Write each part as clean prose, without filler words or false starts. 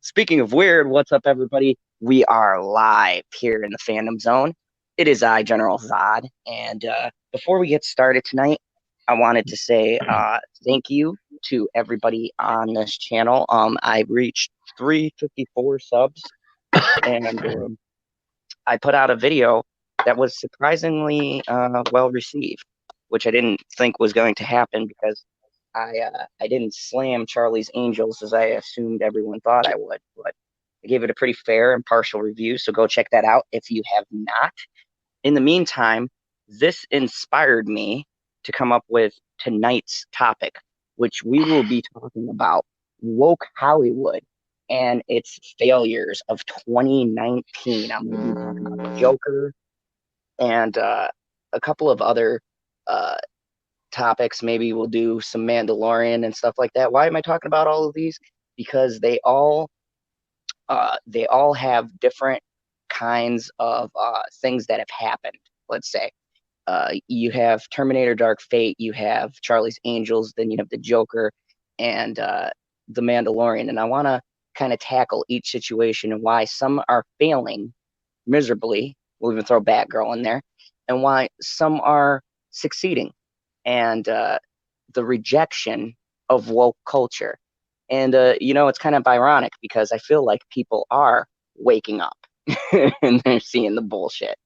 Speaking of weird, what's up, everybody? We are live here in the Fandom Zone. It is I, General Zod, and before we get started tonight, I wanted to say thank you to everybody on this channel. I reached 354 subs, and I put out a video that was surprisingly well received, which I didn't think was going to happen because I didn't slam Charlie's Angels as I assumed everyone thought I would, but I gave it a pretty fair and partial review. So go check that out if you have not. In the meantime, this inspired me to come up with tonight's topic, which we will be talking about woke Hollywood and its failures of 2019. I'm going to be talking about Joker and a couple of other uh, topics. Maybe we'll do some Mandalorian and stuff like that. Why am I talking about all of these? Because they all have different kinds of things that have happened. Let's say you have Terminator Dark Fate, you have Charlie's Angels, then you have the Joker and the Mandalorian. And I want to kind of tackle each situation and why some are failing miserably. We'll even throw Batgirl in there, and why some are succeeding, and the rejection of woke culture. And it's kind of ironic because I feel like people are waking up and they're seeing the bullshit.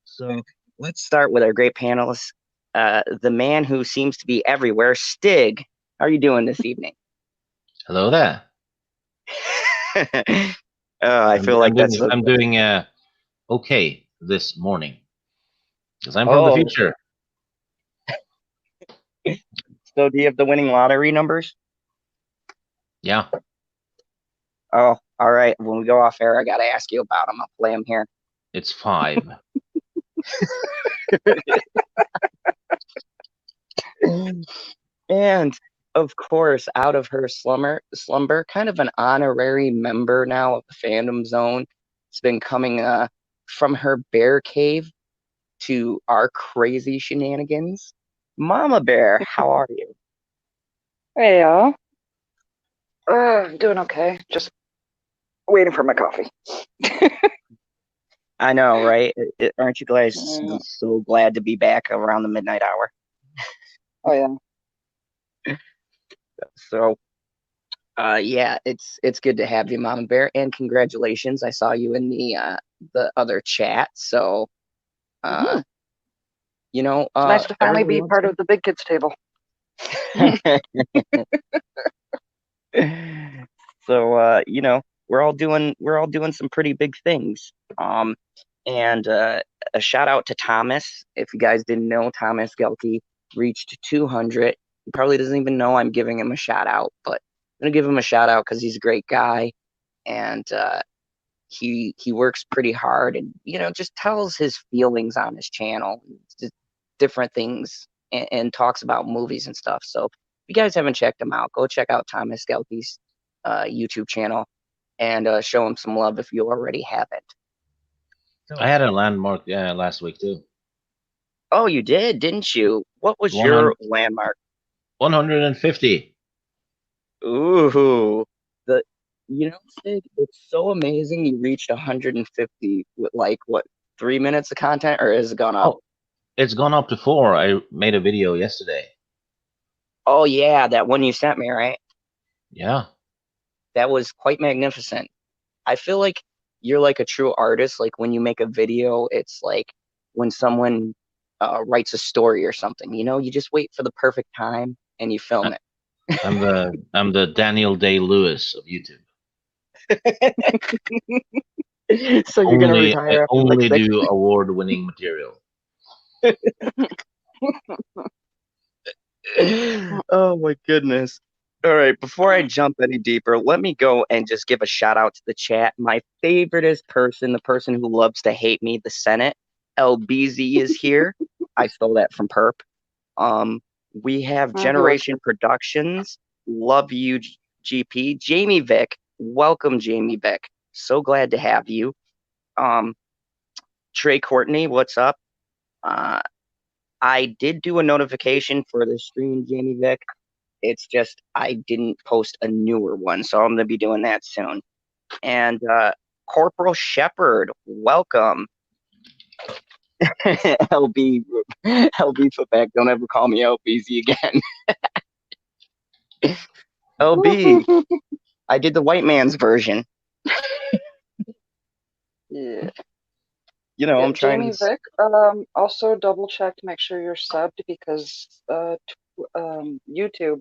So let's start with our great panelists. The man who seems to be everywhere, Stig. How are you doing this evening? Hello there. I feel like I'm doing okay this morning because I'm from the future. So do you have the winning lottery numbers? Yeah. Oh, all right. When we go off air, I got to ask you about them. I'll play them here. It's 5. And of course, out of her slumber, kind of an honorary member now of the Fandom Zone. It's been coming from her bear cave to our crazy shenanigans. Mama Bear, how are you? Hey, y'all. Doing okay. Just waiting for my coffee. I know, right? Aren't you guys so glad to be back around the midnight hour? Oh, yeah. So, yeah, it's good to have you, Mama Bear, and congratulations. I saw you in the other chat. So, it's nice to finally be part of the big kids table. So, we're all doing some pretty big things. And a shout out to Thomas. If you guys didn't know, Thomas Gelke reached 200. He probably doesn't even know I'm giving him a shout out, but I'm gonna give him a shout out because he's a great guy, and he works pretty hard, and just tells his feelings on his channel, just different things, and talks about movies and stuff. So if you guys haven't checked him out, go check out Thomas Gelke's YouTube channel and show him some love if you already haven't. I had a landmark last week too. Oh, you did, didn't you? What was your landmark? 150. Ooh, Sid, it's so amazing you reached 150 with like what, 3 minutes of content, or has it gone up? Oh, it's gone up to 4. I made a video yesterday. Oh yeah, that one you sent me, right? Yeah. That was quite magnificent. I feel like you're like a true artist. Like when you make a video, it's like when someone writes a story or something. You just wait for the perfect time and you film it. I'm the Daniel Day-Lewis of YouTube. So you're gonna retire? I only do award-winning material. Oh my goodness. All right, before I jump any deeper, let me go and just give a shout out to the chat. My favoriteest person, the person who loves to hate me, the Senate, LBZ is here. I stole that from Perp. We have Generation Productions. Love you, GP. Jamie Vick. Welcome, Jamie Vick. So glad to have you. Trey Courtney, what's up? I did do a notification for the stream, Jamie Vick. It's just I didn't post a newer one, so I'm going to be doing that soon. And Corporal Shepard, welcome. LB Footback, don't ever call me LBZ again. LB, I did the white man's version. Yeah. You know, I'm trying Jamie to. Vick, also double check to make sure you're subbed because YouTube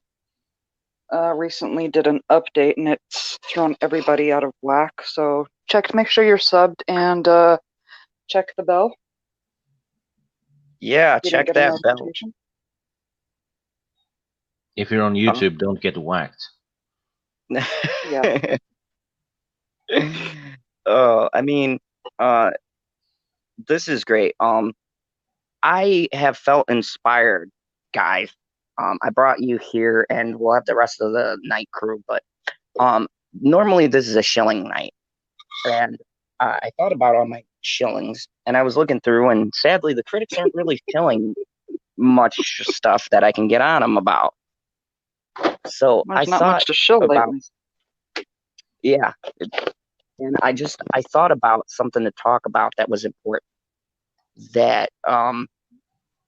recently did an update and it's thrown everybody out of whack. So check to make sure you're subbed and check the bell. Yeah, check that bell. If you're on YouTube, don't get whacked. Yeah. I mean, this is great. I have felt inspired, guys. I brought you here, and we'll have the rest of the night crew. But normally this is a shilling night, and I thought about all my shillings, and I was looking through, and sadly, the critics aren't really shilling much stuff that I can get on them about. So there's not much to shill about, lately. Yeah, and I thought about something to talk about that was important. That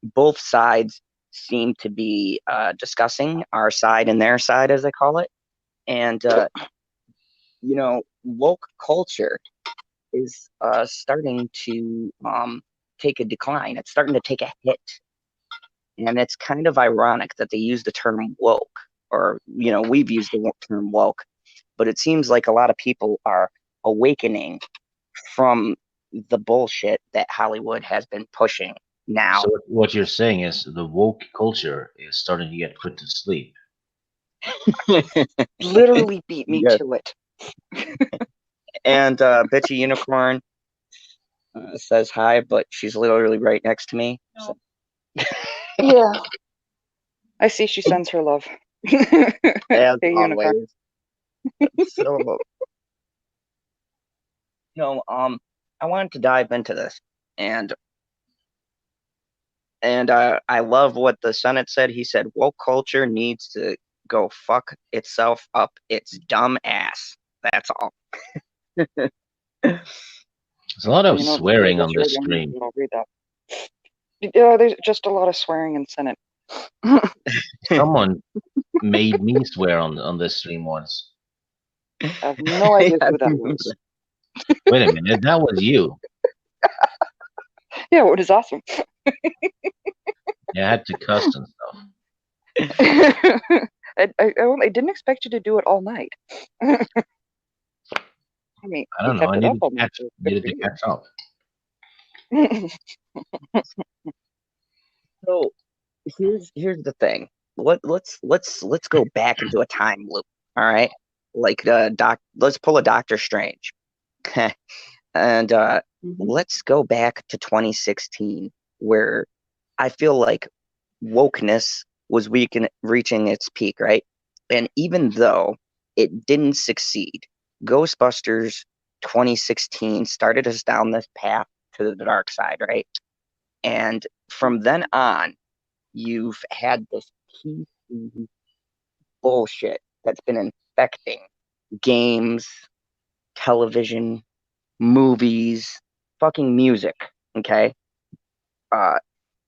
both sides seem to be discussing, our side and their side, as I call it. And, you know, woke culture is starting to take a decline. It's starting to take a hit. And it's kind of ironic that they use the term woke, or, you know, we've used the term woke, but it seems like a lot of people are awakening from the bullshit that Hollywood has been pushing now. So what you're saying is the woke culture is starting to get put to sleep. Literally beat me to it. And Bitchy Unicorn says hi, but she's literally right next to me. So. Yeah. I see she sends her love. As hey, Unicorn. So, I wanted to dive into this, and I love what the Senate said. He said woke culture needs to go fuck itself up its dumb ass. That's all. There's a lot of swearing on this stream. I'll read that. There's just a lot of swearing in Senate. Someone made me swear on this stream once. I have no idea who that was. Wait a minute, that was you. Yeah, it was awesome. Yeah, I had to cuss and stuff. I didn't expect you to do it all night. I mean, I don't know. I needed to catch up. So here's the thing. Let's go back into a time loop. All right, like let's pull a Doctor Strange, and let's go back to 2016, where I feel like wokeness was reaching its peak, right? And even though it didn't succeed, Ghostbusters 2016 started us down this path to the dark side, right? And from then on, you've had this PC bullshit that's been infecting games, television, movies, fucking music, okay?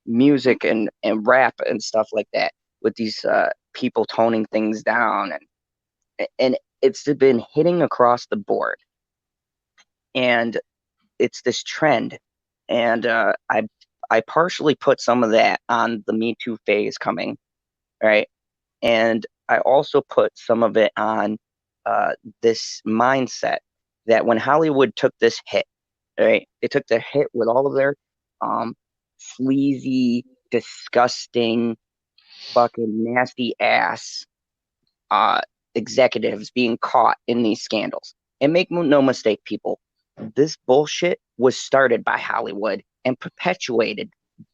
Music and rap and stuff like that, with these people toning things down, and it's been hitting across the board. And it's this trend. And I partially put some of that on the Me Too phase coming, right? And I also put some of it on this mindset that when Hollywood took this hit, right? They took the hit with all of their sleazy, disgusting, fucking nasty ass executives being caught in these scandals. And make no mistake, people, this bullshit was started by Hollywood and perpetuated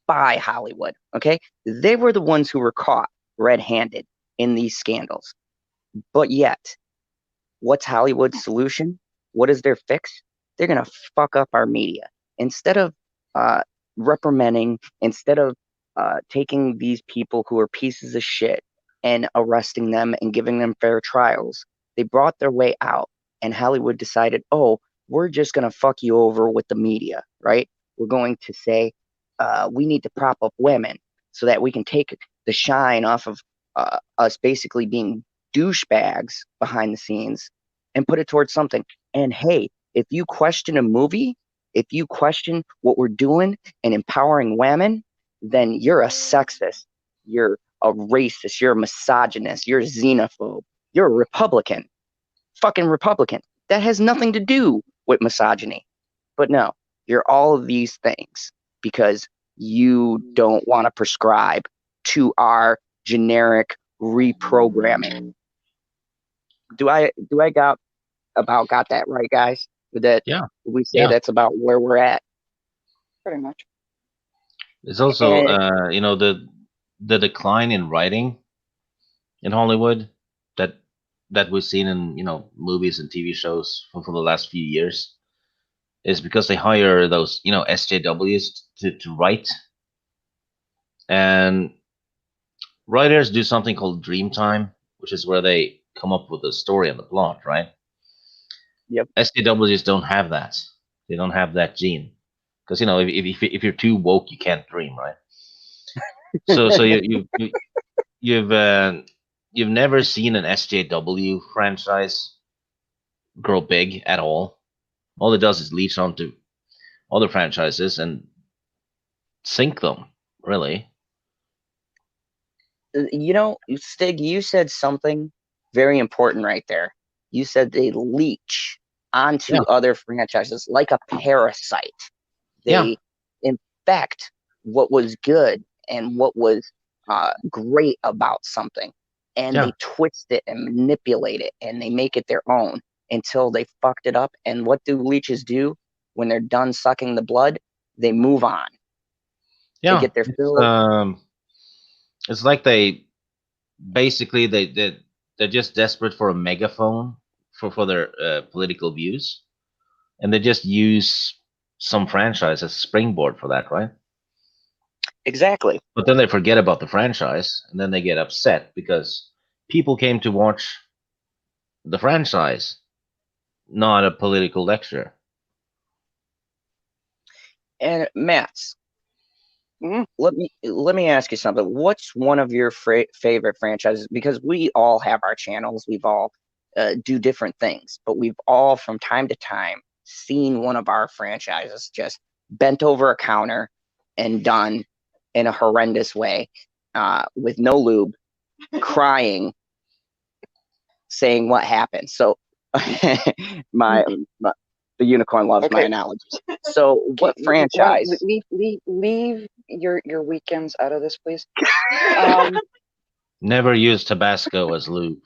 by Hollywood, okay? They were the ones who were caught red-handed in these scandals. But yet, what's Hollywood's solution? What is their fix? They're going to fuck up our media. Instead of reprimanding, instead of taking these people who are pieces of shit and arresting them and giving them fair trials, they brought their way out and Hollywood decided, oh, we're just going to fuck you over with the media, right? We're going to say we need to prop up women so that we can take the shine off of us basically being douchebags behind the scenes and put it towards something. And hey, if you question a movie, if you question what we're doing and empowering women, then you're a sexist, you're a racist, you're a misogynist, you're a xenophobe, you're a Republican, fucking Republican. That has nothing to do with misogyny. But no, you're all of these things because you don't want to prescribe to our generic reprogramming. Do I got that right, guys? Would that Yeah. we say Yeah. that's about where we're at? Pretty much. It's also, And- you know, the decline in writing in Hollywood that we've seen in, you know, movies and TV shows for the last few years is because they hire those, you know, SJWs to write, and writers do something called dream time, which is where they come up with the story and the plot, right? Yep. SJWs don't have that. They don't have that gene, because, you know, if you're too woke, you can't dream, right? So you've never seen an SJW franchise grow big at all. All it does is leech onto other franchises and sink them, really. You know, Stig, you said something very important right there. You said they leech onto other franchises like a parasite. They infect what was good and what was great about something, and they twist it and manipulate it, and they make it their own until they fucked it up. And what do leeches do when they're done sucking the blood? They move on. Yeah, they get their fill. It's like they basically they're just desperate for a megaphone for their political views, and they just use some franchise as a springboard for that, right? Exactly. But then they forget about the franchise, and then they get upset because people came to watch the franchise, not a political lecture. And Mats, let me ask you something. What's one of your favorite franchises? Because we all have our channels, we've all do different things, but we've all from time to time seen one of our franchises just bent over a counter and done in a horrendous way, with no lube, crying, saying what happened. So the unicorn loves my analogies. So what franchise? Leave your weekends out of this, please. Never use Tabasco as lube.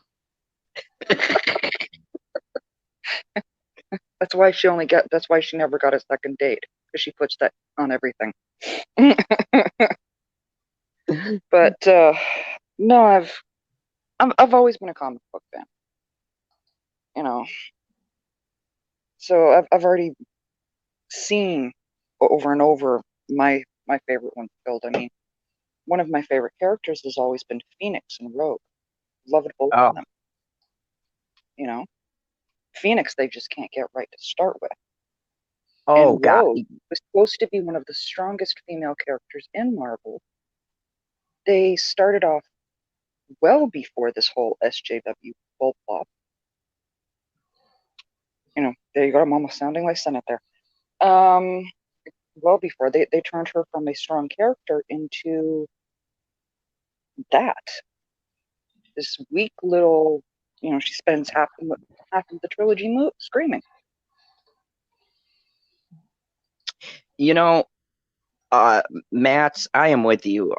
That's why she never got a second date, because she puts that on everything. But no, I've always been a comic book fan. You know, so I've already seen over and over my favorite one filled. I mean, one of my favorite characters has always been Phoenix and Rogue. Loved both of them. You know, Phoenix they just can't get right to start with. Oh, and Rogue was supposed to be one of the strongest female characters in Marvel. They started off well before this whole SJW bull flop. You know, there you go. I'm almost sounding like Senate there. Well before they turned her from a strong character into this weak little. You know, she spends half of the trilogy screaming. You know, Mats, I am with you.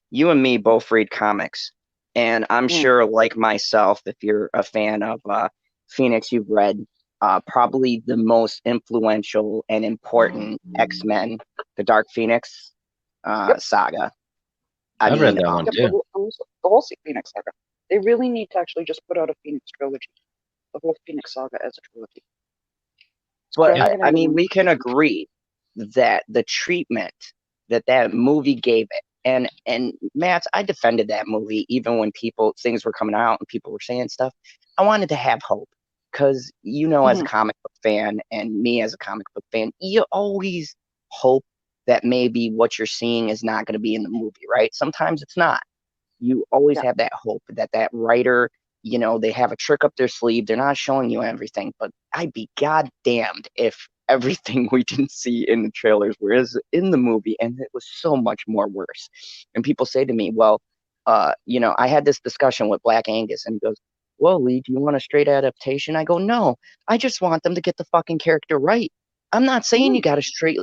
You and me both read comics, and I'm sure, like myself, if you're a fan of Phoenix, you've read probably the most influential and important X-Men, the Dark Phoenix saga. I've read that one too. The whole Phoenix saga. They really need to actually just put out a Phoenix trilogy, the whole Phoenix saga as a trilogy. But I mean, we can agree that the treatment that movie gave it, and Matt, I defended that movie even when things were coming out and people were saying stuff. I wanted to have hope because as a Mhm. comic book fan and me as a comic book fan, you always hope that maybe what you're seeing is not going to be in the movie, right? Sometimes it's not. You always Yeah. have that hope that that writer, they have a trick up their sleeve. They're not showing you everything, but I'd be goddamned if everything we didn't see in the trailers was in the movie, and it was so much more worse. And people say to me, well, I had this discussion with Black Angus, and he goes, well, Lee, do you want a straight adaptation? I go, no, I just want them to get the fucking character right. I'm not saying you Mhm. got to straight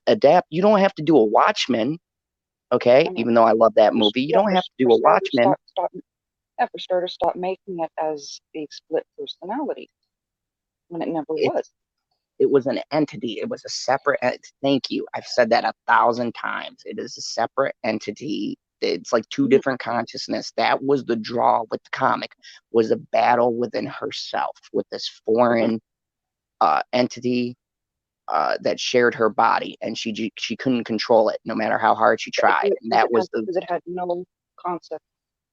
adapt. You don't have to do a Watchmen, okay? I mean, Even though I love that for, movie, you yeah, don't have to do for a starters, Watchmen. stop making it as a split personality when it never was. It was an entity. It was a separate. Thank you. I've said that 1,000 times. It is a separate entity. It's like two Mhm. different consciousness. That was the draw with the comic. Was a battle within herself with this foreign entity that shared her body, and she couldn't control it no matter how hard she tried. And that was the Because it had no concept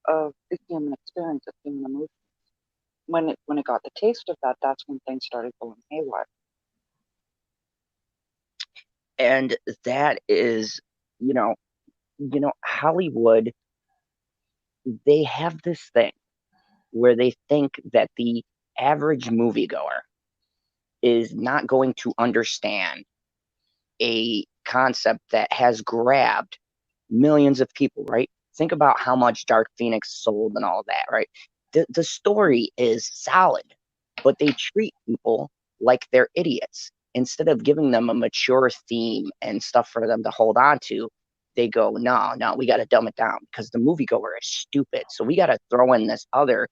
of the human experience, of human emotion. When it got the taste of that, that's when things started going haywire. and that is you know Hollywood. They have this thing where they think that the average moviegoer is not going to understand a concept that has grabbed millions of people, right? Think about how much Dark Phoenix sold and all of that, right? The story is solid, but they treat people like they're idiots. Instead of giving them a mature theme and stuff for them to hold on to, they go, no, no, we got to dumb it down because the moviegoer is stupid. So we got to throw in this other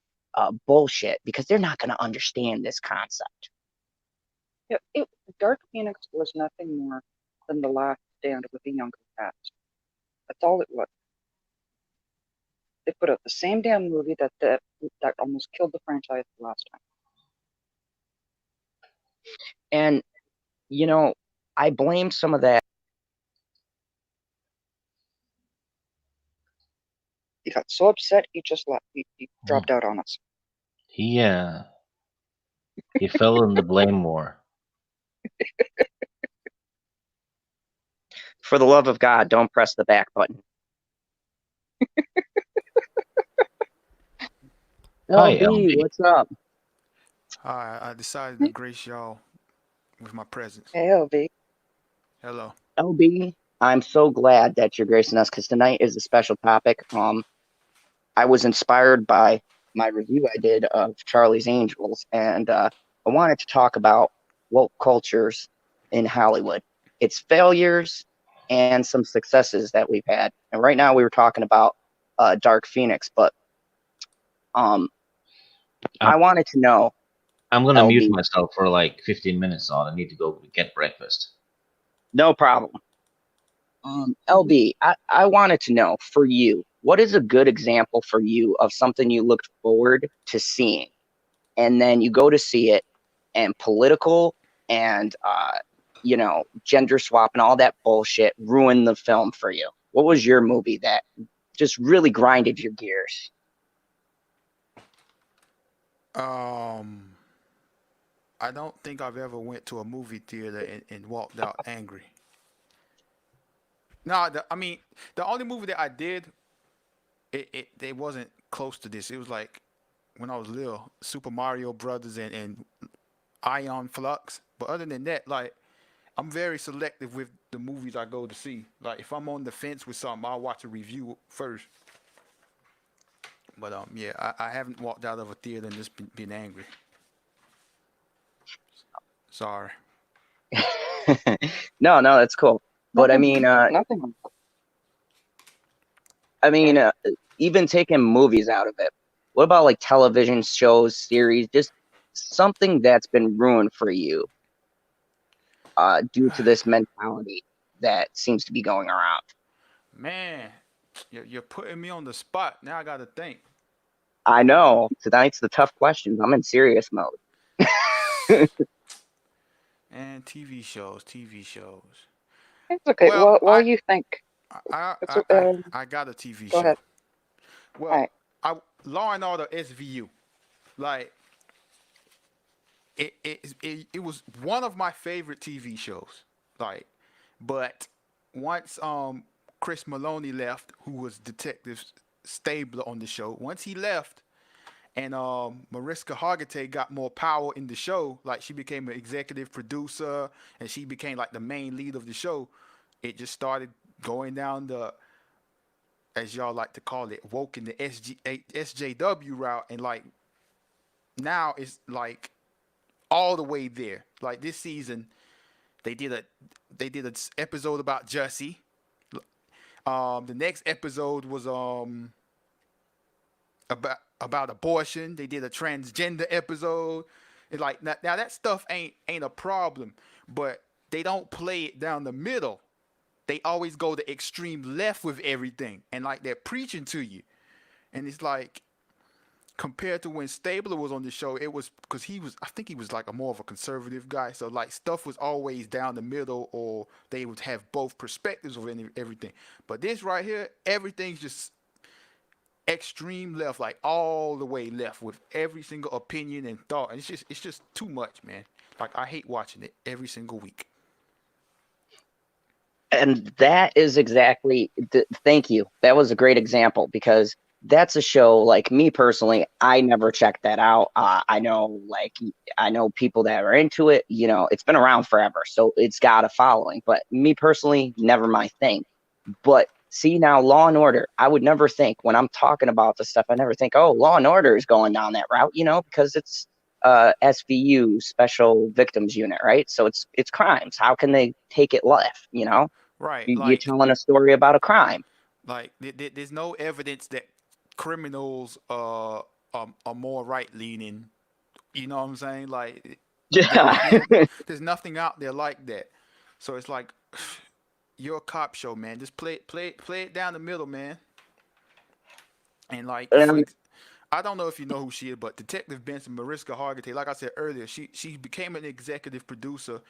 bullshit because they're not going to understand this concept. Yeah, Dark Phoenix was nothing more than the last stand with the younger cast. That's all it was. They put out the same damn movie that almost killed the franchise the last time. And, I blame some of that. He got so upset, he just left. He dropped out on us. He fell in the blame war. For the love of God, don't press the back button. Hi, LB, what's up? I decided to grace y'all with my presence. Hey, LB. Hello. LB, I'm so glad that you're gracing us because tonight is a special topic. I was inspired by my review I did of Charlie's Angels, and I wanted to talk about woke cultures in Hollywood, its failures and some successes that we've had. And right now we were talking about Dark Phoenix, but I wanted to know, I'm gonna mute LB, myself for like 15 minutes on. I need to go get breakfast. no problem. LB, I wanted to know for you, what is a good example for you of something you looked forward to seeing, and then you go to see it, and political and gender swap and all that bullshit ruined the film for you? What was your movie that just really grinded your gears? I don't think I've ever went to a movie theater and walked out angry. No, I mean the only movie that I did, it wasn't close to this. It was like when I was little, Super Mario Brothers and Ion Flux. But other than that, like I'm very selective with the movies I go to see. Like if I'm on the fence with something, I'll watch a review first. But yeah, I haven't walked out of a theater and just been angry. Sorry. No, that's cool. But Nothing. Nothing. even taking movies out of it, what about like television shows, series, just something that's been ruined for you due to this mentality that seems to be going around? Man, you're putting me on the spot. Now I got to think. I know tonight's the tough questions. I'm in serious mode. And TV shows, TV shows. It's okay. Well, While you think, I, it's I, I, I got a TV go show. ahead. All Well, right. Law and Order SVU. Like, it was one of my favorite TV shows. Like, but once Chris Maloney left, who was Detective Stabler on the show, once he left, and Mariska Hargitay got more power in the show, like she became an executive producer and she became like the main lead of the show. It just started going down the, as y'all like to call it, woke in the SJW route, and like now it's like all the way there. Like this season, they did an episode about Jussie. The next episode was about abortion. They did a transgender episode. It's like now that stuff ain't a problem, but they don't play it down the middle. They always go the extreme left with everything, and like they're preaching to you. And it's like, compared to when Stabler was on the show, it was because I think he was like a more of a conservative guy. So like stuff was always down the middle, or they would have both perspectives of everything. But this right here, everything's just extreme left, like all the way left with every single opinion and thought. And it's just too much, man. Like I hate watching it every single week. And that is exactly, thank you. That was a great example, because that's a show, like me personally, I never checked that out. I know people that are into it, it's been around forever, so it's got a following, but me personally, never my thing. But see, now Law and Order, I would never think, when I'm talking about this stuff, I never think, oh, Law and Order is going down that route, because it's SVU, Special Victims Unit, right? So it's crimes. How can they take it left, Right. You're telling a story about a crime. Like there's no evidence that criminals are more right leaning. You know what I'm saying? Like, Yeah. there's nothing out there like that. So it's like, you're a cop show, man. Just play it down the middle, man. And like, I don't know if you know who she is, but Detective Benson, Mariska Hargitay, like I said earlier, she became an executive producer.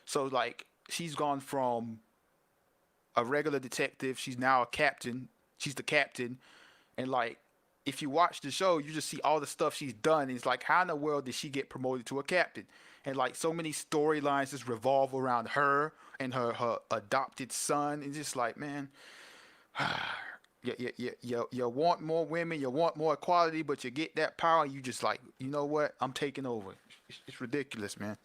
So like, she's gone from a regular detective, she's now a captain. She's the captain, and like, if you watch the show, you just see all the stuff she's done. And it's like, how in the world did she get promoted to a captain? And like, so many storylines just revolve around her and her adopted son. It's just like, man, you want more women, you want more equality, but you get that power, you just like, you know what? I'm taking over. It's ridiculous, man.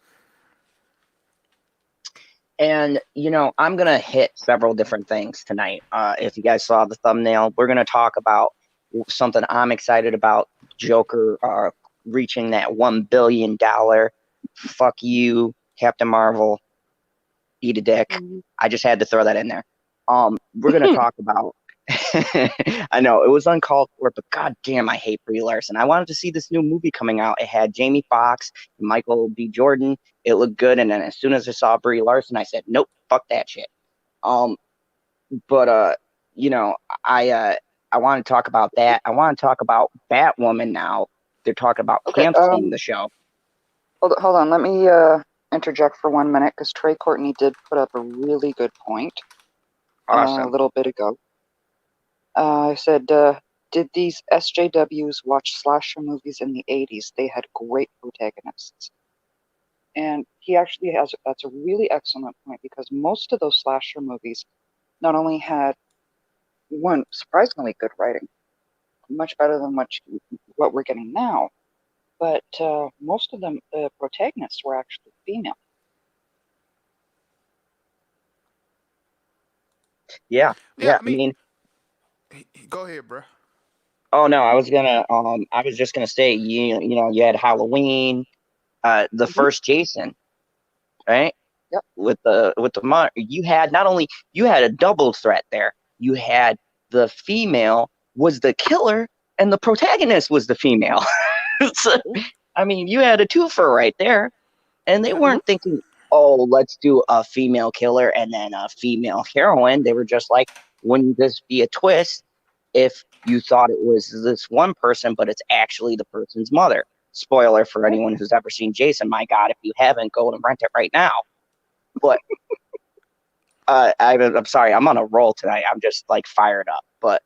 And, I'm going to hit several different things tonight. If you guys saw the thumbnail, we're going to talk about something I'm excited about. Joker reaching that $1 billion. Fuck you, Captain Marvel. Eat a dick. I just had to throw that in there. We're going to talk about... I know, it was uncalled for, but goddamn, I hate Brie Larson. I wanted to see this new movie coming out. It had Jamie Foxx and Michael B. Jordan. It looked good, and then as soon as I saw Brie Larson, I said, nope, fuck that shit. But I want to talk about that. I want to talk about Batwoman now. They're talking about canceling the show. Hold on, let me interject for 1 minute, because Trey Courtney did put up a really good point Awesome. a little bit ago. I said, did these SJWs watch slasher movies in the 80s? They had great protagonists. And he actually that's a really excellent point, because most of those slasher movies not only had one surprisingly good writing, much better than what we're getting now, but most of them, the protagonists were actually female. Yeah. I mean, go ahead, bro. Oh no, I was just gonna say, you had Halloween, the first Jason, right? Yep. With the you had a double threat there. You had the female was the killer, and the protagonist was the female. So, I mean, you had a twofer right there, and they weren't thinking, oh, let's do a female killer and then a female heroine. They were just like, wouldn't this be a twist if you thought it was this one person, but it's actually the person's mother? Spoiler for anyone who's ever seen Jason. My God, if you haven't, go and rent it right now. But I'm sorry, I'm on a roll tonight. I'm just like fired up. But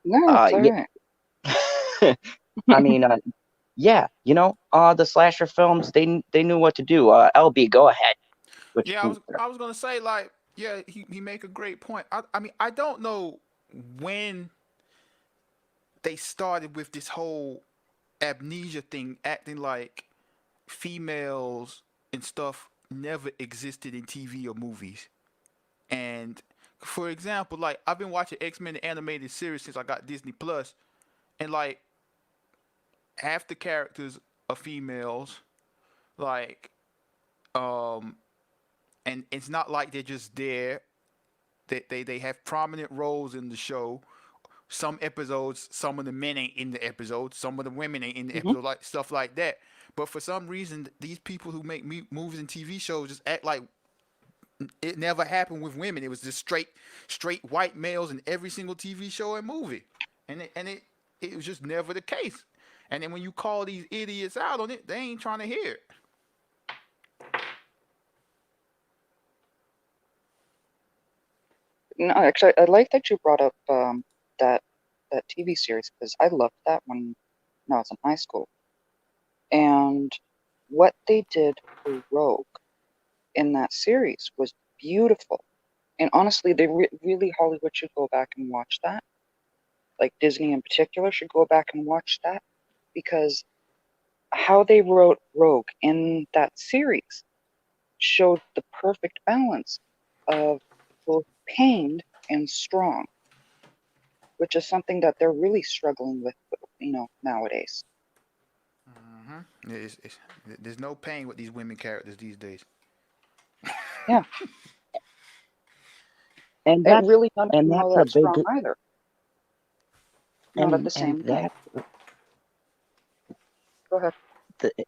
no, it's all right. I mean, yeah, the slasher films, they knew what to do. LB, go ahead. Which Yeah, I was gonna say, like, yeah, he make a great point. I mean, I don't know when they started with this whole amnesia thing, acting like females and stuff never existed in TV or movies. And for example, like, I've been watching X-Men the animated series since I got Disney Plus, and like half the characters are females, like, um and it's not like they're just there. They have prominent roles in the show. Some episodes, some of the men ain't in the episode, some of the women ain't in the Mhm. episode, like stuff like that. But for some reason, these people who make movies and TV shows just act like it never happened with women. It was just straight white males in every single TV show and movie, and it was just never the case. And then when you call these idiots out on it, they ain't trying to hear it. No, actually, I like that you brought up that that TV series because I loved that when I was in high school. And what they did for Rogue in that series was beautiful. And honestly, they really Hollywood should go back and watch that. Like Disney in particular should go back and watch that because how they wrote Rogue in that series showed the perfect balance of both pained and strong, which is something that they're really struggling with, nowadays. There's no pain with these women characters these days. Yeah, and it that's really not and even all that's a that big strong either. Not at the and same time. Go ahead.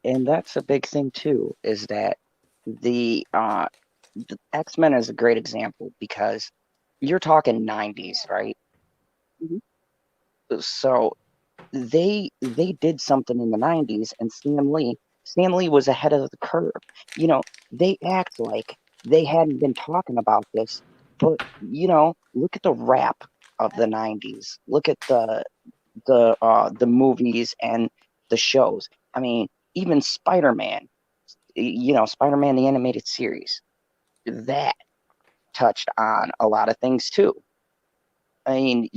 and that's a big thing too, is that the X-Men is a great example because you're talking 90s, right? Mhm. So they did something in the 90s, and Stan Lee was ahead of the curve. They act like they hadn't been talking about this, but look at the rap of the 90s. Look at the movies and the shows. I mean, even Spider-Man, Spider-Man the animated series, that touched on a lot of things too. I mean,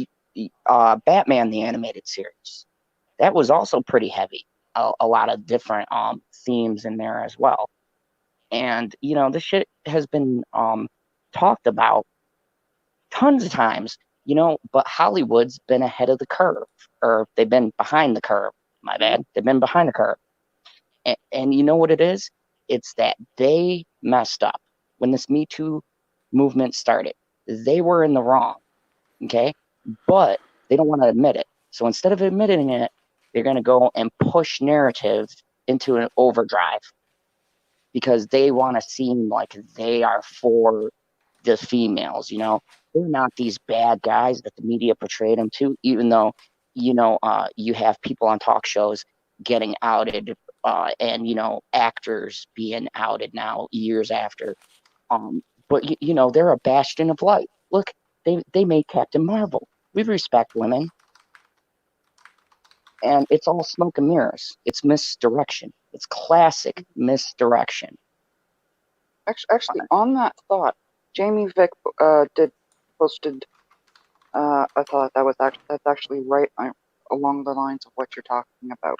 Batman the animated series, that was also pretty heavy. A lot of different themes in there as well. And this shit has been talked about tons of times, but Hollywood's been ahead of the curve, or they've been behind the curve. My bad. They've been behind the curve. And you know what it is? It's that they messed up when this Me Too movement started. They were in the wrong, okay? But they don't want to admit it. So instead of admitting it, they're going to go and push narrative into an overdrive because they want to seem like they are for the females. They're not these bad guys that the media portrayed them to, even though you have people on talk shows getting outed, and actors being outed now years after. But they're a bastion of light. Look, they made Captain Marvel. We respect women, and it's all smoke and mirrors. It's misdirection. It's classic misdirection. Actually, on that thought, Jamie Vick did posted a thought that's actually right along the lines of what you're talking about.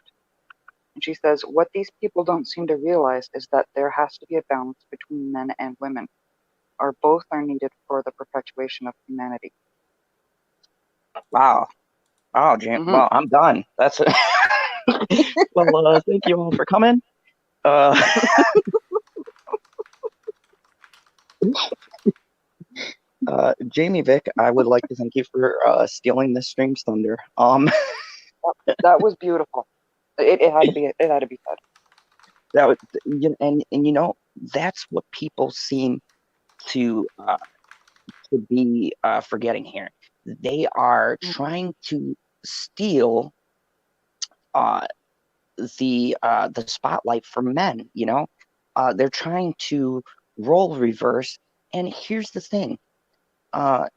And she says, what these people don't seem to realize is that there has to be a balance between men and women, or both are needed for the perpetuation of humanity. Wow. Oh, Jim. Mhm. Well, I'm done. That's it. Well, thank you all for coming. Jamie Vick, I would like to thank you for stealing this stream's thunder. That was beautiful. It had to be said. That was, and that's what people seem to be forgetting here. They are trying to steal the spotlight from men. They're trying to role reverse. And here's the thing. I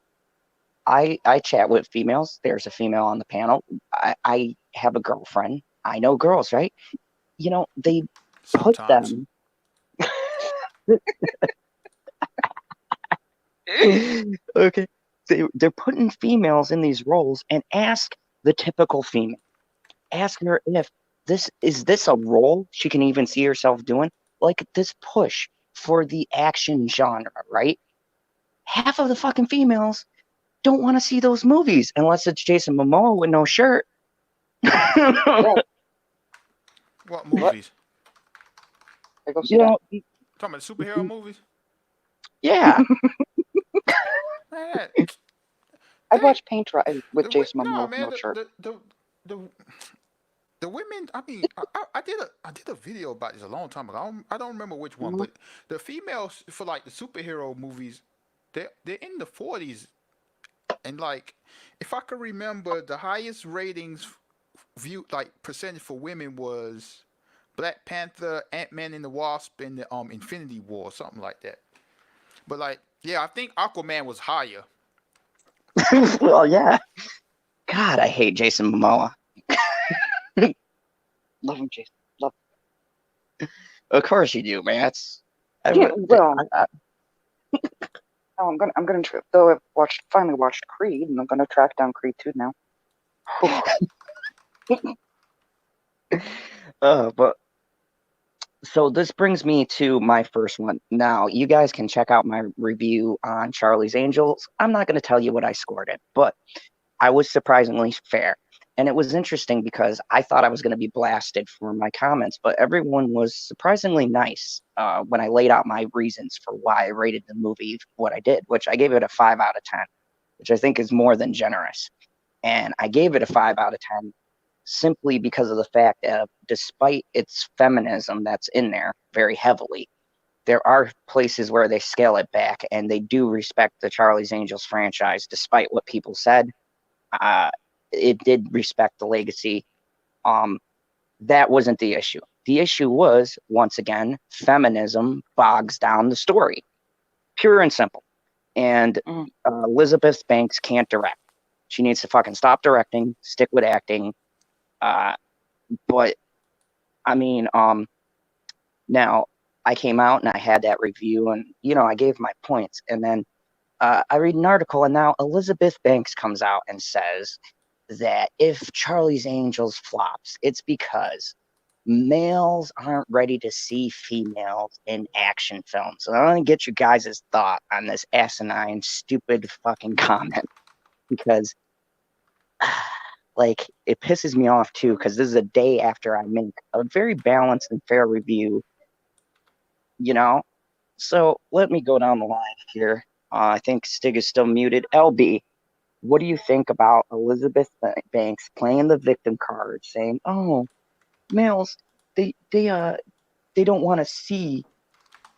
chat with females. There's a female on the panel. I have a girlfriend. I know girls, right? You know, they put Sometimes. them. Okay, they're putting females in these roles, and ask the typical female. Ask her if this a role she can even see herself doing, like this push for the action genre, right? Half of the fucking females don't want to see those movies unless it's Jason Momoa with no shirt. What movies? I go see You that. know, Talking about superhero movies? yeah. Man, I'd they, watch Paint Dry with Jason no Momoa with man, no shirt. the the women. I mean, I did a video about this a long time ago. I don't remember which one, Mhm. but the females for like the superhero movies, they're in the 40s, and like if I could remember, the highest ratings view like percentage for women was Black Panther, Ant-Man and the Wasp, and the Infinity War, something like that. But like, yeah, I think Aquaman was higher. Well, yeah. God, I hate Jason Momoa. Love him, Jason. Love Of course you do, man. him. Yeah, well, oh, I'm gonna though I've finally watched Creed, and I'm gonna track down Creed 2 now. But so this brings me to my first one. Now, you guys can check out my review on Charlie's Angels. I'm not going to tell you what I scored it, but I was surprisingly fair. And it was interesting because I thought I was going to be blasted for my comments, but everyone was surprisingly nice when I laid out my reasons for why I rated the movie what I did, which I gave it a 5 out of 10, which I think is more than generous. And I gave it a 5 out of 10 simply because of the fact that despite its feminism that's in there very heavily, there are places where they scale it back and they do respect the Charlie's Angels franchise, despite what people said. It did respect the legacy. That wasn't the issue. The issue was, once again, feminism bogs down the story, pure and simple. And Elizabeth Banks can't direct. She needs to fucking stop directing, stick with acting. But I mean, now I came out and I had that review, and I gave my points, and then I read an article, and now Elizabeth Banks comes out and says that if Charlie's Angels flops, it's because males aren't ready to see females in action films. So I want to get you guys' thought on this asinine, stupid fucking comment, because like it pisses me off too, because this is a day after I make a very balanced and fair review, So let me go down the line here. I think Stig is still muted. LB, what do you think about Elizabeth Banks playing the victim card, saying, "Oh, males, they don't want to see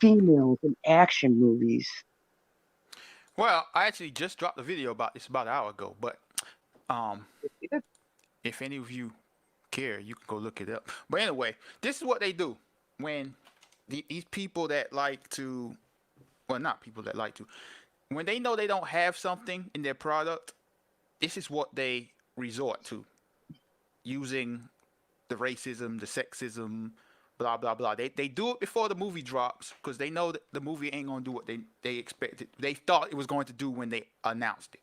females in action movies"? Well, I actually just dropped a video about this about an hour ago, but um, if any of you care, you can go look it up. But anyway, this is what they do when these people that like to, well, not people that like to, when they know they don't have something in their product, this is what they resort to, using the racism, the sexism, blah blah blah. They do it before the movie drops because they know that the movie ain't gonna do what they expected. They thought it was going to do when they announced it.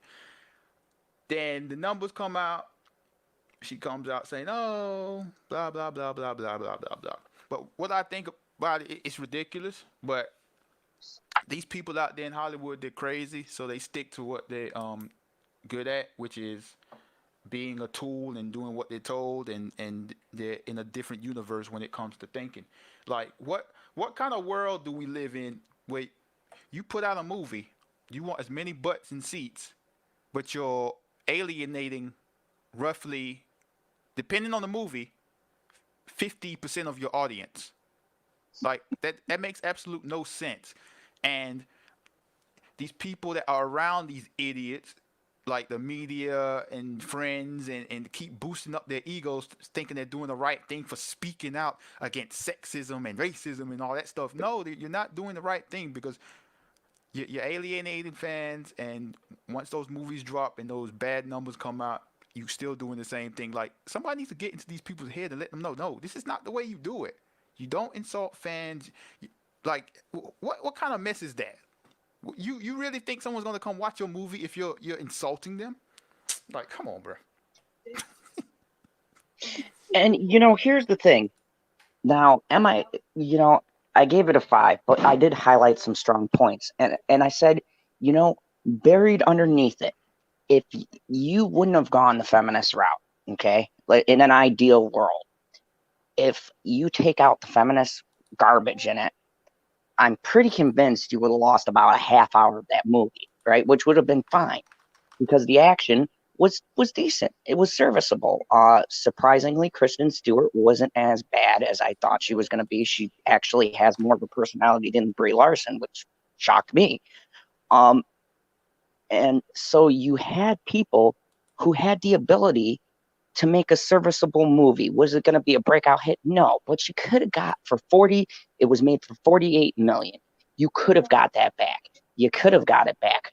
Then the numbers come out. She comes out saying, "Oh, blah blah blah blah blah blah blah blah." But what I think about it, it's ridiculous. But these people out there in Hollywood, they're crazy, so they stick to what they good at, which is being a tool and doing what they're told, and they're in a different universe when it comes to thinking. Like what kind of world do we live in where you put out a movie, you want as many butts and seats, but you're alienating roughly, depending on the movie, 50% of your audience. Like that makes absolute no sense. And these people that are around these idiots, like the media and friends, and keep boosting up their egos, thinking they're doing the right thing for speaking out against sexism and racism and all that stuff. No, you're not doing the right thing because you're alienating fans. And once those movies drop and those bad numbers come out, you still doing the same thing. Like somebody needs to get into these people's head and let them know, no, this is not the way you do it. You don't insult fans. Like what kind of mess is that? You really think someone's gonna come watch your movie if you're insulting them? Like, come on, bro. And here's the thing. Now, I gave it a 5, but I did highlight some strong points, and I said, buried underneath it, if you wouldn't have gone the feminist route, okay, like in an ideal world, if you take out the feminist garbage in it, I'm pretty convinced you would have lost about a half hour of that movie, right? Which would have been fine because the action was decent. It was serviceable. Surprisingly, Kristen Stewart wasn't as bad as I thought she was going to be. She actually has more of a personality than Brie Larson, which shocked me. And so you had people who had the ability to make a serviceable movie. Was it going to be a breakout hit? No, but you could have got for 40. It was made for 48 million. You could have got that back. You could have got it back.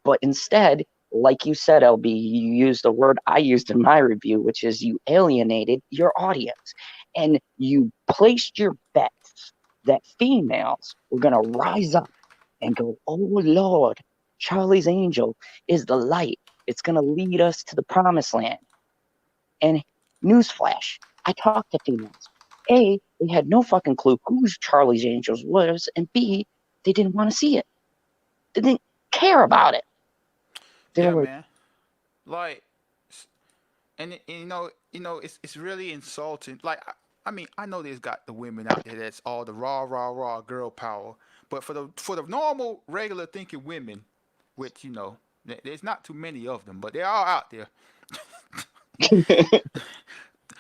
But instead, like you said, LB, you used the word I used in my review, which is you alienated your audience. And you placed your bets that females were going to rise up and go, oh, Lord, Charlie's Angel is the light. It's going to lead us to the promised land. And newsflash, I talked to females. A, they had no fucking clue who Charlie's Angels was, and B, they didn't want to see it. They didn't care about it. They were man. Like, and it's really insulting. Like, I mean, I know there's got the women out there that's all the raw girl power, but for the normal, regular thinking women, which there's not too many of them, but they are out there.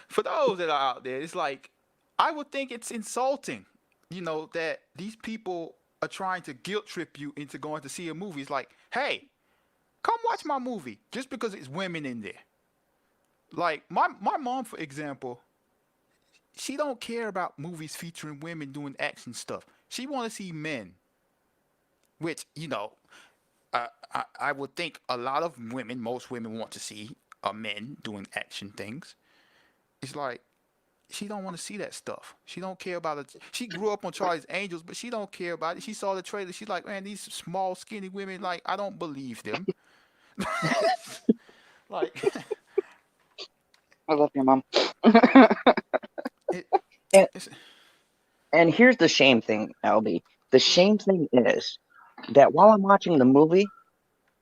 For those that are out there, it's like I would think it's insulting, that these people are trying to guilt trip you into going to see a movie. It's like, hey, come watch my movie just because it's women in there. Like my mom, for example, she don't care about movies featuring women doing action stuff. She want to see men, which I would think a lot of women, most women want to see men doing action things. It's like she don't want to see that stuff. She don't care about it. She grew up on Charlie's Angels, but she don't care about it. She saw the trailer. She's like, man, these small, skinny women, like, I don't believe them. Like, I love your mom. And here's the shame thing, LB. The shame thing is that while I'm watching the movie,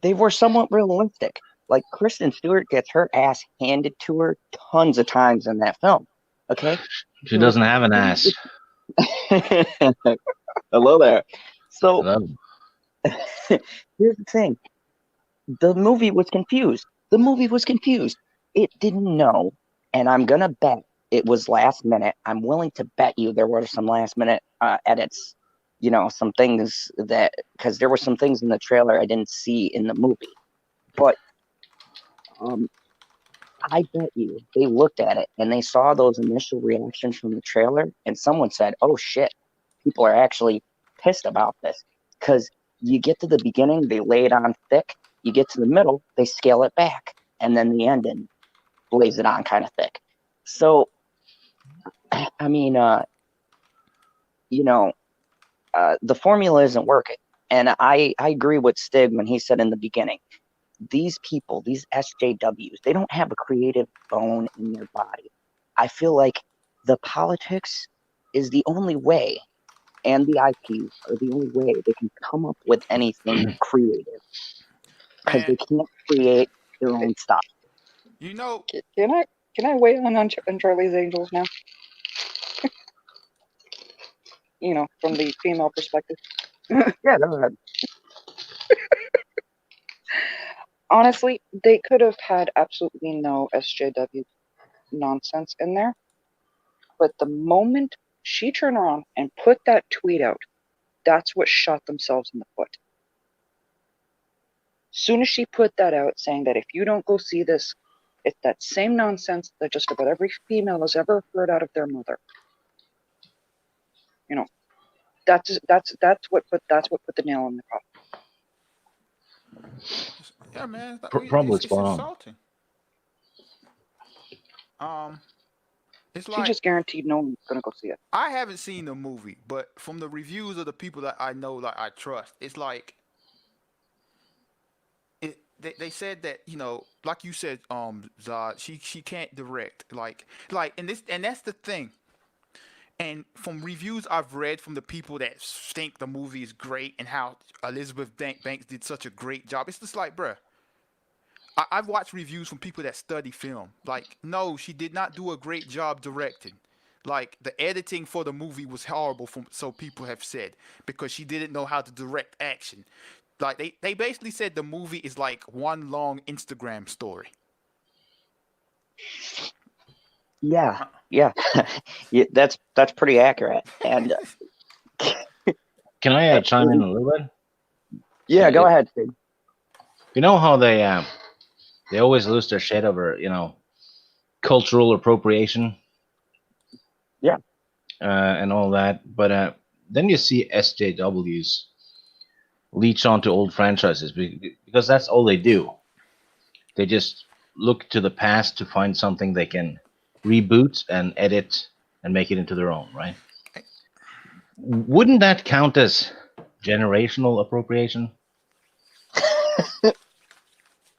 they were somewhat realistic. Like Kristen Stewart gets her ass handed to her tons of times in that film. Okay? She doesn't have an ass. Hello there. So Hello. here's the thing. The movie was confused. It didn't know, and I'm going to bet it was last minute. I'm willing to bet you there were some last minute edits, some things that, because there were some things in the trailer I didn't see in the movie. But I bet you they looked at it and they saw those initial reactions from the trailer, and someone said, oh shit, people are actually pissed about this. Because you get to the beginning, they lay it on thick. You get to the middle, they scale it back. And then the ending lays it on kind of thick. So, I mean, the formula isn't working. And I agree with Stig when he said in the beginning, these people, these SJWs, they don't have a creative bone in their body. I feel like the politics is the only way, and the IPs are the only way they can come up with anything creative. Because they can't create their own stuff. Can I weigh on Charlie's Angels now? From the female perspective. Yeah, go ahead. Honestly, they could have had absolutely no SJW nonsense in there. But the moment she turned around and put that tweet out, that's what shot themselves in the foot. Soon as she put that out, saying that if you don't go see this, it's that same nonsense that just about every female has ever heard out of their mother. That's what put the nail in the coffin. Yeah, man. Probably it's spot on. insulting. It's She like just guaranteed no one's gonna go see it. I haven't seen the movie, but from the reviews of the people that I know, that I trust, it's like they said that, like you said, Zod, she can't direct, and that's the thing. And from reviews I've read from the people that think the movie is great and how Elizabeth Banks did such a great job, it's just like, bruh, I've watched reviews from people that study film. Like, no, she did not do a great job directing. Like, the editing for the movie was horrible, so people have said, because she didn't know how to direct action. Like, they basically said the movie is like one long Instagram story. Yeah, yeah, yeah, that's pretty accurate. And Can I chime in a little bit? yeah, go ahead, Steve. You know how they always lose their shit over cultural appropriation. Yeah. And all that, but then you see SJWs leech onto old franchises because that's all they do. They just look to the past to find something they can reboot and edit and make it into their own, right? Wouldn't that count as generational appropriation?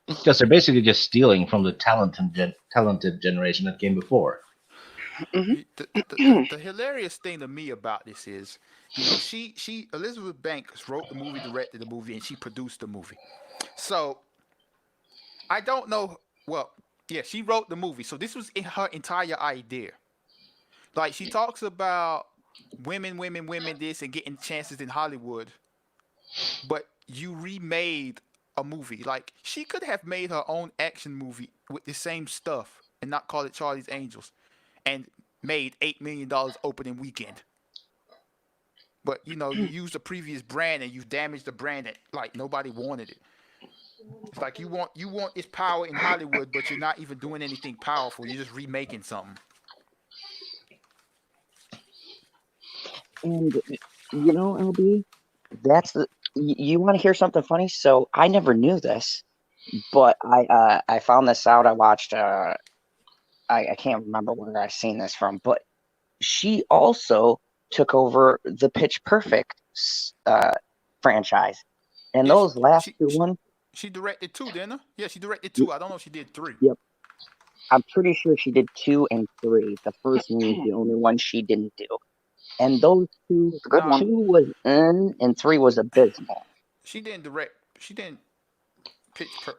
Because they're basically just stealing from the talented generation that came before. The hilarious thing to me about this is, she Elizabeth Banks wrote the movie, directed the movie, and she produced the movie. So I don't know. Well, yeah, she wrote the movie, so this was in her entire idea. Like, she talks about women, women, women, this, and getting chances in Hollywood, but you remade a movie. Like, she could have made her own action movie with the same stuff and not call it Charlie's Angels, and made $8 million opening weekend. But you use the previous brand and you damage the brand that, like, nobody wanted it. It's like you want its power in Hollywood, but you're not even doing anything powerful. You're just remaking something. And LB, that's you want to hear something funny? So I never knew this, but I found this out. I watched I can't remember where I seen this from, but she also took over the Pitch Perfect franchise, and Yeah, those last two ones. She directed 2, didn't her? Yeah, she directed 2. I don't know if she did 3. Yep. I'm pretty sure she did 2 and 3. The first one was the only one she didn't do. And those two, good one. 2 was in and 3 was abysmal. She didn't direct. She didn't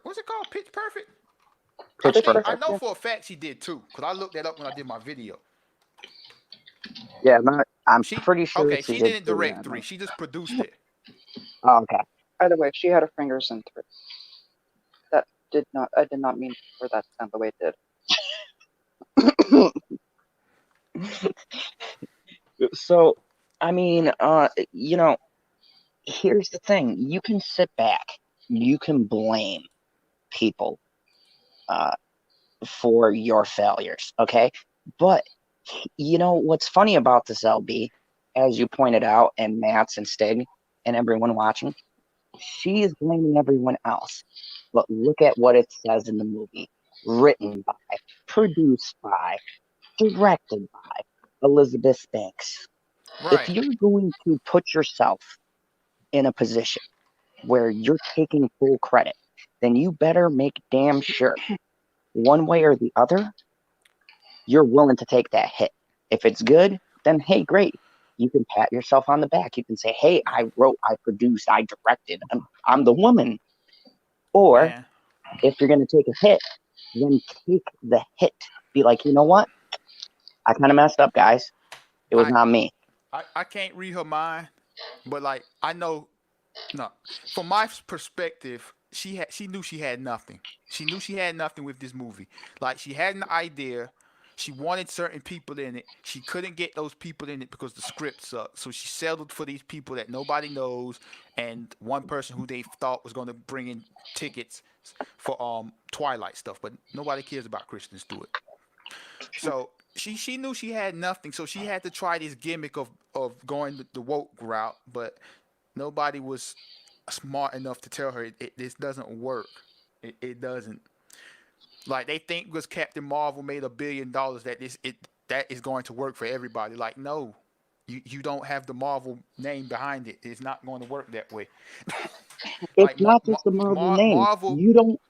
what's it called? Pitch Perfect? Pitch Perfect. I know for a fact she did 2, because I looked that up when I did my video. Yeah, I'm pretty sure. Okay, she didn't direct 3. She just produced it. Oh, okay. By the way, she had her fingers in 3. I did not mean for that to sound the way it did. So, I mean, here's the thing. You can sit back. You can blame people for your failures, okay? But, what's funny about this, LB, as you pointed out, and Mats and Stig and everyone watching, she is blaming everyone else. But look at what it says in the movie. Written by, produced by, directed by Elizabeth Banks. Right. If you're going to put yourself in a position where you're taking full credit, then you better make damn sure, one way or the other, you're willing to take that hit. If it's good, then hey, great. You can pat yourself on the back. You can say, hey, I wrote, I produced, I directed. I'm the woman. Or if you're going to take a hit, then take the hit. Be like, you know what? I kind of messed up, guys. It was not me. I can't read her mind, but, like, I know, from my perspective, she knew she had nothing. She knew she had nothing with this movie. Like, she had an idea. She wanted certain people in it. She couldn't get those people in it because the script sucked. So she settled for these people that nobody knows, and one person who they thought was going to bring in tickets for Twilight stuff. But nobody cares about Kristen Stewart. So she knew she had nothing. So she had to try this gimmick of going the woke route. But nobody was smart enough to tell her this doesn't work. It doesn't. Like they think because Captain Marvel made $1 billion that is going to work for everybody. Like no, you don't have the Marvel name behind it. It's not going to work that way. It's not just the Marvel name. You don't.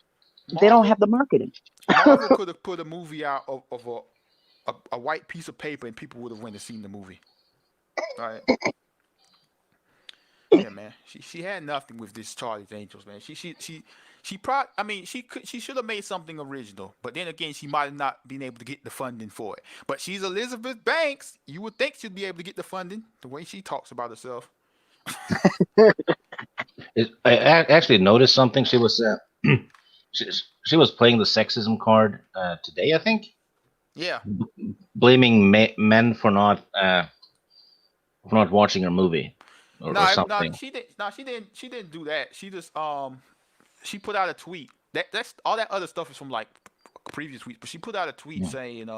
They don't have the marketing. Marvel could have put a movie out of a white piece of paper and people would have went and seen the movie. All right. Yeah, man. She had nothing with this Charlie's Angels, man. She should have made something original, but then again, she might have not been able to get the funding for it. But she's Elizabeth Banks. You would think she'd be able to get the funding the way she talks about herself. I actually noticed something. She was she was playing the sexism card today, I think. Yeah. Blaming men for not watching her movie or something. She didn't do that. She just she put out a tweet. That's all that other stuff is from like previous weeks, but she put out a tweet saying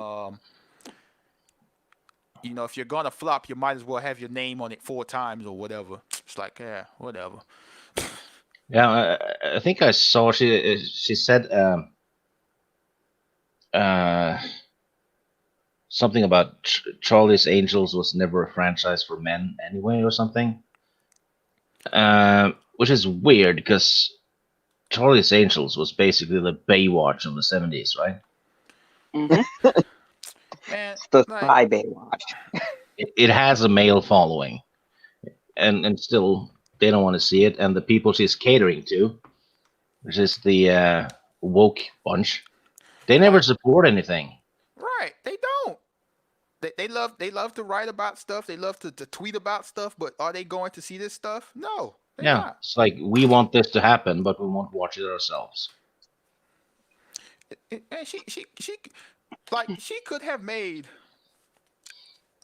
if you're gonna flop, you might as well have your name on it 4 times or whatever. It's like, yeah, whatever. Yeah, I think I saw she said something about Charlie's Angels was never a franchise for men anyway, or something. Which is weird because Charlie's Angels was basically the Baywatch of the 70s, right? Mm-hmm. It's the spy Baywatch. It has a male following, and still they don't want to see it. And the people she's catering to, which is the woke bunch, they never support anything. Right, they don't. They love to write about stuff. They love to tweet about stuff. But are they going to see this stuff? No. Yeah, not. It's like we want this to happen, but we won't watch it ourselves. And she could have made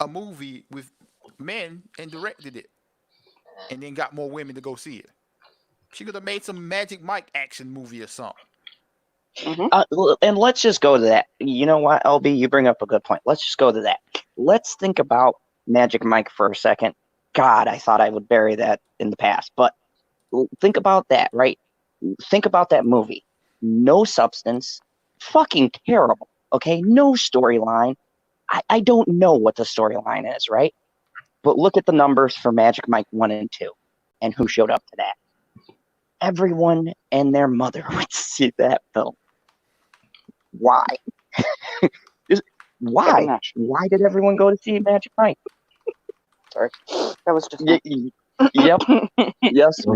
a movie with men and directed it, and then got more women to go see it. She could have made some Magic Mike action movie or something. Mm-hmm. And let's just go to that. You know what, LB? You bring up a good point. Let's just go to that. Let's think about Magic Mike for a second. God, I thought I would bury that in the past. But think about that, right? Think about that movie. No substance. Fucking terrible. Okay? No storyline. I don't know what the storyline is, right? But look at the numbers for Magic Mike 1 and 2. And who showed up to that? Everyone and their mother would see that film. Why? Why? Why did everyone go to see Magic Mike? Sorry, that was just. Yep. Yes.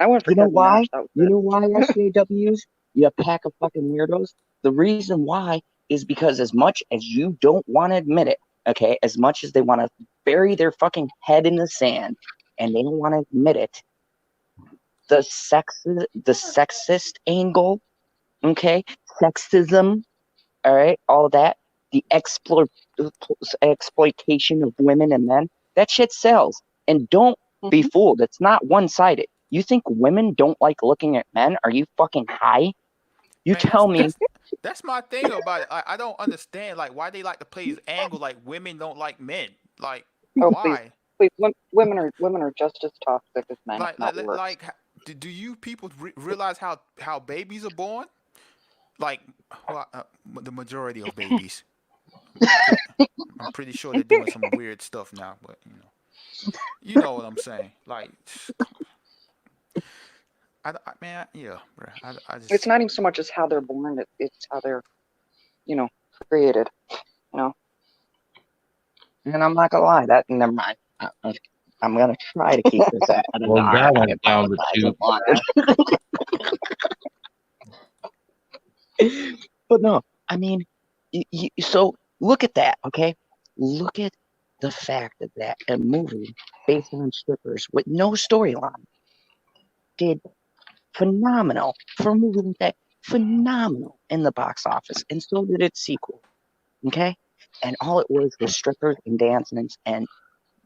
I went for you know why? You know why SJWs? You pack of fucking weirdos. The reason why is because as much as you don't want to admit it, okay, as much as they want to bury their fucking head in the sand and they don't want to admit it, the sexist angle, okay, sexism, all right, all of that, the exploitation of women and men, that shit sells. And don't be fooled. It's not one-sided. You think women don't like looking at men? Are you fucking high? You tell me. That's my thing about it. I don't understand why they like to play this angle like women don't like men. Like, why? Please, women are just as toxic as men. Do you people realize how babies are born? Like, the majority of babies. I'm pretty sure they're doing some weird stuff now, but you know what I'm saying. Like, it's not even so much as how they're born; it's how they're, created. And I'm not gonna lie, never mind. I'm gonna try to keep this at. Well, that went down the tube. But no, I mean, so look at that, okay? Look at the fact that a movie based on strippers with no storyline did phenomenal for a movie like that. Phenomenal in the box office, and so did its sequel. Okay, and all it was strippers and dancing, and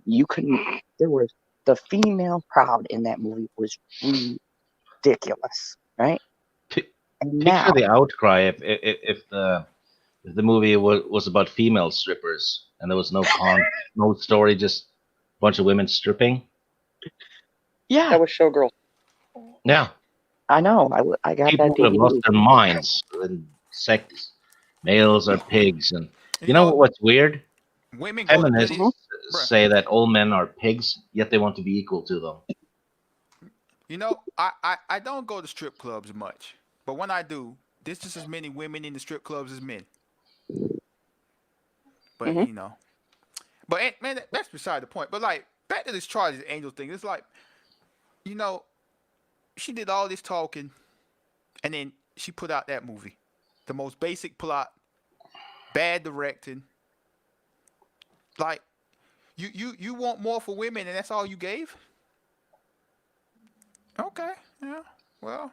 you couldn't. There was the female crowd in that movie was ridiculous, right? Picture the outcry if the movie was about female strippers and there was no story, just a bunch of women stripping. Yeah, that was Showgirl. Yeah, I know. I got people that would have lost DVD. their minds. And sex, males are pigs, and You you know know, what's weird? women go to Feminists plenty, Mhm. bruh. say that all men are pigs, yet they want to be equal to them. You know, I don't go to strip clubs much, but when I do, there's just as many women in the strip clubs as men. But Mhm. you know, but man, that's beside the point. But like back to this Charlie's Angel thing, it's like, you know, she did all this talking, and then she put out that movie, the most basic plot, bad directing. Like you want more for women, and that's all you gave? Okay, yeah, well,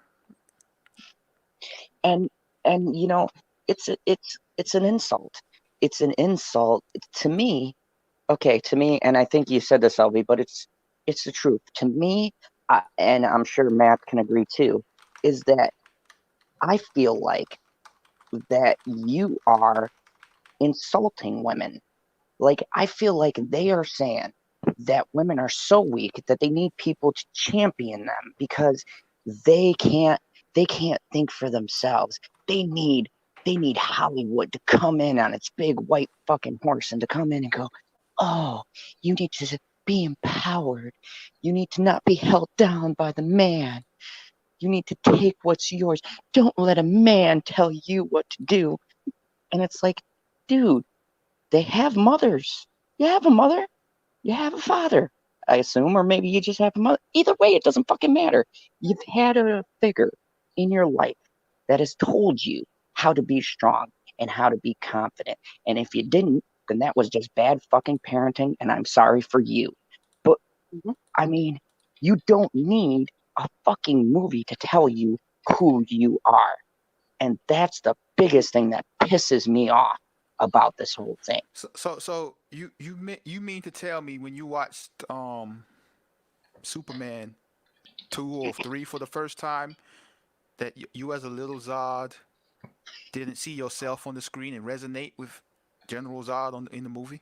And you know, it's an insult. It's an insult to me. Okay, to me, and I think you said this, Elby, but it's the truth. To me, and I'm sure Matt can agree too, is that I feel like that you are insulting women. Like I feel like they are saying that women are so weak that they need people to champion them because they can't they can't think for themselves. They need they need Hollywood to come in on its big white fucking horse and to come in and go, "Oh, you need to be empowered. You need to not be held down by the man. You need to take what's yours. Don't let a man tell you what to do." And it's like, dude, they have mothers. You have a mother, you have a father, I assume, or maybe you just have a mother. Either way, it doesn't fucking matter. You've had a figure in your life that has told you how to be strong and how to be confident. And if you didn't, then that was just bad fucking parenting, and I'm sorry for you. But Mhm. I mean, you don't need a fucking movie to tell you who you are. And that's the biggest thing that pisses me off about this whole thing. so you mean to tell me when you watched Superman 2 or 3 for the first time that you as a little Zod didn't see yourself on the screen and resonate with General Zod in the movie?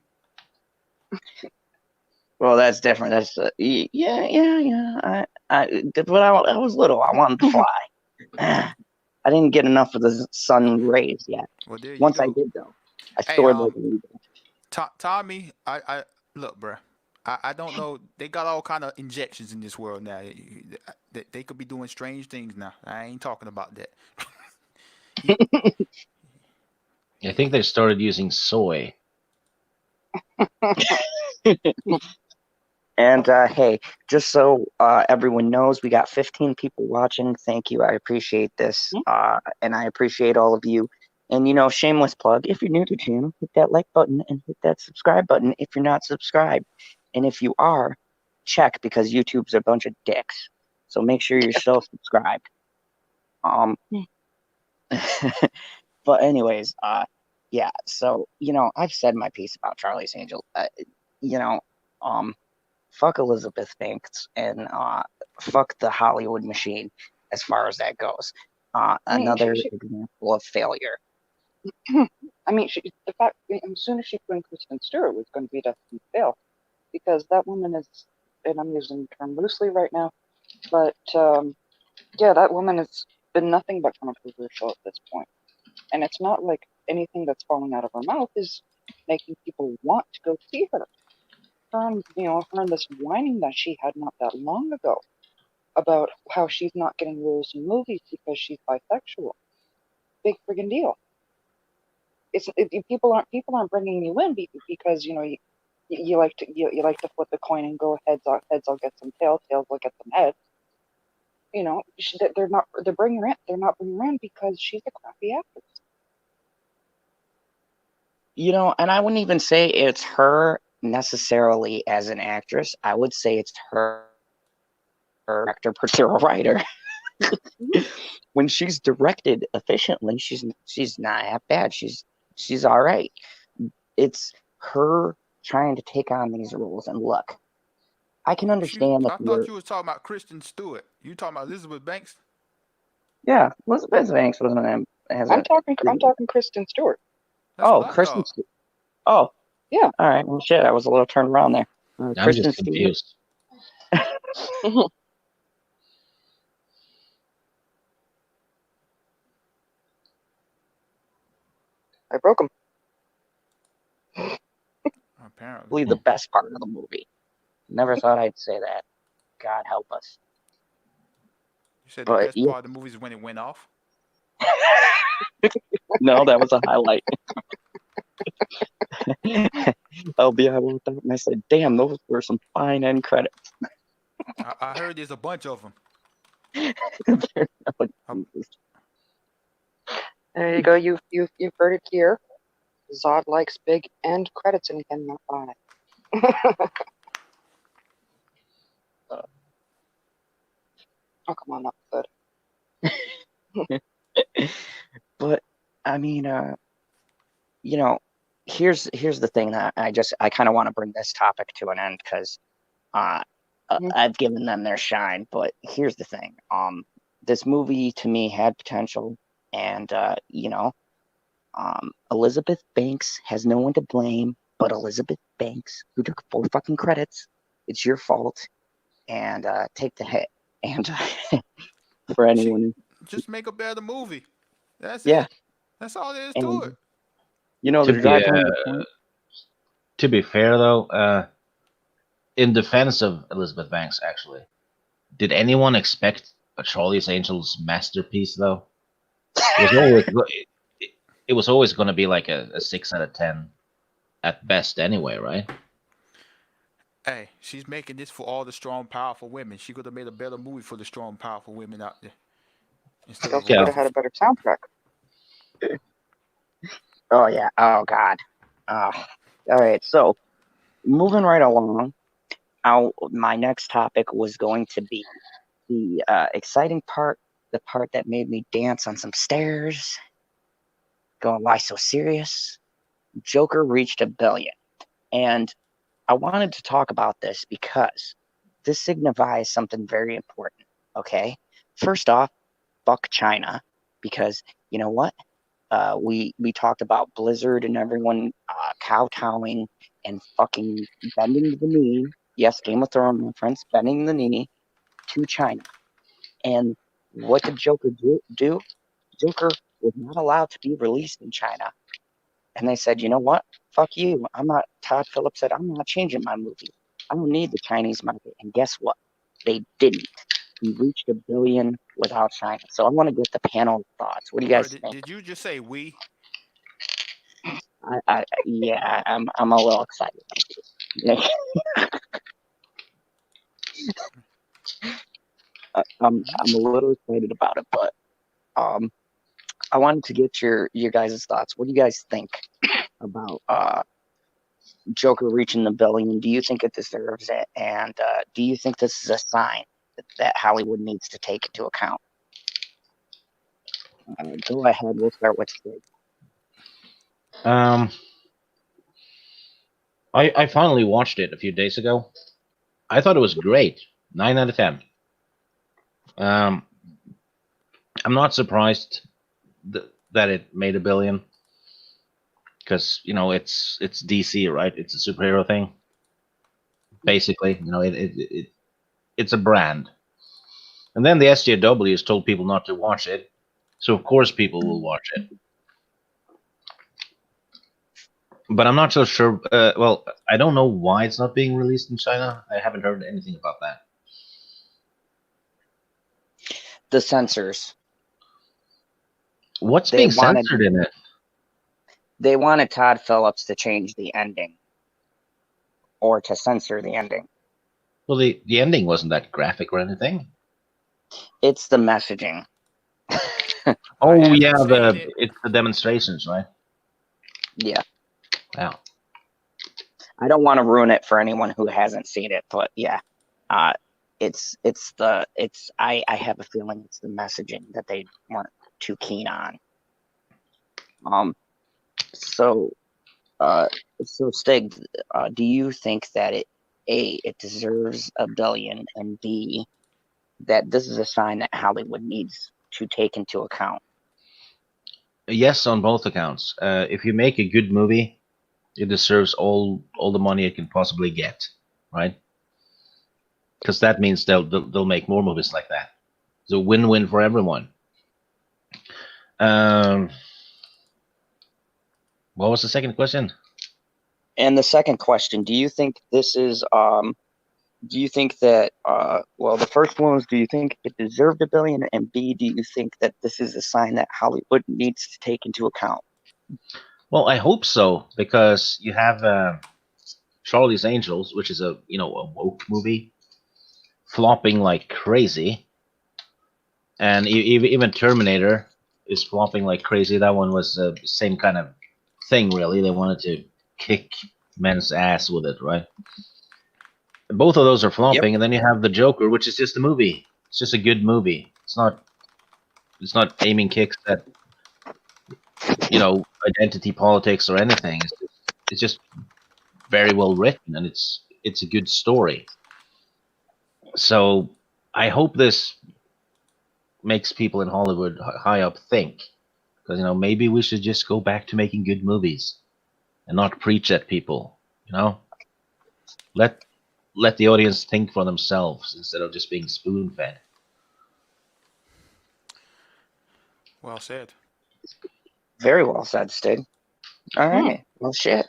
Well, that's different. That's yeah. But I was little. I wanted to fly. I didn't get enough of the sun rays yet. Well, there you Once I go. did, though, I Hey, soared like an eagle. Tommy, I look, bruh. I don't know. They got all kind of injections in this world now. They could be doing strange things now. I ain't talking about that. He, I think they started using soy. And hey, just so everyone knows, we got 15 people watching. Thank you. I appreciate this. And I appreciate all of you. And, you know, shameless plug, if you're new to the channel, hit that like button and hit that subscribe button if you're not subscribed. And if you are, check because YouTube's a bunch of dicks. So make sure you're still subscribed. Um, but anyways, yeah. So, you know, I've said my piece about Charlie's Angel. You know, um, fuck Elizabeth Banks and fuck the Hollywood machine as far as that goes. I mean, Another example of failure. I mean, the fact, as soon as she put in Kristen Stewart was going to be destined to fail, because that woman is, and I'm using the term loosely right now, but yeah, that woman has been nothing but controversial at this point. And it's not like anything that's falling out of her mouth is making people want to go see her. Her and this whining that she had not that long ago about how she's not getting roles in movies because she's bisexual. Big friggin' deal. People aren't bringing you in because you like to flip a coin and go heads I'll get some tails I'll get some heads. They're bringing her in. They're not bringing her in because she's a crappy actress. You know, and I wouldn't even say it's her necessarily as an actress. I would say it's her actor, producer, writer. When she's directed efficiently, she's not half bad. She's all right. It's her trying to take on these roles. And look, I can understand if I you're thought you was talking about Kristen Stewart. You talking about Elizabeth Banks? yeah, Elizabeth Banks wasn't has a I'm talking Kristen Stewart. That's what oh I Kristen thought. oh Yeah. all right, well shit, I was a little turned around there. I'm Kristen just Stewart. confused. I broke him. Apparently. The best part of the movie. Never thought I'd say that. God help us. You said the But, best yeah. part of the movie is when it went off? No, that was a highlight. LB, I looked up and I said, damn, those were some fine end credits. I heard there's a bunch of them. There you go. You've heard it here. Zod likes big end credits and cannot buy. Oh, come on, that's good. But I mean, you know, here's the thing that I kind of want to bring this topic to an end because I've given them their shine. But here's the thing: this movie to me had potential, and Elizabeth Banks has no one to blame but Elizabeth Banks, who took 4 fucking credits. It's your fault, and take the hit. And for anyone, just make a better movie. That's yeah. it. That's all there is And, to it. To be fair, though, in defense of Elizabeth Banks, actually, did anyone expect a Charlie's Angels masterpiece? Though it was always going to be like a 6 out of 10 at best, anyway, right? Hey, she's making this for all the strong, powerful women. She could have made a better movie for the strong, powerful women out there. She also could have had a better soundtrack. Oh yeah. Oh God. All right. So moving right along, my next topic was going to be the exciting part, the part that made me dance on some stairs. Going, why so serious? Joker reached 1 billion, and I wanted to talk about this because this signifies something very important. Okay. First off, fuck China, because you know what? We talked about Blizzard and everyone kowtowing and fucking bending the knee. Yes, Game of Thrones reference, bending the knee to China. And what did Joker do? Joker was not allowed to be released in China. And they said, you know what? Fuck you. Todd Phillips said, I'm not changing my movie. I don't need the Chinese market. And guess what? They didn't. He reached 1 billion without China. So I want to get the panel thoughts. What do you guys think? Did you just say we? Yeah, I'm a little excited about this. I'm a little excited about it, but I wanted to get your guys' thoughts. What do you guys think about Joker reaching the 1 billion? Do you think it deserves it? And do you think this is a sign that Hollywood needs to take into account? Go ahead. We'll start with Sid. I finally watched it a few days ago. I thought it was great. 9 out of 10. I'm not surprised that it made 1 billion, because it's DC, right? It's a superhero thing. Basically, it's a brand. And then the SJW has told people not to watch it, so of course people will watch it. But I'm not so sure. Well, I don't know why it's not being released in China. I haven't heard anything about that. The censors. What's being censored in it? They wanted Todd Phillips to change the ending, or to censor the ending. Well, the ending wasn't that graphic or anything. It's the messaging. Oh yeah, it's the demonstrations, right? Yeah. Wow. I don't want to ruin it for anyone who hasn't seen it, but yeah, I have a feeling it's the messaging that they weren't too keen on. So Stig, do you think that it deserves 1 billion, and B, that this is a sign that Hollywood needs to take into account? Yes, on both accounts. If you make a good movie, it deserves all the money it can possibly get, right? Because that means they'll make more movies like that. It's a win-win for everyone. What was the second question? And the second question, do you think this is do you think that well, the first one was, do you think it deserved $1 billion, and B, do you think that this is a sign that Hollywood needs to take into account? Well, I hope so, because you have Charlie's Angels, which is a woke movie, flopping like crazy, and even Terminator is flopping like crazy. That one was the same kind of thing, really. They wanted to kick men's ass with it, right? Both of those are flopping, and then you have the Joker, which is just a movie. It's just a good movie. It's not aiming kicks at identity politics or anything. It's just very well written, and it's a good story. So I hope this makes people in Hollywood high up think, because maybe we should just go back to making good movies and not preach at people. Let the audience think for themselves instead of just being spoon fed. Well said. Very well said, Stig. All right. Well, shit.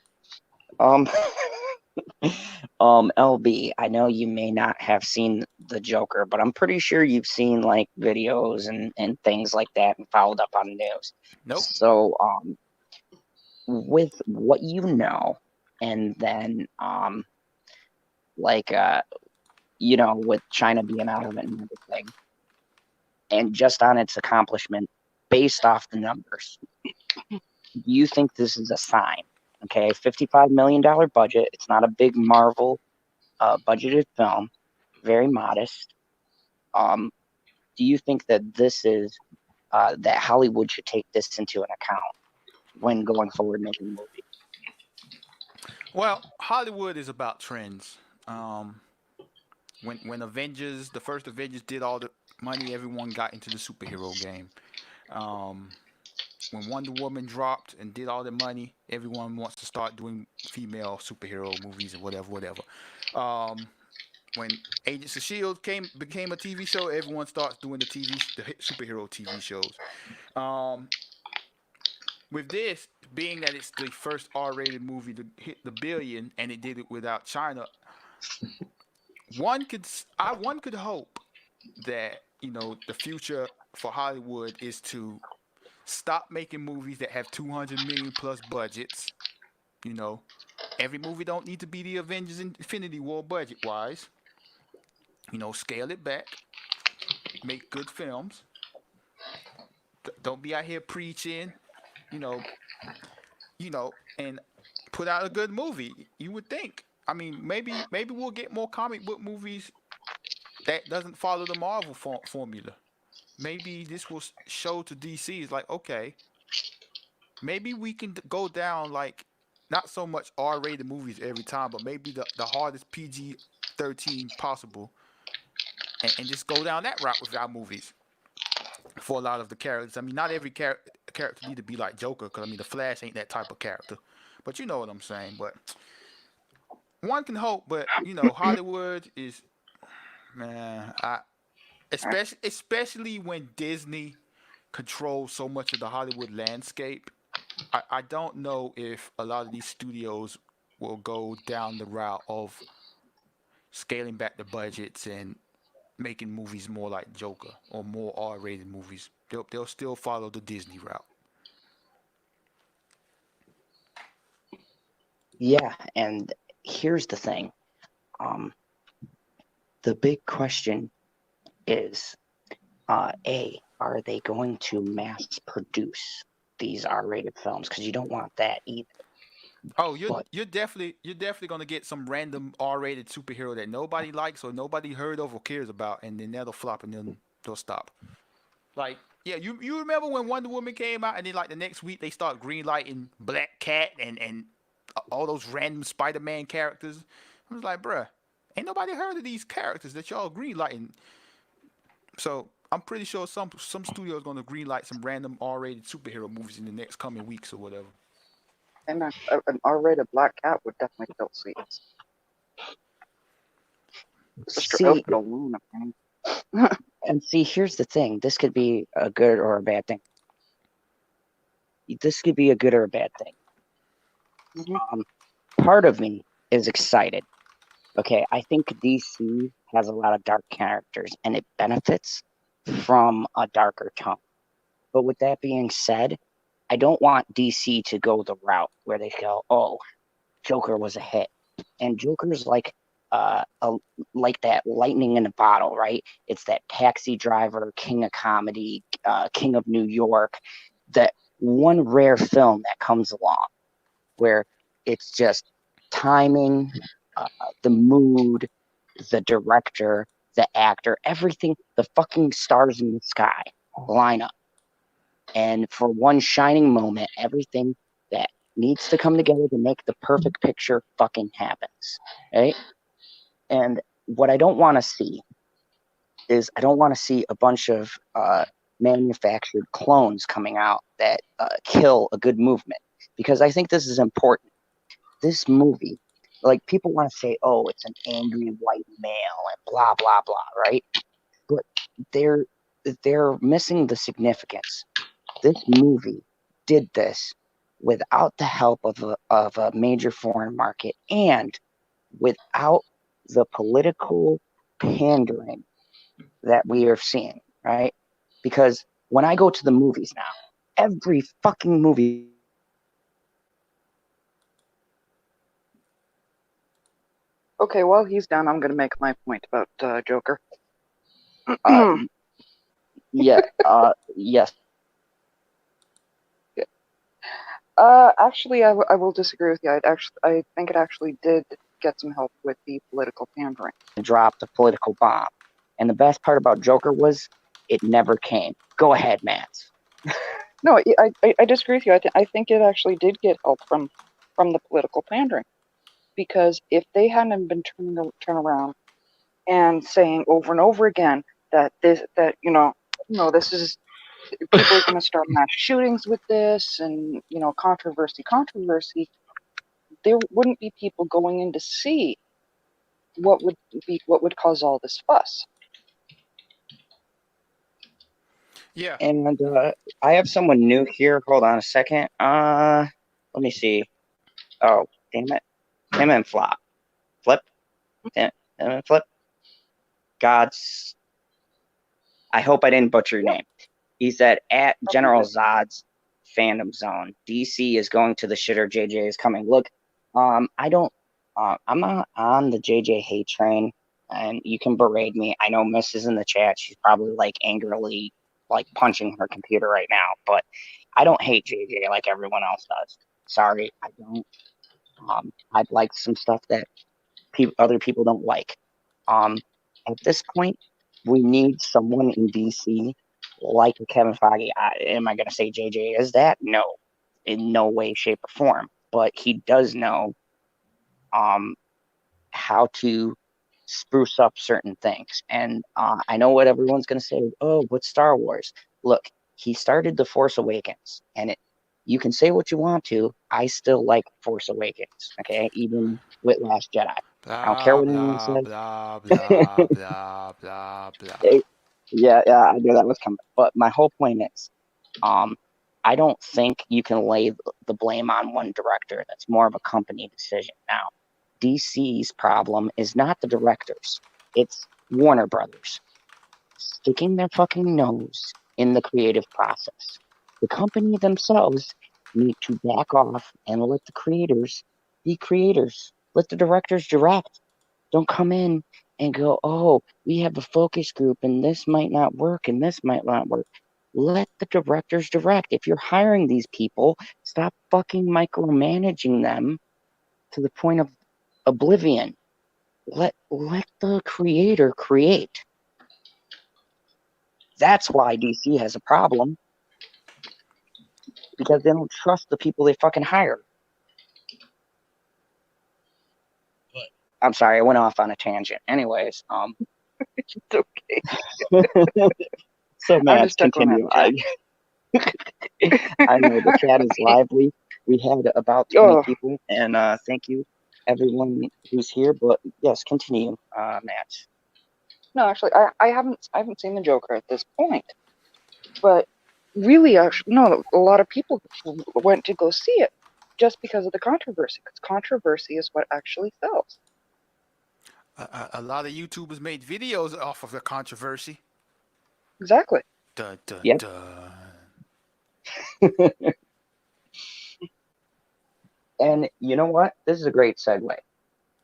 LB, I know you may not have seen the Joker, but I'm pretty sure you've seen like videos and things like that and followed up on the news. Nope. So, with what you know, and then with China being out of it and everything, and just on its accomplishment based off the numbers, do you think this is a sign? Okay, $55 million budget. It's not a big Marvel budgeted film, very modest. Do you think that this is that Hollywood should take this into an account when going forward making a movie? Well, Hollywood is about trends. When the first Avengers did all the money, everyone got into the superhero game. When Wonder Woman dropped and did all the money, everyone wants to start doing female superhero movies and whatever. When Agents of Shield became a TV show, everyone starts doing the superhero TV shows. With this being that it's the first R-rated movie to hit the billion, and it did it without China, one could hope that the future for Hollywood is to stop making movies that have 200 million plus budgets. Every movie don't need to be the Avengers Infinity War budget wise. Scale it back. Make good films. Don't be out here preaching. And put out a good movie. You would think. I mean, maybe we'll get more comic book movies that doesn't follow the Marvel formula. Maybe this will show to DC is like, okay, maybe we can go down like not so much R-rated movies every time, but maybe the hardest PG-13 possible, and just go down that route with our movies for a lot of the characters. I mean, not every character need to be like Joker, because I mean, the Flash ain't that type of character, but you know what I'm saying. But one can hope, but Hollywood is, man, especially when Disney controls so much of the Hollywood landscape. I don't know if a lot of these studios will go down the route of scaling back the budgets and making movies more like Joker or more R-rated movies. They'll still follow the Disney route. Yeah, and here's the thing. The big question is, are they going to mass produce these R-rated films? Because you don't want that either. Oh, you're definitely gonna get some random R-rated superhero that nobody likes or nobody heard of or cares about, and then that'll flop and then they'll stop. Like, yeah, you remember when Wonder Woman came out, and then like the next week they start greenlighting Black Cat and all those random Spider-Man characters. I was like, bruh, ain't nobody heard of these characters that y'all greenlighting. So I'm pretty sure some studio is gonna greenlight some random R-rated superhero movies in the next coming weeks or whatever. And an R-rated Black Cat would definitely fill seats. Just outfit alone, and see, here's the thing. This could be a good or a bad thing. This could be a good or a bad thing. Part of me is excited. Okay, I think DC has a lot of dark characters, and it benefits from a darker tone. But with that being said, I don't want DC to go the route where they go, "Oh, Joker was a hit," and Joker's like like that lightning in a bottle, right? It's that Taxi Driver, king of comedy, king of New York, that one rare film that comes along where it's just timing, the mood, the director, the actor, everything, the fucking stars in the sky line up. And for one shining moment, everything that needs to come together to make the perfect picture fucking happens, right? And what I don't want to see is I don't want to see a bunch of manufactured clones coming out that kill a good movement, because I think this is important. This movie, like, people want to say, oh, it's an angry white male and blah blah blah, right? But they're missing the significance. This movie did this without the help of a major foreign market and without the political pandering that we are seeing, right? Because when I go to the movies now, every fucking movie. Okay, while he's done, I'm going to make my point about Joker. Yes. Actually, I will disagree with you. I think it actually did get some help with the political pandering. Dropped a political bomb, and the best part about Joker was it never came. Go ahead, Matt. No, I disagree with you. I think it actually did get help from the political pandering, because if they hadn't been turning around and saying over and over again that this is, people are going to start mass shootings with this, and controversy, there wouldn't be people going in to see what would cause all this fuss. Yeah. And I have someone new here. Hold on a second. Let me see. Oh, damn it. Him and Flop. Flip. Him and Flip. God's. I hope I didn't butcher your name. He said, at General Zod's fandom zone, DC is going to the shitter, JJ is coming. Look, I'm not on the JJ hate train, and you can berate me. I know Miss is in the chat. She's probably like angrily like punching her computer right now, but I don't hate JJ like everyone else does. Sorry, I don't. I'd like some stuff that other people don't like. At this point, we need someone in DC like Kevin Feige. Am I going to say JJ is that? No, in no way, shape, or form. But he does know how to spruce up certain things. And I know what everyone's going to say. Oh, what's Star Wars? Look, he started The Force Awakens, and you can say what you want to. I still like Force Awakens, okay? Even with Last Jedi. Blah, I don't care what anyone blah, says. blah, blah, blah, blah, blah. Yeah, I knew that was coming. But my whole point is, I don't think you can lay the blame on one director. That's more of a company decision. Now, DC's problem is not the directors. It's Warner Brothers sticking their fucking nose in the creative process. The company themselves need to back off and let the creators be creators. Let the directors direct. Don't come in and go, oh, we have a focus group and this might not work and this might not work. Let the directors direct. If you're hiring these people, stop fucking micromanaging them to the point of oblivion. Let the creator create. That's why DC has a problem, because they don't trust the people they fucking hire. But I'm sorry, I went off on a tangent. Anyways, it's okay. So Matt, continue. I know the chat is lively. We had about 20 people, and thank you everyone who's here. But yes, continue, Matt. No, actually, I haven't seen the Joker at this point, but really, no, a lot of people went to go see it, just because of the controversy, because controversy is what actually sells. A lot of YouTubers made videos off of the controversy. Exactly. Dun, dun, Yep. dun. And you know what? This is a great segue.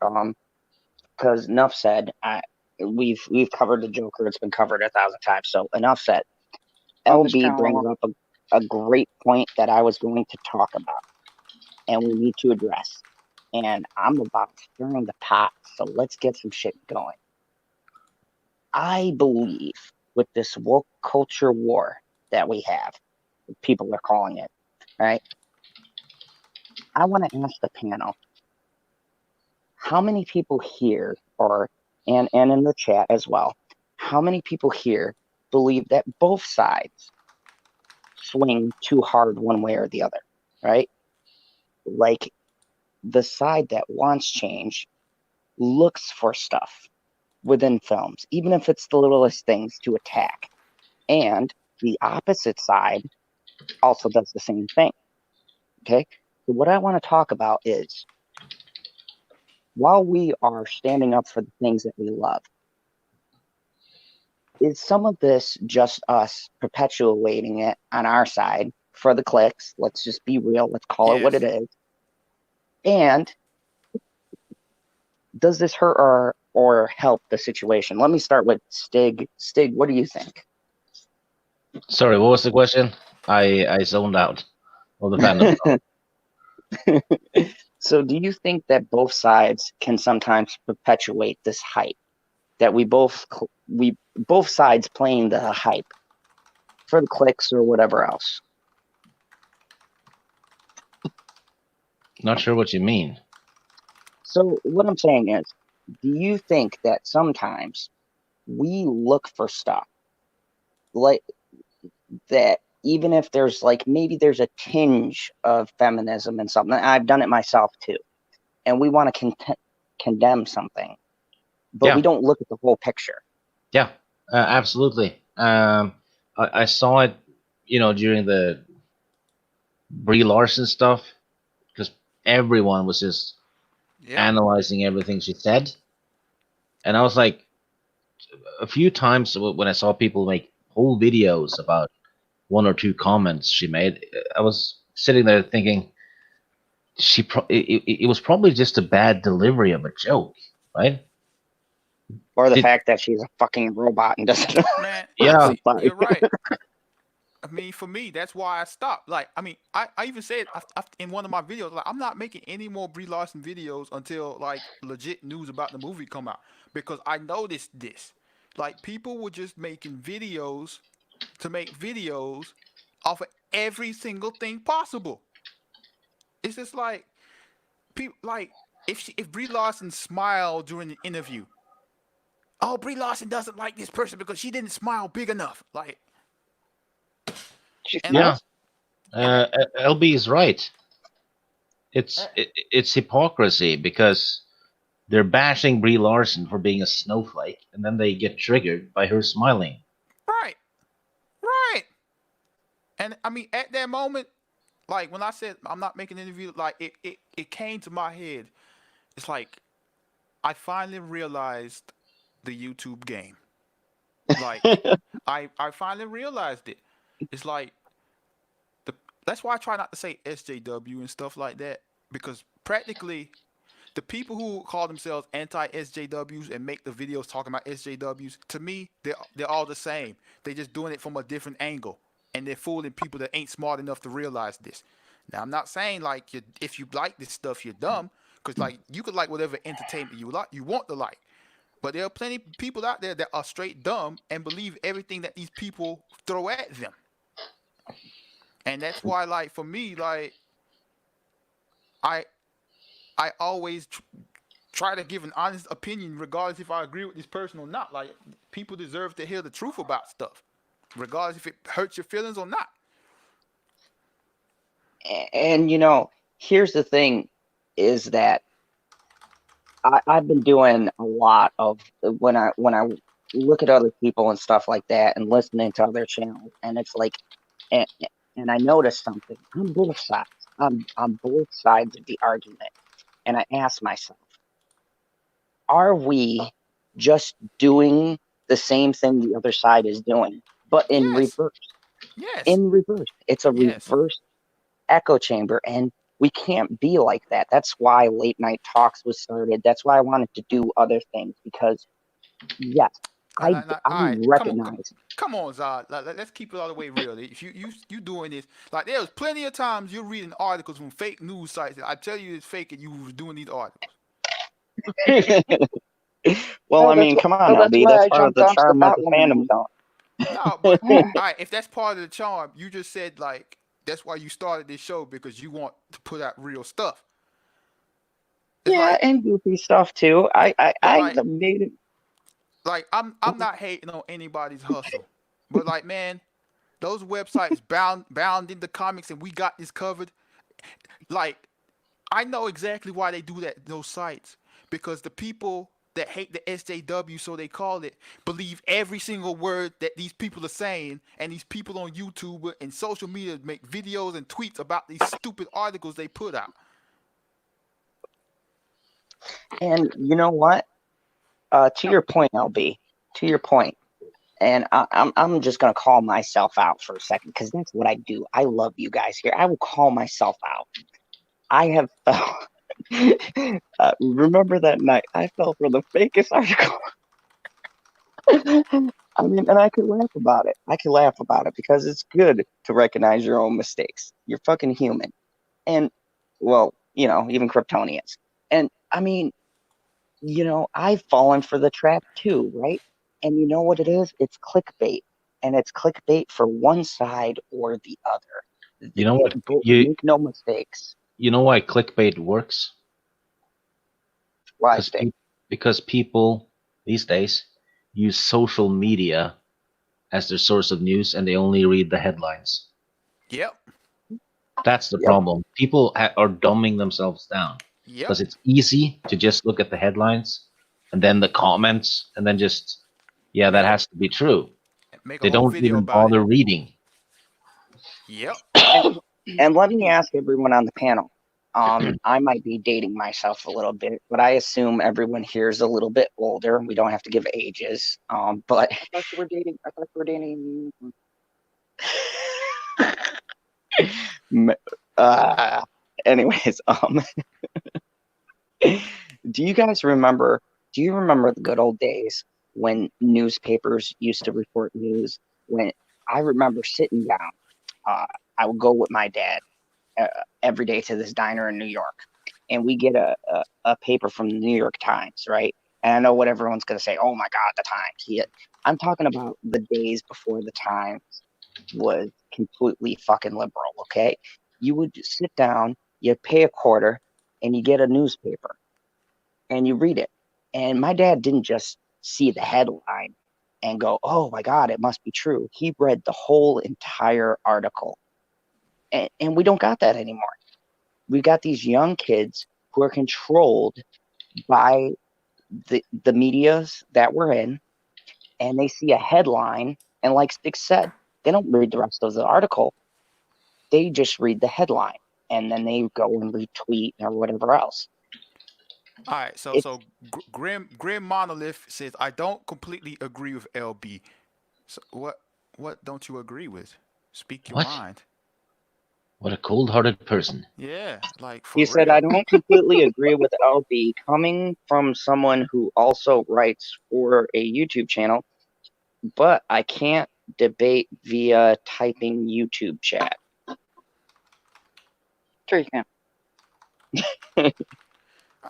Because enough said. We've covered the Joker. It's been covered 1,000 times. So enough said. On this LB channel brings alone. up a great point that I was going to talk about, and we need to address. And I'm about stirring the pot, so let's get some shit going. I believe with this woke culture war that we have, people are calling it, right? I want to ask the panel, how many people here, and in the chat as well, how many people here believe that both sides swing too hard one way or the other, right? Like the side that wants change looks for stuff within films, even if it's the littlest things to attack. And the opposite side also does the same thing. Okay? So what I want to talk about is, while we are standing up for the things that we love, is some of this just us perpetuating it on our side for the clicks? Let's just be real. Let's call it what it is. And does this hurt or help the situation? Let me start with Stig. Stig, what do you think? Sorry, what was the question? I zoned out of the fandom. So do you think that both sides can sometimes perpetuate this hype, that we both sides playing the hype for the clicks or whatever else? Not sure what you mean. So what I'm saying is, do you think that sometimes we look for stuff like that, even if there's like, maybe there's a tinge of feminism in something? I've done it myself too. And we want to condemn something, but we don't look at the whole picture. Yeah, absolutely. I saw it, during the Brie Larson stuff, because everyone was just analyzing everything she said. And I was like, a few times when I saw people make whole videos about one or two comments she made, I was sitting there thinking, it was probably just a bad delivery of a joke, right? Or the fact that she's a fucking robot and doesn't. Man, yeah, see, you're right. I mean, for me, that's why I stopped. Like, I mean, I even said in one of my videos, like, I'm not making any more Brie Larson videos until like legit news about the movie come out, because I noticed this. Like, people were just making videos to make videos off of every single thing possible. It's just like people like if Brie Larson smiled during the interview, oh, Brie Larson doesn't like this person because she didn't smile big enough. Like, LB is right. It's hypocrisy, because they're bashing Brie Larson for being a snowflake, and then they get triggered by her smiling. Right. And I mean, at that moment, like when I said I'm not making an interview, like it came to my head. It's like I finally realized the YouTube game. Like I finally realized it. It's like that's why I try not to say SJW and stuff like that, because practically the people who call themselves anti-SJWs and make the videos talking about SJWs, to me, they're all the same. They're just doing it from a different angle, and they're fooling people that ain't smart enough to realize this. Now, I'm not saying like if you like this stuff, you're dumb, because like you could like whatever entertainment you want to like. But there are plenty of people out there that are straight dumb and believe everything that these people throw at them. And that's why, like, for me, like, I always try to give an honest opinion, regardless if I agree with this person or not. Like, people deserve to hear the truth about stuff, regardless if it hurts your feelings or not. And here's the thing, is that I've been doing a lot of when I look at other people and stuff like that, and listening to other channels, and it's like, and I noticed something on both sides. on both sides of the argument, and I ask myself, are we just doing the same thing the other side is doing, but in Yes. reverse? Yes. In reverse. It's a Yes. reverse echo chamber, and we can't be like that. That's why Late Night Talks was started. That's why I wanted to do other things, because yes, I All right, recognize. come on, Zod. Let's keep it all the way real. If you doing this, like there's plenty of times you're reading articles from fake news sites. I tell you it's fake, and you was doing these articles. Well, I mean, come on, that's LB. why That's I part of jumped the onto the charm of the Batwoman fandom one. zone. No, but all right, if that's part of the charm, you just said like that's why you started this show because you want to put out real stuff. It's Yeah, like, and goofy stuff too. but I like, made it. I'm not hating on anybody's hustle, but like, man, those websites bound in the comics, and we got this covered. Like, I know exactly why they do that. Those sites, because the people that hate the SJW, so they call it, believe every single word that these people are saying, and these people on YouTube and social media make videos and tweets about these stupid articles they put out. And you know what? To your point, LB. To your point, and I'm just gonna call myself out for a second, because that's what I do. I love you guys here. I will call myself out. I have remember that night I fell for the fakest article. I mean, and I could laugh about it. I could laugh about it because it's good to recognize your own mistakes. You're fucking human. And, well, even Kryptonians. And, I mean, I've fallen for the trap too, right? And you know what it is? It's clickbait. And it's clickbait for one side or the other. You know what? Make no mistakes. You know why clickbait works? Why, Because Stick? because people these days use social media as their source of news, and they only read the headlines. Yep. That's the Yep. problem. People are dumbing themselves down Yep. because it's easy to just look at the headlines and then the comments and then just, yeah, that has to be true. Make a They whole don't video even about bother it. reading. Yep. And let me ask everyone on the panel. I might be dating myself a little bit, but I assume everyone here is a little bit older. We don't have to give ages. But I thought you were dating. I thought you were dating. anyways, do you guys remember? Do you remember the good old days when newspapers used to report news? When I remember sitting down, I would go with my dad every day to this diner in New York, and we get a paper from the New York Times, right? And I know what everyone's going to say. Oh my God, the Times. I'm talking about the days before the Times was completely fucking liberal, okay? You would just sit down, you pay a quarter, and you get a newspaper, and you read it. And my dad didn't just see the headline and go, oh my God, it must be true. He read the whole entire article. And we don't got that anymore. We got these young kids who are controlled by the medias that we're in, and they see a headline, and like Stick said, they don't read the rest of the article. They just read the headline, and then they go and retweet or whatever else. All right, so Grim Monolith says I don't completely agree with LB. So what don't you agree with? Speak your What? mind. What a cold-hearted person. Yeah, like for He real. said, I don't completely agree with LB. Coming from someone who also writes for a YouTube channel, but I can't debate via typing YouTube chat. Sure, you can.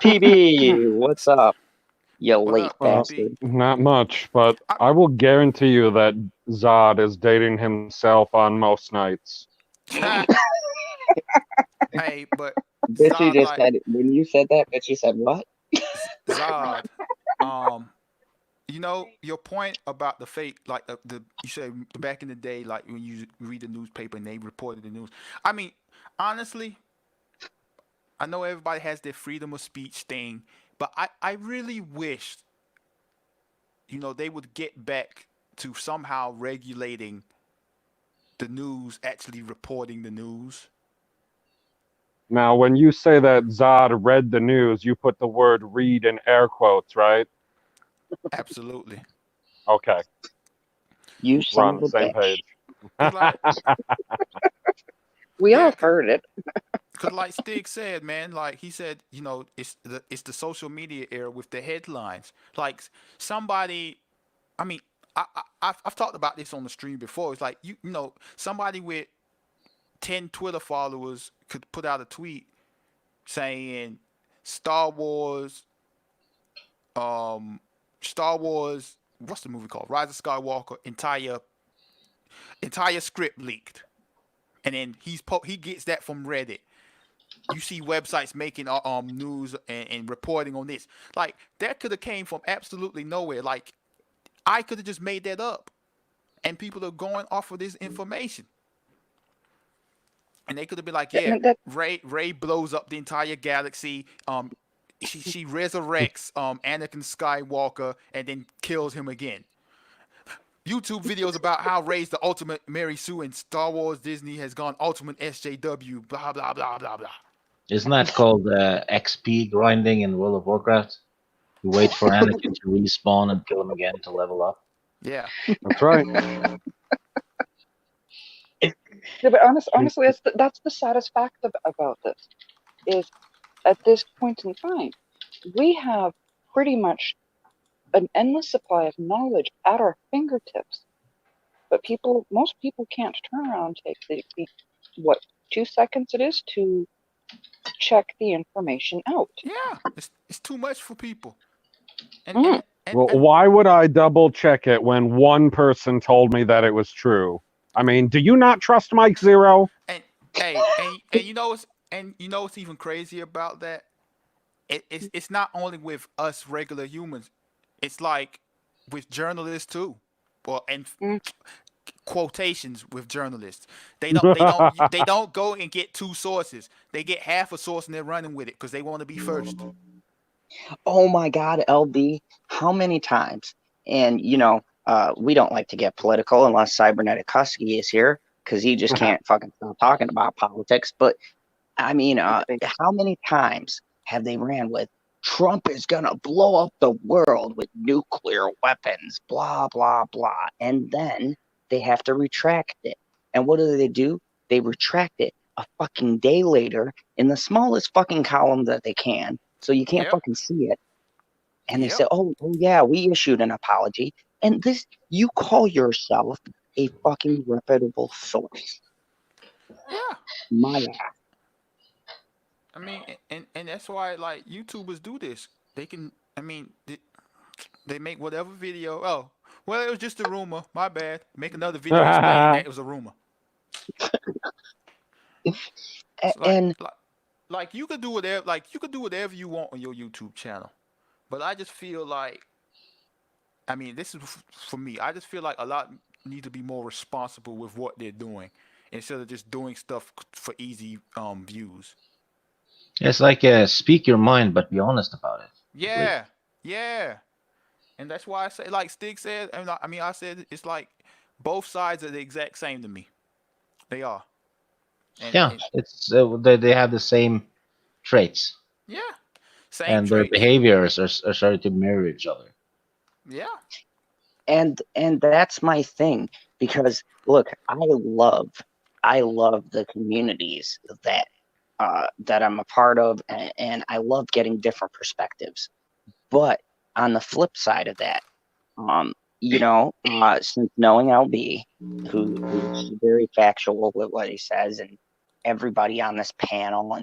PB, what's up? You What late up, PB? bastard. Not much, but I will guarantee you that Zod is dating himself on most nights. Hey, but Bitchy Zod, just like said, when you said that, Bitchy said, what? Zod, you know your point about the fake, like the you said back in the day, like when you read the newspaper and they reported the news. I mean, honestly, I know everybody has their freedom of speech thing, but I really wish, they would get back to somehow regulating the news, actually reporting the news. Now, when you say that Zod read the news, you put the word "read" in air quotes, right? Absolutely. Okay, You we're son on of the a same bitch. page. 'Cause like, We yeah, all heard it. cause like Stig said, man, like he said, it's the social media era with the headlines. Like somebody, I mean, I've talked about this on the stream before. It's like somebody with 10 Twitter followers could put out a tweet saying Star Wars, Star Wars, what's the movie called? Rise of Skywalker, entire script leaked, and then he gets that from Reddit. You see websites making news and reporting on this. Like that could have came from absolutely nowhere. Like I could have just made that up, and people are going off of this information. And they could have been like, I yeah, mean, that Ray blows up the entire galaxy. She resurrects Anakin Skywalker and then kills him again. YouTube videos about how Ray's the ultimate Mary Sue and Star Wars Disney has gone ultimate SJW. Blah blah blah blah blah. Isn't that called XP grinding in World of Warcraft? You wait for Anakin to respawn and kill him again to level up. Yeah. That's right. Yeah, but honestly, that's the saddest fact about this is at this point in time, we have pretty much an endless supply of knowledge at our fingertips. But most people can't turn around and take the what 2 seconds it is to check the information out. Yeah. It's too much for people. Well, why would I double check it when one person told me that it was true? I mean, do you not trust Mike Zero? And you know what's even crazy about that? It's not only with us regular humans. It's like with journalists too. Well, and quotations with journalists. They don't go and get 2 sources. They get half a source and they're running with it because they want to be first. Oh my God, LB, how many times? And we don't like to get political unless Cybernetic Husky is here because he just can't fucking stop talking about politics. But I mean, how many times have they ran with Trump is gonna blow up the world with nuclear weapons, blah blah blah, and then they have to retract it. And what do? They retract it a fucking day later in the smallest fucking column that they can, so you can't fucking see it. And they say, oh yeah, we issued an apology. And you call yourself a fucking reputable source. Yeah. My ass. I mean, and that's why like YouTubers do this. They can. I mean, they make whatever video. Oh, well, it was just a rumor. My bad. Make another video explaining that it was a rumor. Like you could do whatever. Like you could do whatever you want on your YouTube channel, but I just feel like, I mean, this is for me. I just feel like a lot need to be more responsible with what they're doing instead of just doing stuff for easy views. It's like speak your mind, but be honest about it. Yeah, yeah, and that's why I say, like Stig said, I said it's like both sides are the exact same to me. They are. It's they have the same traits. Yeah, same and traits. Their behaviors are starting to mirror each other. Yeah. And that's my thing, because look, I love the communities that I'm a part of, and I love getting different perspectives. But on the flip side of that, since knowing LB, who's very factual with what he says, and everybody on this panel,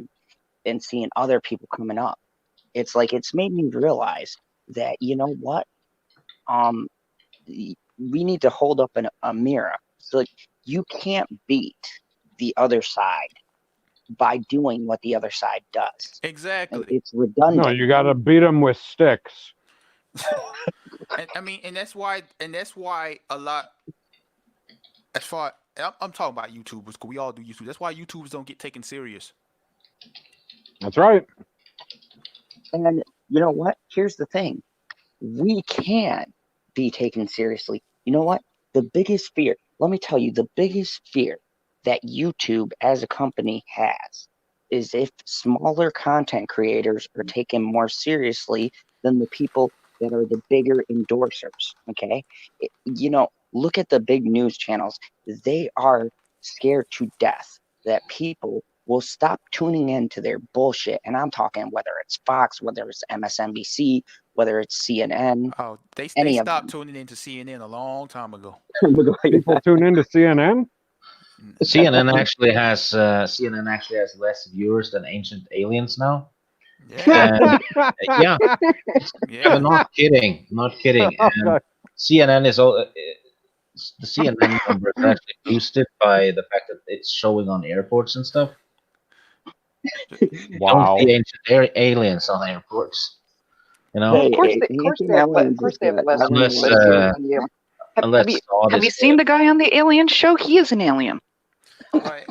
and seeing other people coming up, it's like it's made me realize that, you know what, we need to hold up a mirror. So like, you can't beat the other side by doing what the other side does. Exactly. It's redundant. No, you got to beat them with sticks. and that's why a lot, as far I'm talking about YouTubers, because we all do YouTube. That's why YouTubers don't get taken serious. That's right. And you know what? Here's the thing. We can be taken seriously. You know what? The biggest fear, let me tell you, the biggest fear that YouTube as a company has is if smaller content creators are taken more seriously than the people that are the bigger endorsers. Okay, look at the big news channels. They are scared to death that people will stop tuning into their bullshit. And I'm talking whether it's Fox, whether it's MSNBC, whether it's CNN. Oh, they any of stopped them. tuning into CNN a long time ago. People tune into CNN. CNN actually has less viewers than Ancient Aliens now. Yeah, And yeah, yeah. not kidding. And CNN is all. The CNN numbers are actually boosted by the fact that it's showing on airports and stuff. Wow. Don't see Ancient Aliens on airports. You know, Of course they have less unless have you seen the guy on the Alien show? He is an alien. Like,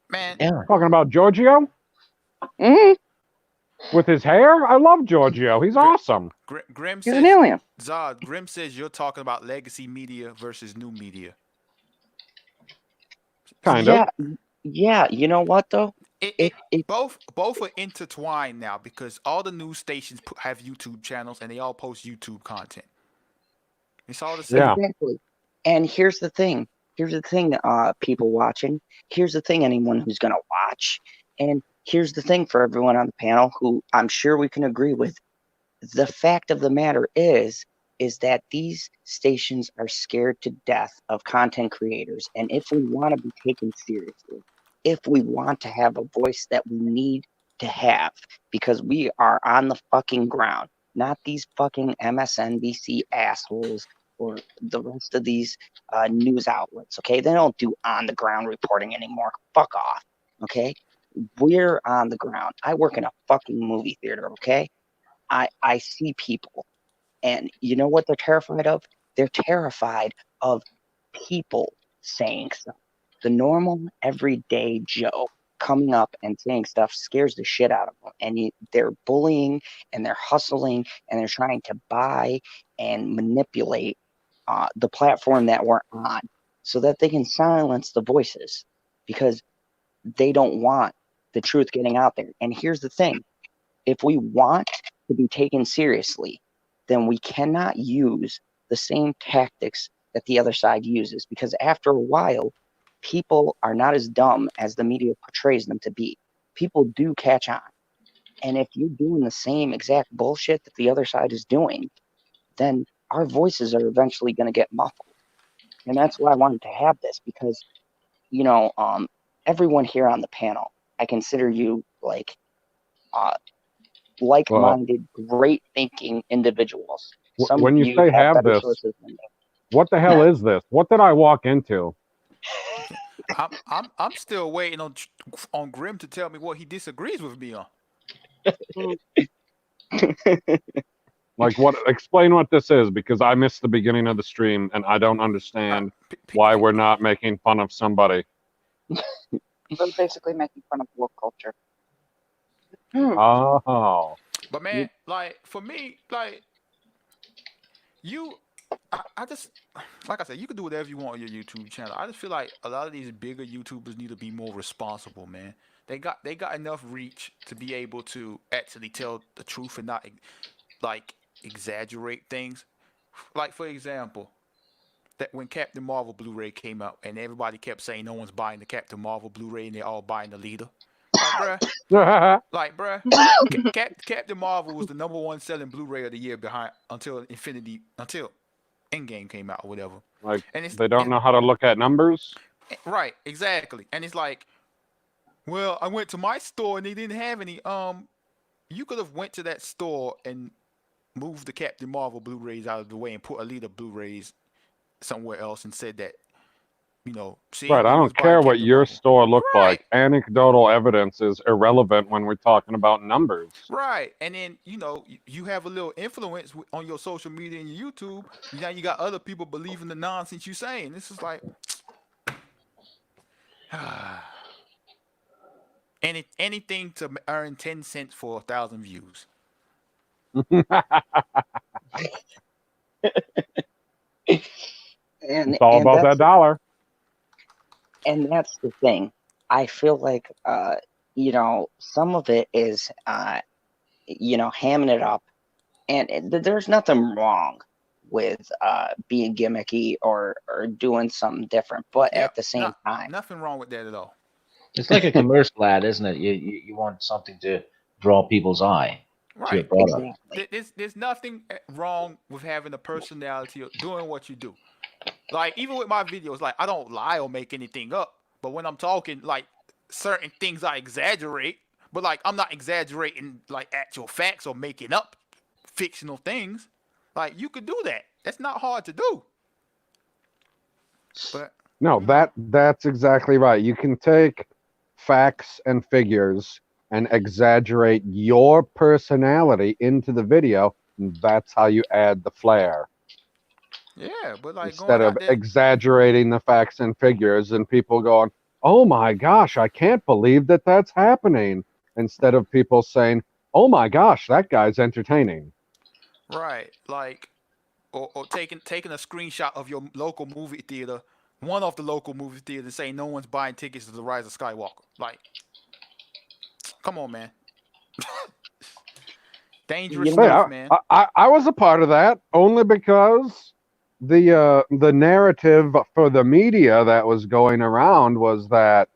man. Yeah. Talking about Giorgio with his hair. I love Giorgio. He's awesome. Grim He's says, an alien. Zod, Grim says you're talking about legacy media versus new media. Kind of. Yeah. You know what though? Both are intertwined now because all the news stations have YouTube channels and they all post YouTube content. It's all the same. Yeah. Exactly. And here's the thing. People watching. Here's the thing, anyone who's gonna watch. And here's the thing for everyone on the panel who I'm sure we can agree with. The fact of the matter is that these stations are scared to death of content creators. And if we want to be taken seriously, if we want to have a voice that we need to have, because we are on the fucking ground, not these fucking MSNBC assholes or the rest of these news outlets, okay? They don't do on-the-ground reporting anymore. Fuck off, okay? We're on the ground. I work in a fucking movie theater, okay? I see people, and you know what they're terrified of? They're terrified of people saying stuff. The normal, everyday Joe coming up and saying stuff scares the shit out of them. And they're bullying, and they're hustling, and they're trying to buy and manipulate the platform that we're on so that they can silence the voices because they don't want the truth getting out there. And here's the thing. If we want to be taken seriously, then we cannot use the same tactics that the other side uses, because after a while, people are not as dumb as the media portrays them to be. People do catch on. And if you're doing the same exact bullshit that the other side is doing, then our voices are eventually going to get muffled. And that's why I wanted to have this, because, everyone here on the panel, I consider you like-minded, great thinking individuals. When you say have this, what the hell is this? What did I walk into? I'm still waiting on Grim to tell me what he disagrees with me on. Like what? Explain what this is, because I missed the beginning of the stream and I don't understand why we're not making fun of somebody. We're basically making fun of woke culture. Oh. But man, for me, I just, like I said, you can do whatever you want on your YouTube channel. I just feel like a lot of these bigger YouTubers need to be more responsible, man. They got enough reach to be able to actually tell the truth and not exaggerate things. Like, for example, that when Captain Marvel Blu-ray came out and everybody kept saying no one's buying the Captain Marvel Blu-ray and they're all buying the leader. Bruh, Captain Marvel was the #1 selling Blu-ray of the year until Endgame came out or whatever. Like, they don't know how to look at numbers? Right, exactly. And it's like, well, I went to my store and they didn't have any. You could have went to that store and moved the Captain Marvel Blu-rays out of the way and put Alita Blu-rays somewhere else and said that, see, right, I don't care what your store looked like. Anecdotal evidence is irrelevant when we're talking about numbers. Right. And then, you have a little influence on your social media and your YouTube. Now you got other people believing the nonsense you're saying. This is like anything to earn 10 cents for 1,000 views. It's all about that dollar. And that's the thing. I feel like some of it is, hamming it up, and there's nothing wrong with being gimmicky or doing something different, but at the same time, nothing wrong with that at all. It's like a commercial ad, isn't it? You want something to draw people's eye to your Right. product. exactly. There's nothing wrong with having a personality or doing what you do. Like, even with my videos, like, I don't lie or make anything up. But when I'm talking, like, certain things I exaggerate. But, like, I'm not exaggerating, like, actual facts or making up fictional things. Like, you could do that. That's not hard to do. But No, that's exactly right. You can take facts and figures and exaggerate your personality into the video, and that's how you add the flair. yeah, but like Instead going of out there, exaggerating the facts and figures and people going, oh my gosh, I can't believe that that's happening. Instead of people saying, oh my gosh, that guy's entertaining. right? Like, or taking a screenshot of your local movie theater, one of the local movie theaters, and saying no one's buying tickets to The Rise of Skywalker. Like, come on, man. Dangerous stuff, man. I was a part of that only because the narrative for the media that was going around was that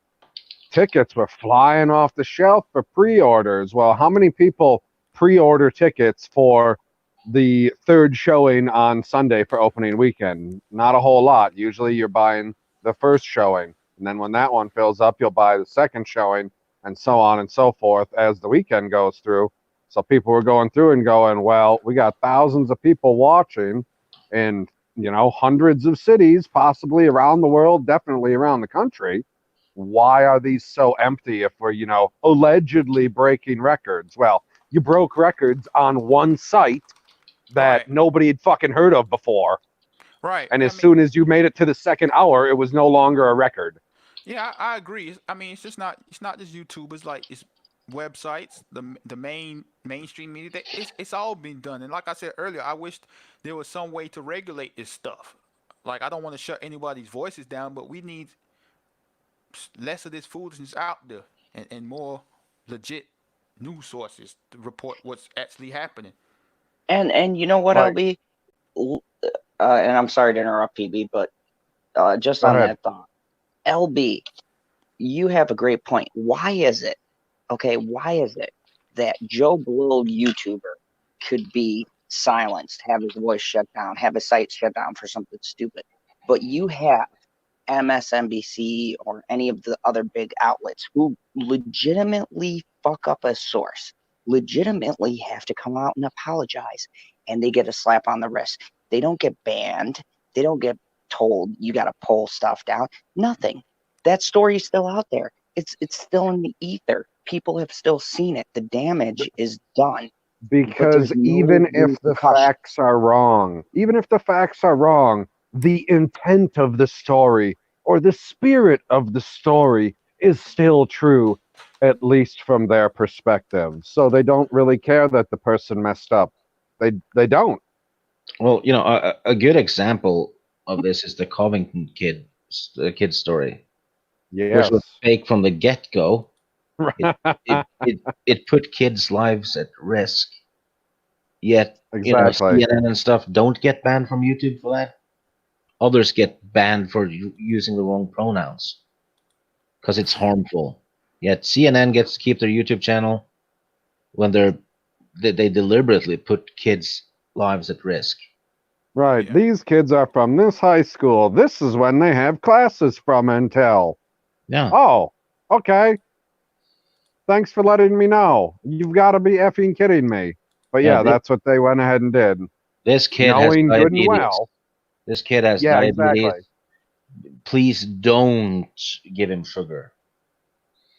tickets were flying off the shelf for pre-orders. Well, how many people pre-order tickets for the third showing on Sunday for opening weekend? Not a whole lot. Usually you're buying the first showing, and then when that one fills up, you'll buy the second showing, and so on and so forth as the weekend goes through. So people were going through and going, well, we got thousands of people watching in, hundreds of cities, possibly around the world, definitely around the country. Why are these so empty if we're, allegedly breaking records? Well, you broke records on one site that nobody had fucking heard of before. Right. And soon as you made it to the second hour, it was no longer a record. Yeah, I agree. I mean, it's not just YouTube. It's like it's websites, the mainstream media. It's all been done. And like I said earlier, I wish there was some way to regulate this stuff. Like, I don't want to shut anybody's voices down, but we need less of this foolishness out there and more legit news sources to report what's actually happening. And you know what, LB? And I'm sorry to interrupt, PB, but just on that thought, LB, you have a great point. Why is it that Joe Blow YouTuber could be silenced, have his voice shut down, have his site shut down for something stupid, but you have MSNBC or any of the other big outlets who legitimately fuck up a source, legitimately have to come out and apologize, and they get a slap on the wrist. They don't get banned. They don't get told you got to pull stuff down. Nothing. That story is still out there. It's still in the ether. People have still seen it. The damage is done. Because even if the facts are wrong, the intent of the story or the spirit of the story is still true, at least from their perspective. So they don't really care that the person messed up. They don't. Well, a good example of this is the Covington kid story. Yes. Which was fake from the get-go. It put kids' lives at risk. Yet, exactly. CNN and stuff don't get banned from YouTube for that. Others get banned for using the wrong pronouns because it's harmful. Yet CNN gets to keep their YouTube channel when they deliberately put kids' lives at risk. Right. Yeah. These kids are from this high school. This is when they have classes from Intel. Yeah. Oh, okay. Thanks for letting me know. You've got to be effing kidding me. But yeah, that's what they went ahead and did. This kid knowing has good diabetes. and well. This kid has diabetes. Exactly. Please don't give him sugar.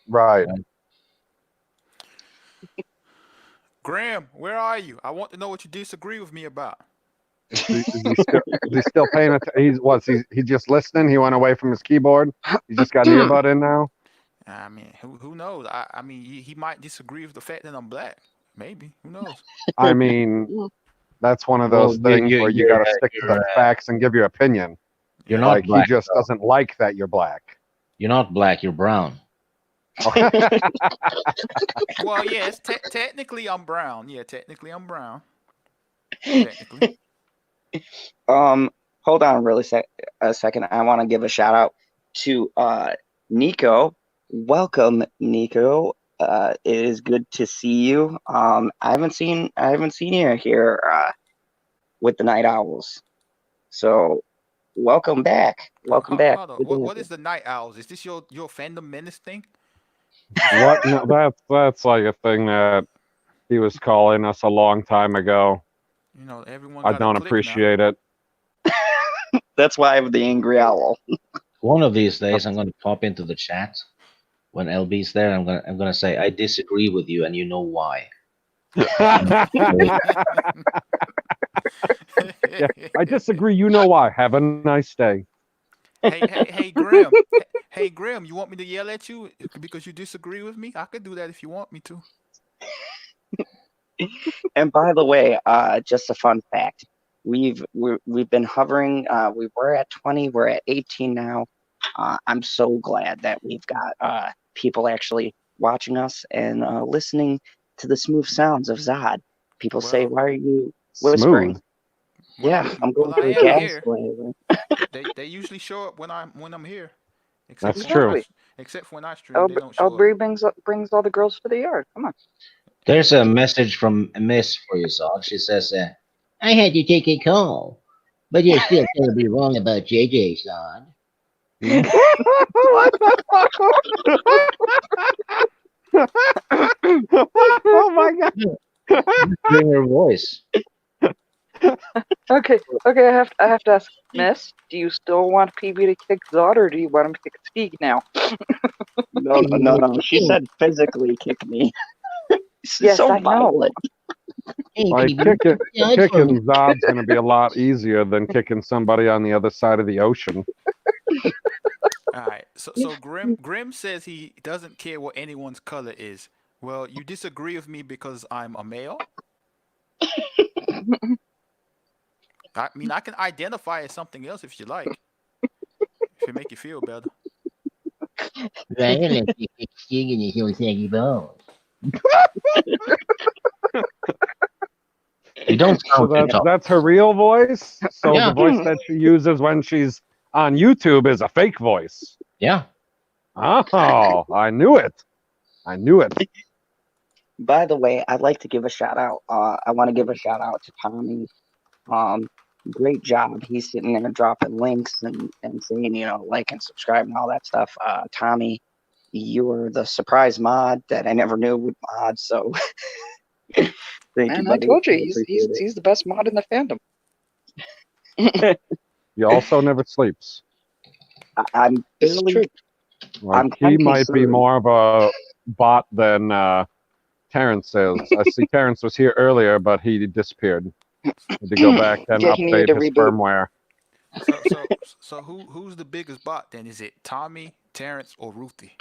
Right. Graham, where are you? I want to know what you disagree with me about. Is he still paying attention? He's just listening? He went away from his keyboard? He just got an earbud in now? I mean, who knows? I mean, he might disagree with the fact that I'm black. Maybe. Who knows? I mean, that's one of those things where you got to stick to the facts and give your opinion. You're not black. He just doesn't like that you're black. You're not black. You're brown. Well, yes, technically I'm brown. Yeah, technically I'm brown. Technically. Hold on really a second. I want to give a shout out to Nico. Welcome, Nico. It is good to see you. I haven't seen you here with the Night Owls. So welcome back. Welcome back. Hold on. What is the Night Owls? Is this your fandom menace thing? What? No, that's like a thing that he was calling us a long time ago. You know, everyone. I don't appreciate it. That's why I'm the angry owl. One of these days, I'm going to pop into the chat when LB's there. I'm gonna say I disagree with you, and you know why. Yeah, I disagree. You know why? Have a nice day. Hey, Grim. Hey, Grim. You want me to yell at you because you disagree with me? I could do that if you want me to. And by the way, just a fun fact: we've been hovering. We were at 20. We're at 18 now. I'm so glad that we've got people actually watching us and listening to the smooth sounds of Zod. People say, "Why are you whispering?" Smooth. Yeah, I'm going I for a am gas here. flavor. They usually show up when I'm here. That's for true. when except for when I stream, they don't show up. LB brings all the girls to the yard. Come on. There's a message from Miss for you, Zod. She says, I had to take a call, but you're still terribly wrong about JJ, Zod. What the fuck? Oh my god! Hearing her voice. Okay. I have to ask, Miss, do you still want PB to kick Zod, or do you want him to kick Steve now? No. She said physically kick me. Yes, so I know. violent. Hey, Like people, kicking Zod's gonna be a lot easier than kicking somebody on the other side of the ocean. All right. So Grim says he doesn't care what anyone's color is. Well, you disagree with me because I'm a male? I mean, I can identify as something else if you like. If it make you feel better. Ryan likes to kick Sting in his own saggy balls. You don't So sound that's her real voice. So Yeah. the voice that she uses when she's on YouTube is a fake voice. Yeah. Oh, I knew it. By the way, I'd like to give a shout out. I want to give a shout out to Tommy. Great job. He's sitting there dropping links and saying, like and subscribe and all that stuff. Tommy, you were the surprise mod that I never knew would mod. So thank you, And I buddy. told you, he's the best mod in the fandom. He also never sleeps. I'm This is true. Like, I'm he might be concerned. more of a bot than Terrence is. I see Terrence was here earlier, but he disappeared. Had to go back and Yeah, he needed update to his reboot. firmware. So who's the biggest bot then? Is it Tommy, Terrence, or Ruthie?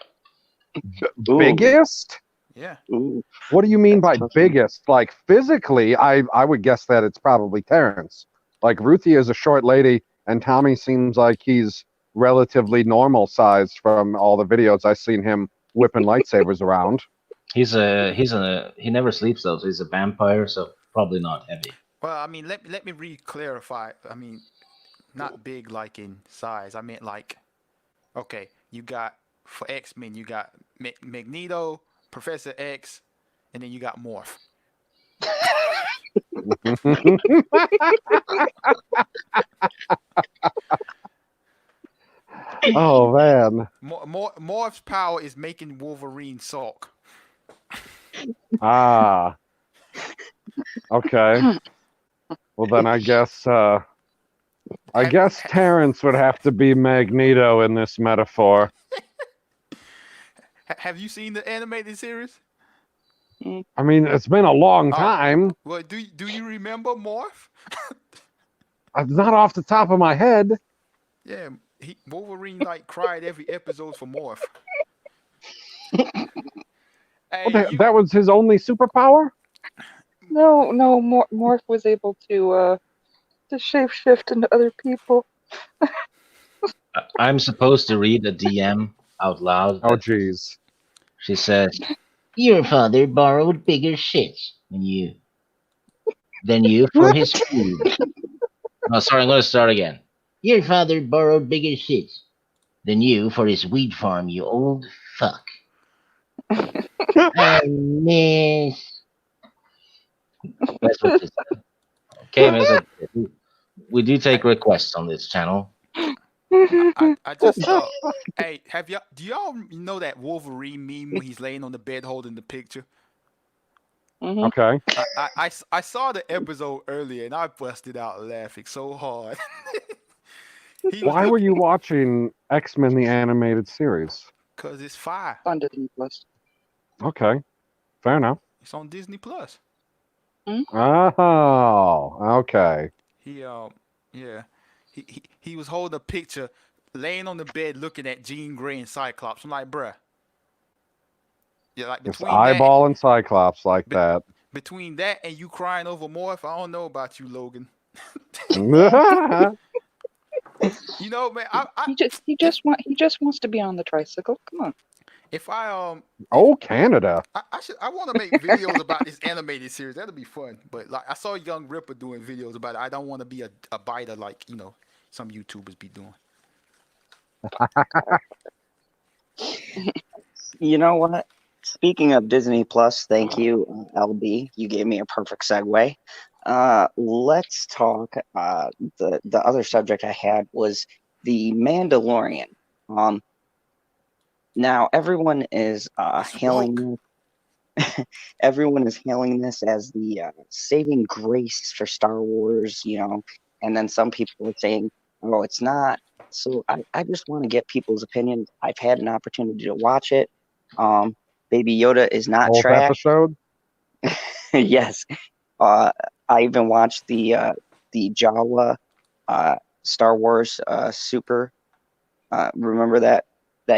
Ooh. Biggest? Yeah. Ooh. What do you mean by That's tough. biggest? Like physically, I would guess that it's probably Terrence. Like Ruthie is a short lady, and Tommy seems like he's relatively normal sized from all the videos I've seen him whipping lightsabers around. He never sleeps though, so he's a vampire, so probably not heavy. Well, I mean, let me re-clarify. I mean, not big like in size. I meant like, okay, you got for X-Men, you got Magneto, Professor X, and then you got Morph. Oh man. Morph's power is making Wolverine sulk. Ah. Okay. Well then I guess Terrence would have to be Magneto in this metaphor. Have you seen the animated series? I mean, it's been a long time. Well, do you remember Morph? Not off the top of my head. Yeah, Wolverine like cried every episode for Morph. Hey, That was his only superpower? No, Morph was able to shapeshift into other people. I'm supposed to read a DM out loud. Oh jeez. She says, "Your father borrowed bigger shits than you for his food." Oh, sorry, I'm gonna start again. Your father borrowed bigger shits than you for his weed farm, you old fuck. I miss. That's what she said. Okay, miss. We do take requests on this channel. I just hey, do y'all know that Wolverine meme when he's laying on the bed holding the picture? Mhm. Okay. I saw the episode earlier and I busted out laughing so hard. Why were you watching X-Men the animated series? Cause it's fire. On Disney Plus. Okay. Fair enough. It's on Disney Plus. Oh, okay. Yeah, he was holding a picture, laying on the bed looking at Jean Grey and Cyclops. I'm like, bruh. Yeah, like It's between that, eyeball and Cyclops like Be- that. between that and you crying over Morph, I don't know about you, Logan. You know, man, He just wants to be on the tricycle. Come on. if I Oh, Canada. I want to make videos about this animated series. That'll be fun. But like I saw Young Ripper doing videos about it. I don't want to be a biter like some YouTubers be doing. You know what? Speaking of Disney Plus, thank you, LB. You gave me a perfect segue. Let's talk. The other subject I had was the Mandalorian. Now everyone is hailing. Everyone is hailing this as the saving grace for Star Wars, and then some people are saying, "Oh, it's not." So I just want to get people's opinions. I've had an opportunity to watch it. Baby Yoda is not Both trash. episode. Yes, I even watched the Jawa Star Wars Super. Remember that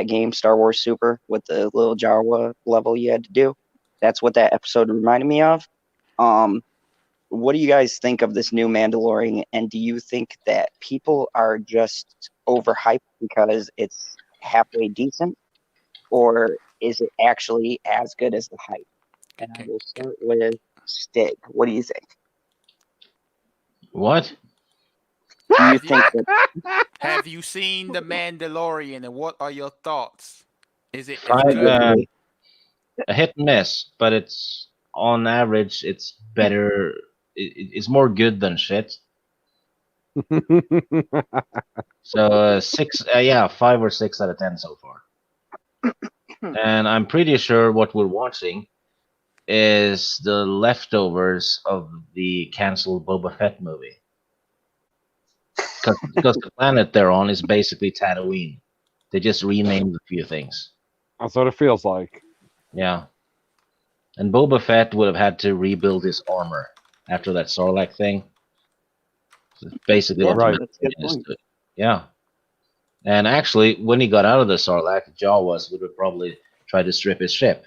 game, Star Wars Super, with the little Jawa level you had to do? That's what that episode reminded me of. What do you guys think of this new Mandalorian? And do you think that people are just overhyped because it's halfway decent? Or is it actually as good as the hype? And I will start with Stig. What do you think? What? Do you think that Have you seen The Mandalorian and what are your thoughts? Is it Good. A hit and miss, but it's on average it's better. It's more good than shit. So 5 or 6 out of 10 so far. And I'm pretty sure what we're watching is the leftovers of the canceled Boba Fett movie. Because the planet they're on is basically Tatooine. They just renamed a few things. That's what it feels like. Yeah. And Boba Fett would have had to rebuild his armor after that Sarlacc thing. So basically, Yeah, what the right. that's a good Mandalorian is point. doing. Yeah. And actually, when he got out of the Sarlacc, Jawas would have probably tried to strip his ship.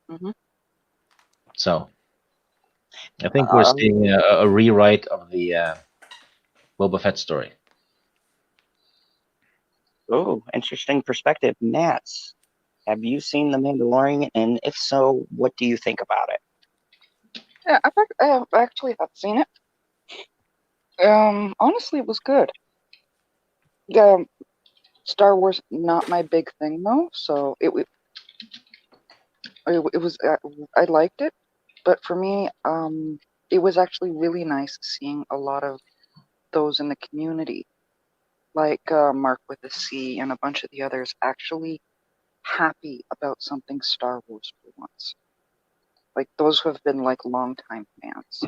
Mhm. So, I think we're seeing a rewrite of the Boba Fett story. Oh, interesting perspective. Nats, have you seen The Mandalorian? And if so, what do you think about it? Yeah, I actually have seen it. Honestly, it was good. Star Wars, not my big thing though, so it was I liked it, but for me, it was actually really nice seeing a lot of those in the community, like Mark with a C and a bunch of the others, actually happy about something Star Wars for once. Like those who have been like longtime fans,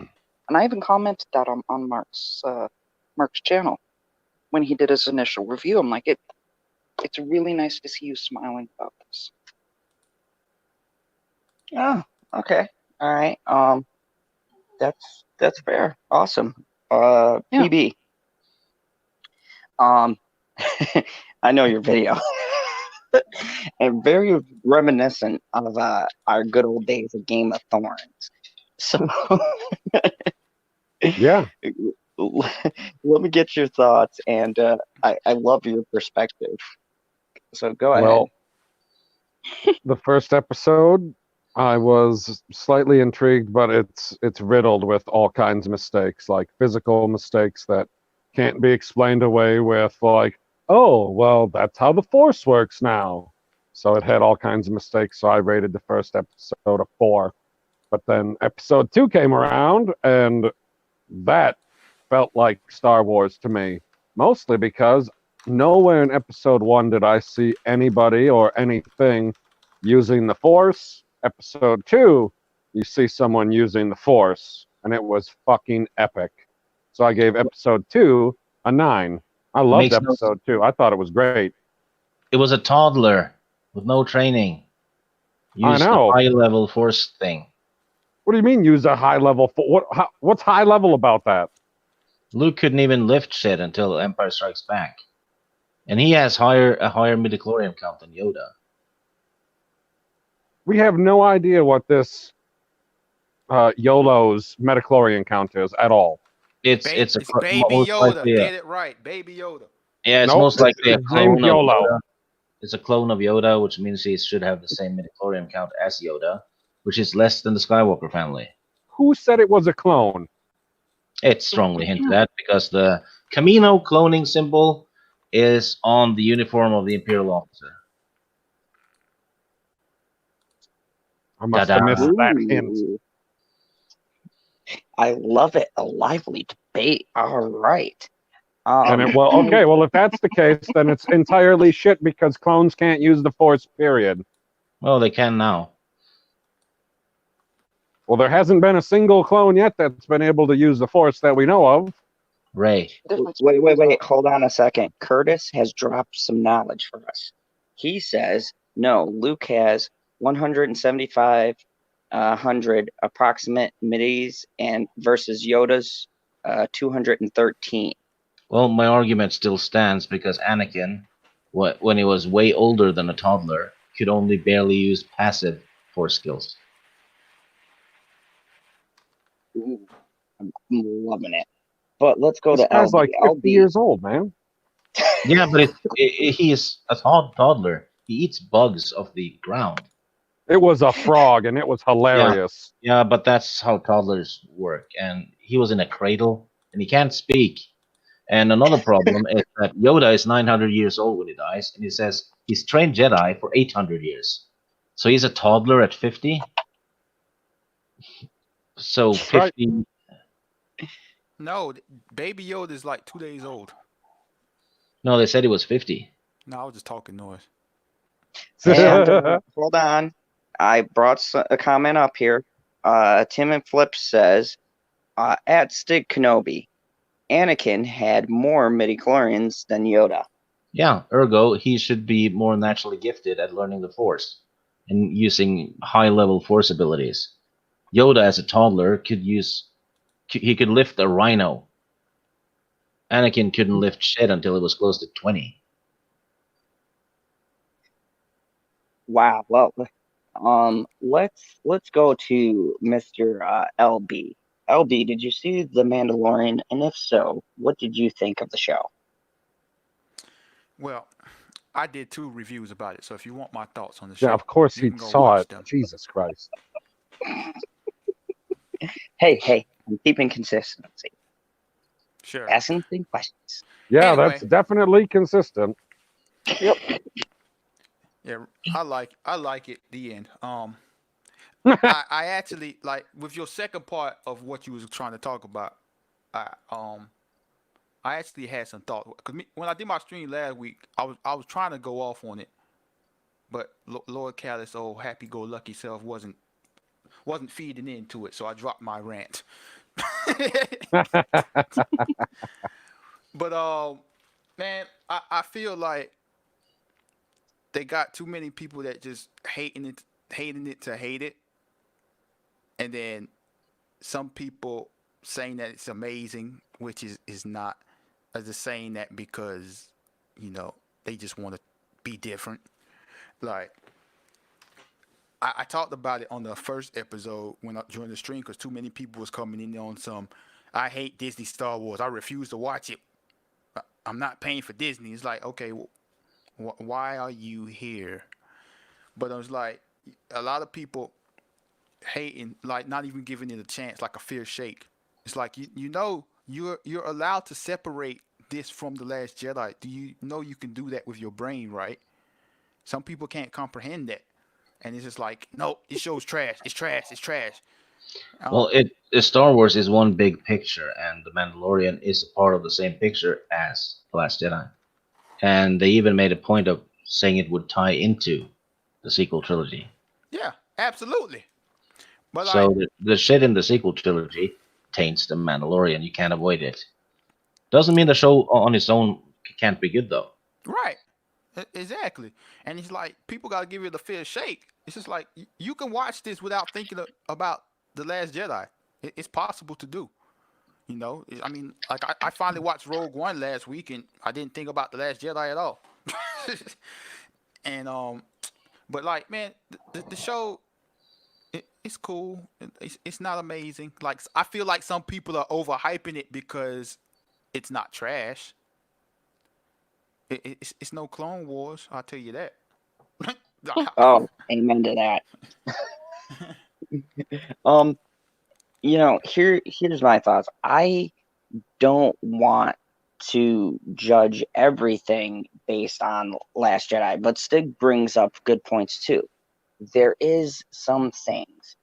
and I even commented that on Mark's channel when he did his initial review. I'm like, it's really nice to see you smiling about this. Oh, okay. All right. That's fair. Awesome. Yeah. PB. I know your video. And very reminiscent of our good old days of Game of Thorns. So Yeah. let me get your thoughts, and I love your perspective. So go ahead. Well, The first episode, I was slightly intrigued, but it's riddled with all kinds of mistakes, like physical mistakes that can't be explained away with like, oh, well, that's how the Force works now. So it had all kinds of mistakes. So I rated the first episode a 4. But then episode 2 came around, and that felt like Star Wars to me, mostly because nowhere in episode 1 did I see anybody or anything using the Force. Episode 2, you see someone using the Force, and it was fucking epic. So I gave episode 2 a 9. I loved Makes no- episode 2. I thought it was great. It was a toddler with no training. I Used know. a high level force thing. What do you mean use a high level? What's high level about that? Luke couldn't even lift shit until Empire Strikes Back, and he has a higher midichlorian count than Yoda. We have no idea what this YOLO's metachlorian count is at all. It's Baby most Yoda. likely Get it right, Baby Yoda. yeah, it's Nope, most likely a his name's clone of YOLO. Yoda. It's a clone of Yoda, which means he should have the same midichlorian count as Yoda, which is less than the Skywalker family. Who said it was a clone? It's strongly hinted at because the Camino cloning symbol is on the uniform of the Imperial officer. I must Ta-da. have missed that hint. Ooh. I love it. A lively debate. All right. Well, if that's the case, then it's entirely shit because clones can't use the Force, period. Well, they can now. Well, there hasn't been a single clone yet that's been able to use the Force that we know of. Ray. Wait. Hold on a second. Curtis has dropped some knowledge for us. He says, no, Luke has 175 approximate midis and versus Yoda's 213. Well, my argument still stands because Anakin, when he was way older than a toddler, could only barely use passive force skills. Ooh, I'm loving it. But let's go This to guy's LB. like 50 years old, man. Yeah, but he is a toddler. He eats bugs off the ground. It was a frog, and it was hilarious. Yeah, but that's how toddlers work. And he was in a cradle, and he can't speak. And another problem is that Yoda is 900 years old when he dies, and he says he's trained Jedi for 800 years. So he's a toddler at 50. So That's right. 50. No, Baby Yoda is like 2 days old. No, they said he was 50. No, I was just talking noise. And, hold on. I brought a comment up here. Tim and Flip says, at Stig Kenobi, Anakin had more midichlorians than Yoda. Yeah, ergo, he should be more naturally gifted at learning the Force and using high-level Force abilities. Yoda, as a toddler, could lift a rhino. Anakin couldn't lift shit until he was close to 20. Wow. Well, let's go to Mr. LB. LB, did you see The Mandalorian? And if so, what did you think of the show? Well, I did 2 reviews about it, so if you want my thoughts on the show, Yeah, of course you he can go saw watch it. them. Jesus Christ. Hey, I'm keeping consistency. Sure. Asking the questions. Yeah, Anyway. that's definitely consistent. Yeah, I like it. The end. I actually like with your second part of what you was trying to talk about. I actually had some thoughts because when I did my stream last week, I was trying to go off on it, but Lord Callis, oh happy-go-lucky self, wasn't feeding into it, so I dropped my rant. But man, I feel like they got too many people that just hating it to hate it, and then some people saying that it's amazing, which is not. Just saying that because they just want to be different. Like I talked about it on the first episode during the stream because too many people was coming in on some. I hate Disney Star Wars. I refuse to watch it. I'm not paying for Disney. It's like, okay, why are you here? But it was like a lot of people hating, like not even giving it a chance, like a fair shake. It's like you know you're allowed to separate this from the Last Jedi. Do you know you can do that with your brain, right? Some people can't comprehend that, and it's just like, no, it shows trash. It's trash. It's trash. Well, Um, Star Wars is one big picture, and The Mandalorian is a part of the same picture as The Last Jedi. And they even made a point of saying it would tie into the sequel trilogy. yeah, absolutely. But like, So the shit in the sequel trilogy taints The Mandalorian. You can't avoid it. Doesn't mean the show on its own can't be good though. right, exactly. And it's like people gotta give it a fair shake. It's just like you can watch this without thinking about the Last Jedi. It's possible to do. You know, I mean, like I finally watched Rogue One last week, and I didn't think about the Last Jedi at all. And but like, man, the show, it's cool. It's not amazing. Like I feel like some people are overhyping it because it's not trash. It's no Clone Wars. I'll tell you that. Oh, amen to that. Here's my thoughts. I don't want to judge everything based on Last Jedi, but Stig brings up good points too. There is some things,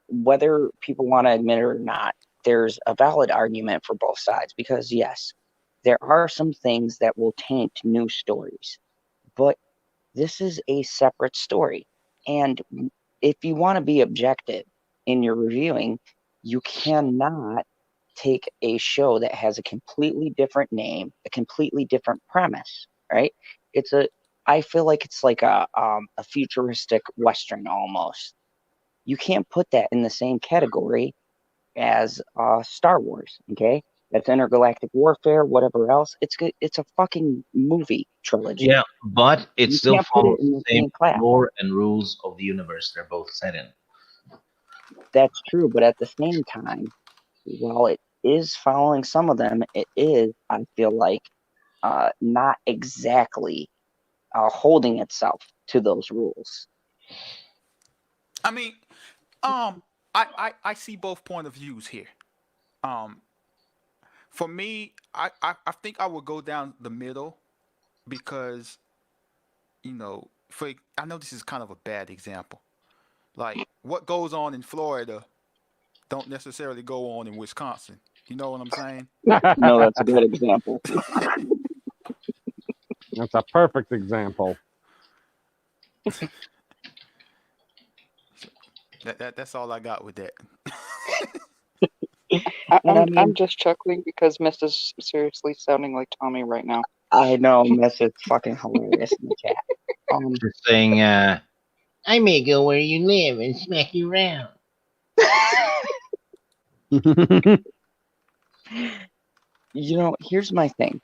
whether people want to admit it or not, there's a valid argument for both sides because yes, there are some things that will taint new stories, but this is a separate story. And if you want to be objective in your reviewing, you cannot take a show that has a completely different name, a completely different premise, right? I feel like it's like a futuristic Western almost. You can't put that in the same category as Star Wars, okay? That's intergalactic warfare, whatever else. It's a fucking movie trilogy. Yeah, but it You still can't put it follows in the the same same class. lore and rules of the universe they're both set in. That's true, but at the same time, while it is following some of them, it is, I feel like, not exactly holding itself to those rules. I mean, I see both point of views here. For me, I think I would go down the middle because, I know this is kind of a bad example. Like what goes on in Florida don't necessarily go on in Wisconsin. You know what I'm saying? No, that's a good example. That's a perfect example. That's all I got with that. I'm just chuckling because Miss is seriously sounding like Tommy right now. I know, Miss is fucking hilarious in the chat. Just saying, I may go where you live and smack you around. Here's my thing.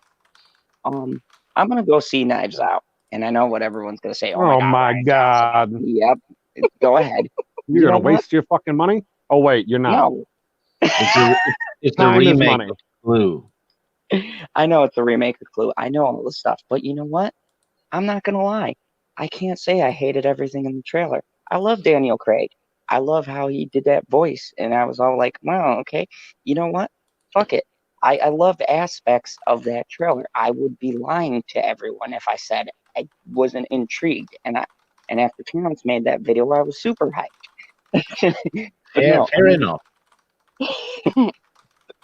I'm gonna go see Knives Out, and I know what everyone's gonna say. Oh my God! Yep, go ahead. You're gonna waste your fucking money? Oh wait, you're not. No. It's a remake of Clue. I know it's a remake of Clue. I know all this stuff, but you know what? I'm not gonna lie. I can't say I hated everything in the trailer. I love Daniel Craig. I love how he did that voice, and I was all like, "Wow, okay." You know what? Fuck it. I loved aspects of that trailer. I would be lying to everyone if I said I wasn't intrigued. And after Terrence made that video, I was super hyped. Yeah, fair enough.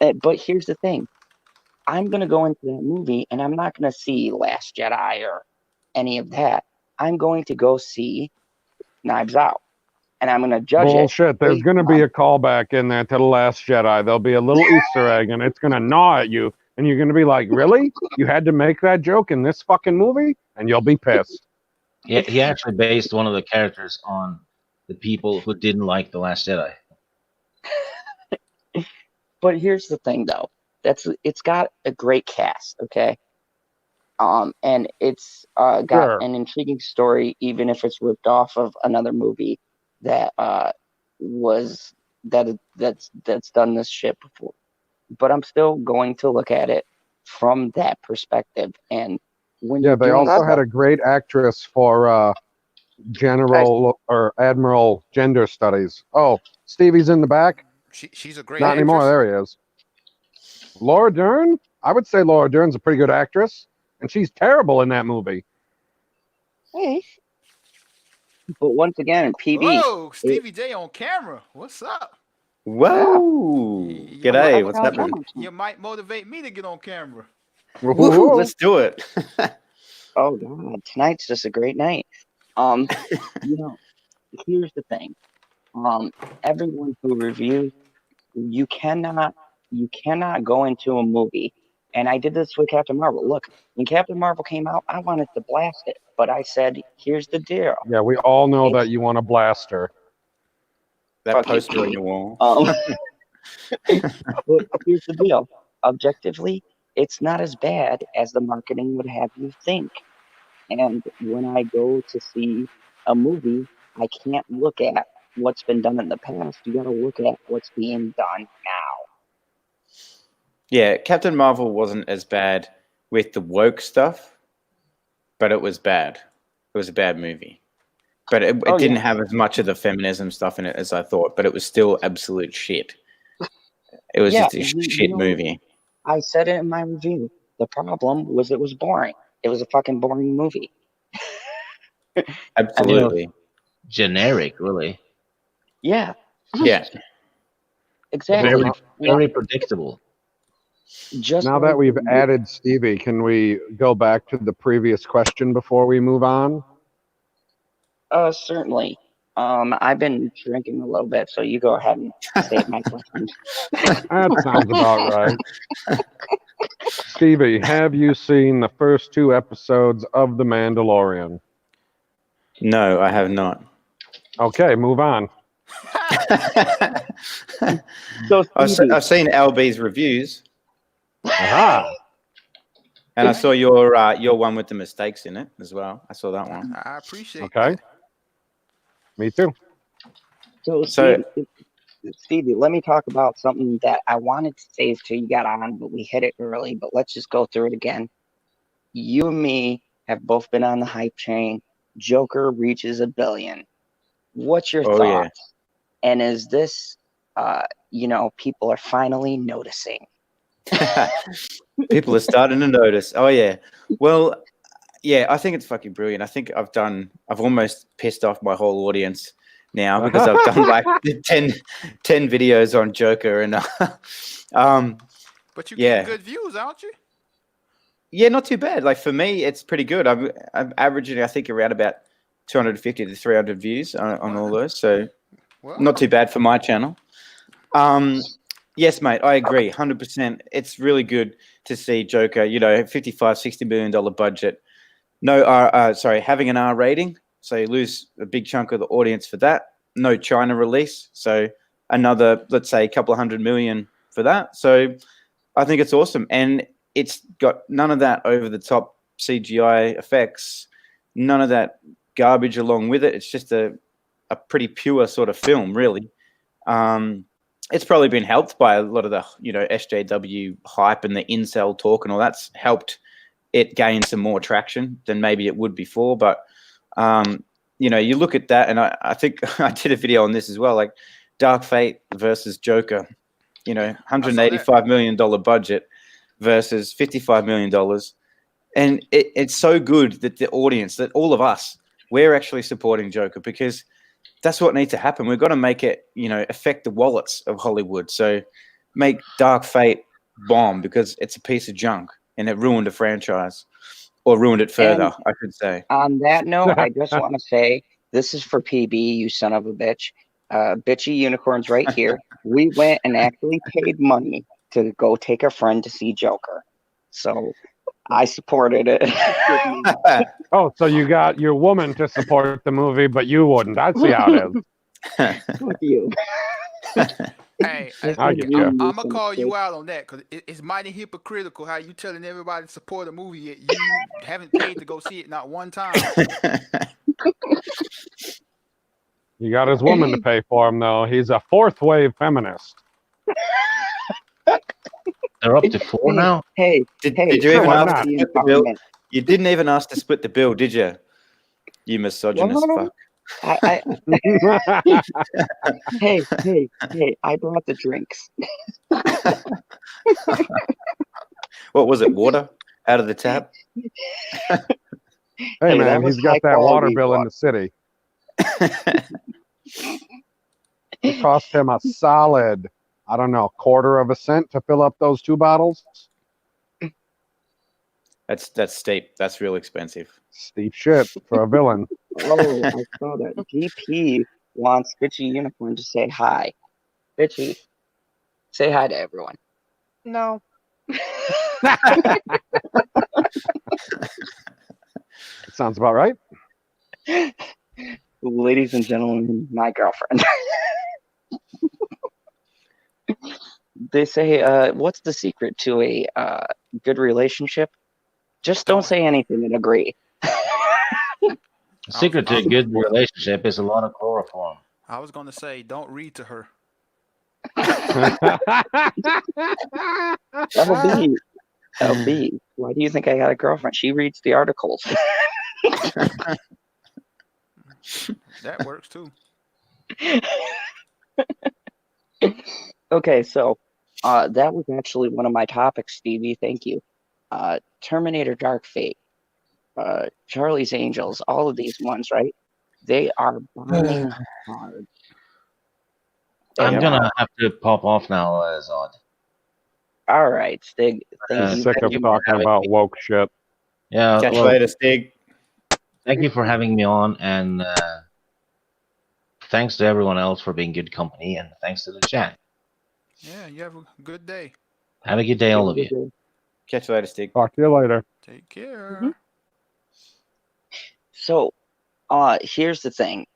But here's the thing. I'm going to go into that movie, and I'm not going to see Last Jedi or any of that. I'm going to go see Knives Out, and I'm going to judge it. Bullshit. There's going to be a callback in there to The Last Jedi. There'll be a little Easter egg, and it's going to gnaw at you, and you're going to be like, really? You had to make that joke in this fucking movie? And you'll be pissed. Yeah, he actually based one of the characters on the people who didn't like The Last Jedi. But here's the thing, though. It's got a great cast, okay? And it's got an intriguing story, even if it's ripped off of another movie that that's done this shit before. But I'm still going to look at it from that perspective. And when they also had a great actress for General or Admiral Gender Studies. Oh, Stevie's in the back. She's a great Not actress. anymore. There he is. Laura Dern? I would say Laura Dern's a pretty good actress, and she's terrible in that movie. Hey. But once again, PB. Whoa, Stevie J on camera. What's up? Whoa! Yeah. G'day, I'm what's not happening? You might motivate me to get on camera. Woo, let's do it. Oh God, tonight's just a great night. You know, here's the thing. Everyone who reviews, you cannot go into a movie. And I did this with Captain Marvel. Look, when Captain Marvel came out, I wanted to blast it, but I said, "Here's the deal." Yeah, we all know that you want to blast her. That Fuck you, poster on Pete. your wall. But here's the deal. Objectively, it's not as bad as the marketing would have you think. And when I go to see a movie, I can't look at what's been done in the past. You got to look at what's being done now. Yeah, Captain Marvel wasn't as bad with the woke stuff, but it was bad. It was a bad movie. But it didn't have as much of the feminism stuff in it as I thought, but it was still absolute shit. It was just a shit movie. I said it in my review. The problem was it was boring. It was a fucking boring movie. Absolutely. Generic, really. Yeah, Yeah. exactly. Very, very predictable. Just Now like that we've the- added Stevie, can we go back to the previous question before we move on? Certainly. I've been drinking a little bit, so you go ahead and state my questions. That sounds about right. Stevie, have you seen the first 2 episodes of The Mandalorian? No, I have not. Okay, move on. So Stevie, I've seen LB's reviews, Aha. and I saw your one with the mistakes in it as well. I saw that one. I appreciate Okay. that. Me too. So- Stevie, let me talk about something that I wanted to save till you got on, but we hit it early. But let's just go through it again. You and me have both been on the hype train. Joker reaches $1 billion. What's your Oh, yeah. thoughts? And is this, people are finally noticing? People are starting to notice. Oh yeah. Well, yeah, I think it's fucking brilliant. I think I've almost pissed off my whole audience now because I've done like 10 videos on Joker and But you Yeah. get good views, aren't you? yeah, not too bad. Like for me, it's pretty good. I'm averaging, I think, around about 250 to 300 views on all those. So Well, not too bad for my channel. Yes, mate, I agree 100%. It's really good to see Joker, $55-60 million budget. Having an R rating, so you lose a big chunk of the audience for that. No China release, so another, let's say, a couple of $100 million for that. So I think it's awesome, and it's got none of that over the top CGI effects, none of that garbage along with it. It's just a pretty pure sort of film, really. It's probably been helped by a lot of the, SJW hype and the incel talk and all that's helped it gain some more traction than maybe it would before. But, you look at that, and I think I did a video on this as well, like Dark Fate versus Joker, $185 million budget versus $55 million. And it's so good that the audience, that all of us, we're actually supporting Joker because that's what needs to happen. We've got to make it, affect the wallets of Hollywood. So make Dark Fate bomb because it's a piece of junk and it ruined a franchise, or ruined it further, I could say. On that note, I just want to say this is for PB, you son of a bitch. Bitchy Unicorns right here. We went and actually paid money to go take a friend to see Joker. So I supported it. Oh, so you got your woman to support the movie, but you wouldn't. I see how it is. With you. hey, I get you. I'm gonna call you out on that because it's mighty hypocritical how you telling everybody to support a movie yet you haven't paid to go see it not one time. You got his woman to pay for him, though. He's a 4th wave feminist. They're up to 4 now. Hey, Did hey, you even why ask not? to split the bill? You didn't even ask to split the bill, did you? You misogynist Well, fuck. Hey, I brought the drinks. What was it? Water out of the tap? Hey, Hey, that man, was he's got that water high-quality bill in water. the city. It cost him a solid, I don't know, quarter of a cent to fill up those 2 bottles. That's steep. That's real expensive. Steep shit for a villain. Oh, I saw that. GP wants Bitchy Unicorn to say hi. Bitchy, say hi to everyone. no. Sounds about right. Ladies and gentlemen, my girlfriend. They say, what's the secret to a good relationship? Just don't say anything and agree. The secret to a good relationship is a lot of chloroform. I was gonna say, don't read to her. LB, why do you think I got a girlfriend? She reads the articles. That works too. Okay, so that was actually one of my topics, Stevie. Thank you. Terminator Dark Fate, Charlie's Angels, all of these ones, right? They are bombing hard. I'm And, gonna have to pop off now, Zod. all right, Stig. Thank you. Sick of Thank you for talking having about me. woke shit. Yeah, Catch you well, later, Stig. thank you for having me on, and thanks to everyone else for being good company, and thanks to the chat. Yeah, you have a good day. Have a good day, all of you. Catch you later, Stig. Talk to you later. Take care. Mhm. So, here's the thing.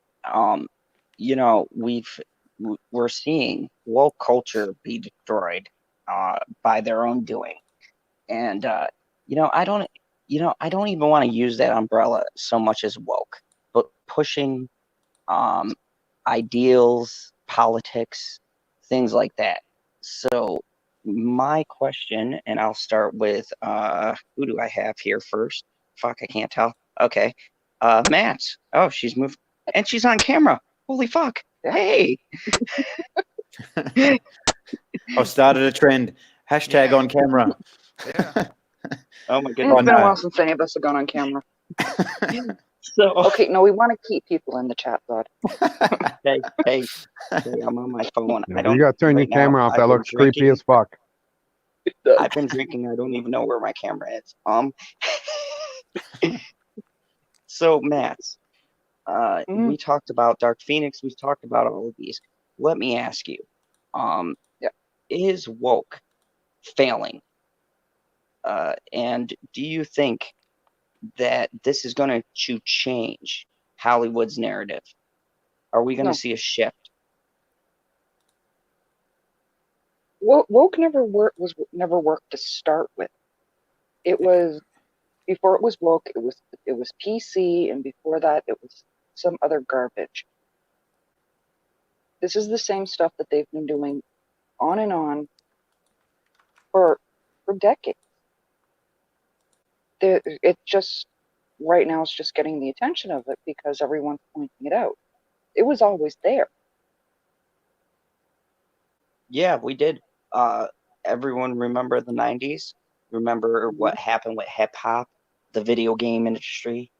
You know, we're seeing woke culture be destroyed by their own doing, and you know, I don't even want to use that umbrella so much as woke, but pushing ideals, politics, things like that. So, my question, and I'll start with who do I have here first? Fuck, I can't tell. Okay. Matt. Oh, she's moved and she's on camera. Holy fuck. Hey. I've started a trend. Hashtag Yeah. on camera. Yeah. Oh my It's goodness. been a no. while since any of us have gone on camera. So Okay, no, we want to keep people in the chat, bud. hey, I'm on my phone. I You don't gotta turn your right now, camera off. I've That been looks creepy drinking. as fuck. I've been drinking. I don't even know where my camera is. So Matt, we talked about Dark Phoenix. We've talked about all of these. Let me ask you, is woke failing? And do you think that this is going to change Hollywood's narrative? Are we going to No. see a shift? Woke was never worked to start with. It was before it was woke. It was PC, and before that, it was some other garbage. This is the same stuff that they've been doing on and on for decades. It just right now it's just getting the attention of it because everyone's pointing it out. It was always there. Yeah, we did. Everyone remember the 90s? Remember what happened with hip hop, the video game industry?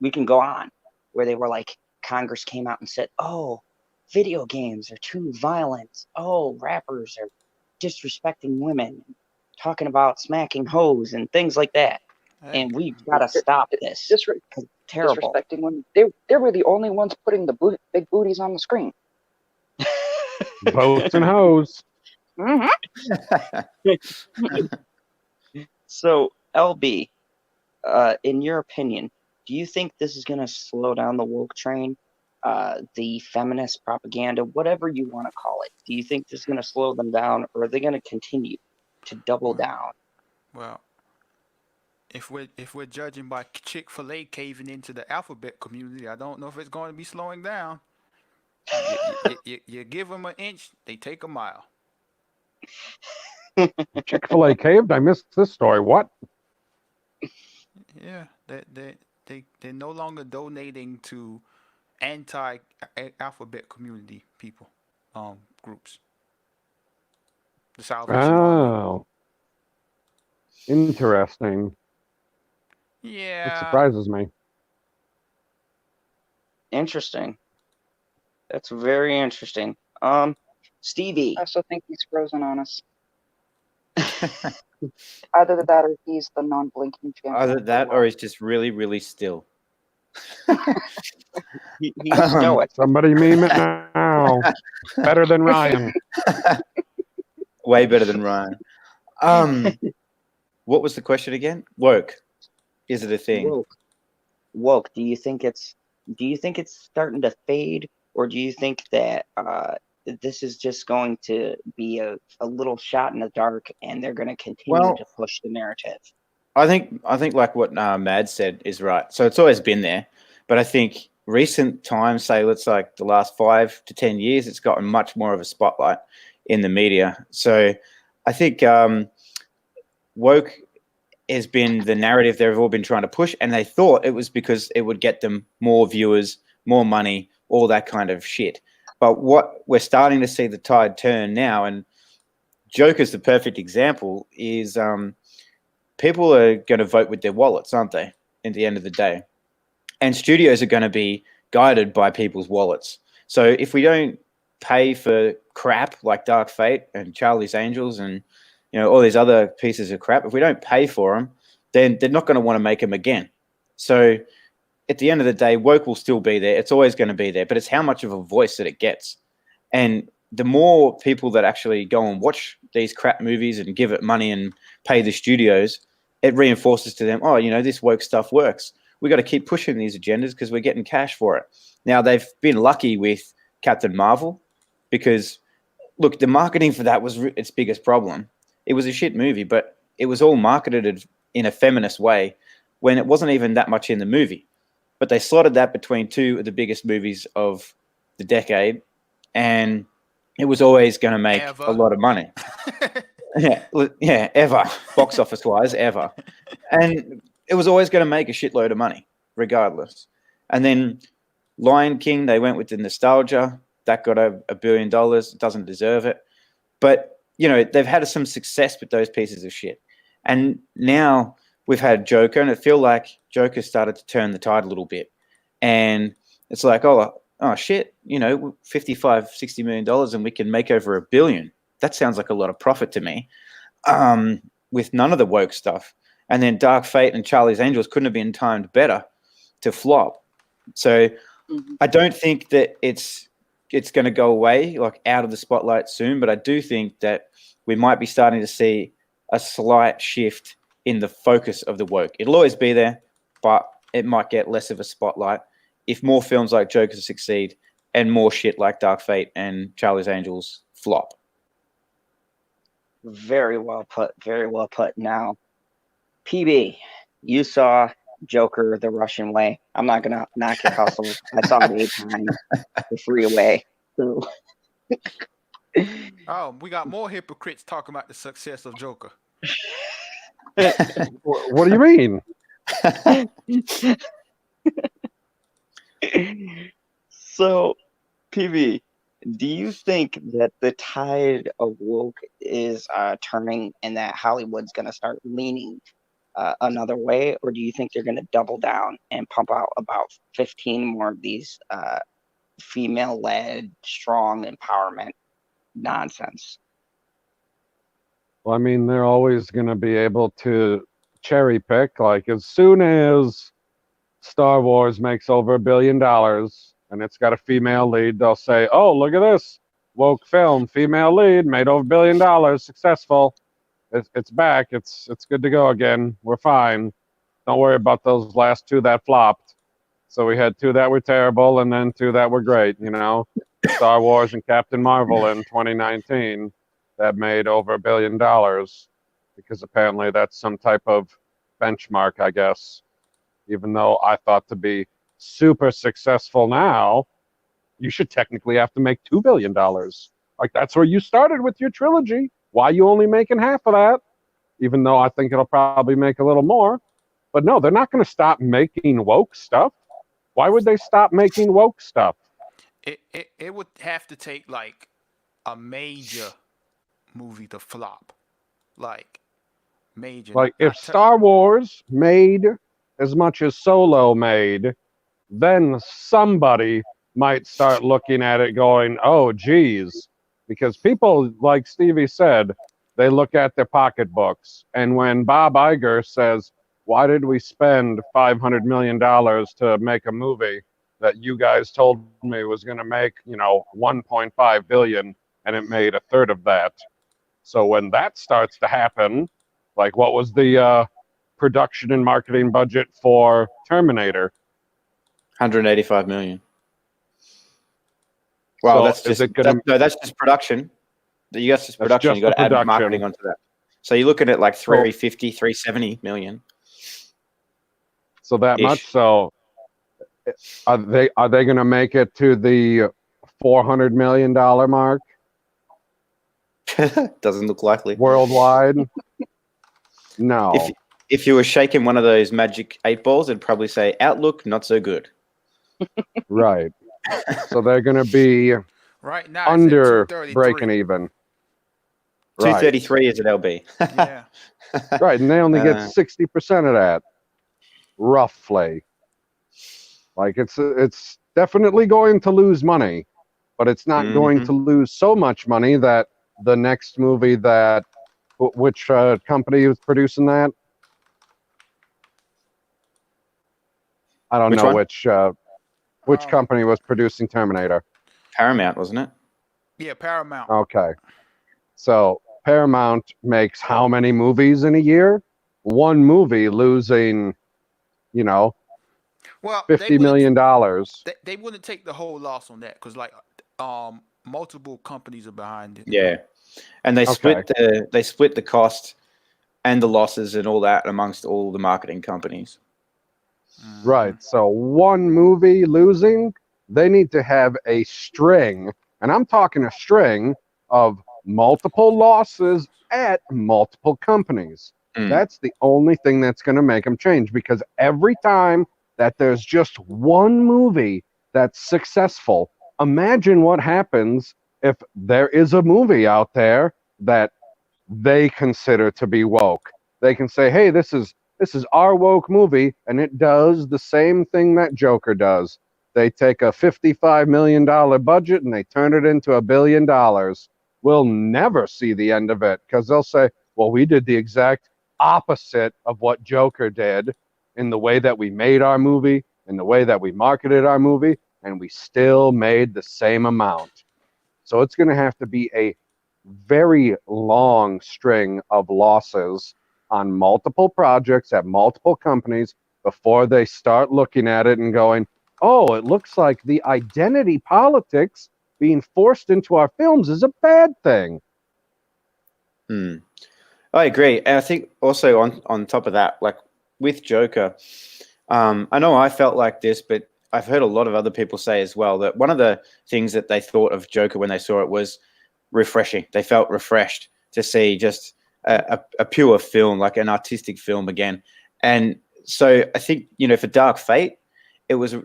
We can go on where they were like, Congress came out and said, oh, video games are too violent. Oh, rappers are disrespecting women, talking about smacking hoes and things like that. Hey. And we've got to stop this. Terrible. Disrespecting women. They were the only ones putting the big booties on the screen. Boats and hoes. So, LB, in your opinion, do you think this is going to slow down the woke train, the feminist propaganda, whatever you want to call it? Do you think this is going to slow them down, or are they going to continue to double down? Well, if we're judging by Chick-fil-A caving into the alphabet community, I don't know if it's going to be slowing down. You give them an inch, they take a mile. Chick-fil-A caved? I missed this story. What? Yeah, They're no longer donating to anti-alphabet community people, groups. The Salvation Army. Oh, interesting. It Yeah. surprises me. Interesting. That's very interesting. Stevie. I also think he's frozen on us. Either that or he's the non-blinking champion. Either that or he's just really, really still. He's stoic. Somebody meme it now. Better than Ryan. Way better than Ryan. What was the question again? Woke. Is it a thing? Woke. Do you think it's starting to fade, or do you think that this is just going to be a little shot in the dark, and they're going to continue to push the narrative? I think like what Mad said is right. So it's always been there, but I think recent times, say let's like the last 5 to 10 years, it's gotten much more of a spotlight in the media. So I think woke has been the narrative they've all been trying to push, and they thought it was because it would get them more viewers, more money, all that kind of shit. But what we're starting to see the tide turn now, and Joker's the perfect example, is people are going to vote with their wallets, aren't they, at the end of the day? And studios are going to be guided by people's wallets. So if we don't pay for crap like Dark Fate and Charlie's Angels and all these other pieces of crap, if we don't pay for them, then they're not going to want to make them again. So at the end of the day, woke will still be there. It's always going to be there, but it's how much of a voice that it gets. And the more people that actually go and watch these crap movies and give it money and pay the studios, it reinforces to them, this woke stuff works. We got to keep pushing these agendas because we're getting cash for it. Now, they've been lucky with Captain Marvel because, look, the marketing for that was its biggest problem. It was a shit movie, but it was all marketed in a feminist way when it wasn't even that much in the movie. But they slotted that between two of the biggest movies of the decade, and it was always going to make a lot of money. Ever. Box office-wise, ever. And it was always going to make a shitload of money, regardless. And then Lion King, they went with the nostalgia. That got $1 billion. It doesn't deserve it. But they've had some success with those pieces of shit. And now we've had Joker, and it feels like Joker started to turn the tide a little bit. And it's like, oh shit, $55, $60 million and we can make over $1 billion. That sounds like a lot of profit to me. With none of the woke stuff. And then Dark Fate and Charlie's Angels couldn't have been timed better to flop. So I don't think that it's going to go away, like out of the spotlight soon, but I do think that we might be starting to see a slight shift in the focus of the woke. It'll always be there, but it might get less of a spotlight if more films like Joker succeed and more shit like Dark Fate and Charlie's Angels flop. Very well put. Very well put. Now, PB, you saw Joker the Russian way. I'm not gonna knock your hustle. I saw it 8 times. The freeway. Oh, we got more hypocrites talking about the success of Joker. What do you mean? So, PB, do you think that the tide of woke is turning and that Hollywood's going to start leaning another way, or do you think they're going to double down and pump out about 15 more of these female-led, strong empowerment nonsense? Well, I mean, they're always going to be able to cherry pick. Like, as soon as Star Wars makes over $1 billion and it's got a female lead, they'll say, oh, look at this woke film, female lead, made over $1 billion, successful. It's back. It's good to go again. We're fine. Don't worry about those last 2 that flopped. So we had 2 that were terrible and then 2 that were great, Star Wars and Captain Marvel in 2019 that made over $1 billion because apparently that's some type of benchmark, I guess. Even though I thought to be super successful now, you should technically have to make $2 billion. Like, that's where you started with your trilogy. Why are you only making half of that? Even though I think it'll probably make a little more. But no, they're not going to stop making woke stuff. Why would they stop making woke stuff? It would have to take like a major movie to flop, like major. Like not- if not Star Wars made as much as Solo made, then somebody might start looking at it going, oh, geez. Because people, like Stevie said, they look at their pocketbooks. And when Bob Iger says, why did we spend $500 million to make a movie that you guys told me was going to make, 1.5 billion, and it made a third of that. So when that starts to happen, like what was the production and marketing budget for Terminator? 185 million. Well, So that's is just it gonna- that's just production. That's just production. just You got to the add production. marketing onto that. So you're looking at like 350, 370 million. So that Ish. much. So are they going to make it to the $400 million mark Doesn't look likely. worldwide? No. If you were shaking one of those magic 8 balls, it'd probably say outlook not so good. Right. So they're going to be right now it's at under 233. breaking even. Right. 233 is at LB. Yeah. Right, and they only get Uh, 60% of that, roughly. Like it's definitely going to lose money, but it's not going Mhm. to lose so much money that the next movie that which company was producing that? I don't Which know one? which company was producing Terminator. Paramount, wasn't it? Yeah, Paramount. Okay. So Paramount makes how many movies in a year? One movie losing, Well, $50 million. They wouldn't take the whole loss on that because like multiple companies are behind it. Yeah. And they split the cost and the losses and all that amongst all the marketing companies. Right. So one movie losing, they need to have a string, and I'm talking a string of multiple losses at multiple companies. Mm. That's the only thing that's going to make them change, because every time that there's just one movie that's successful, imagine what happens if there is a movie out there that they consider to be woke. They can say, hey, this is our woke movie, and it does the same thing that Joker does. They take a $55 million budget and they turn it into $1 billion. We'll never see the end of it, because they'll say, well, we did the exact opposite of what Joker did in the way that we made our movie, in the way that we marketed our movie, and we still made the same amount. So it's going to have to be a very long string of losses on multiple projects at multiple companies before they start looking at it and going, oh, it looks like the identity politics being forced into our films is a bad thing. I agree. And I think also on top of that, like with Joker, I know I felt like this, but I've heard a lot of other people say as well that one of the things that they thought of Joker when they saw it was refreshing. They felt refreshed to see just a pure film, like an artistic film again. And so I think, for Dark Fate, it was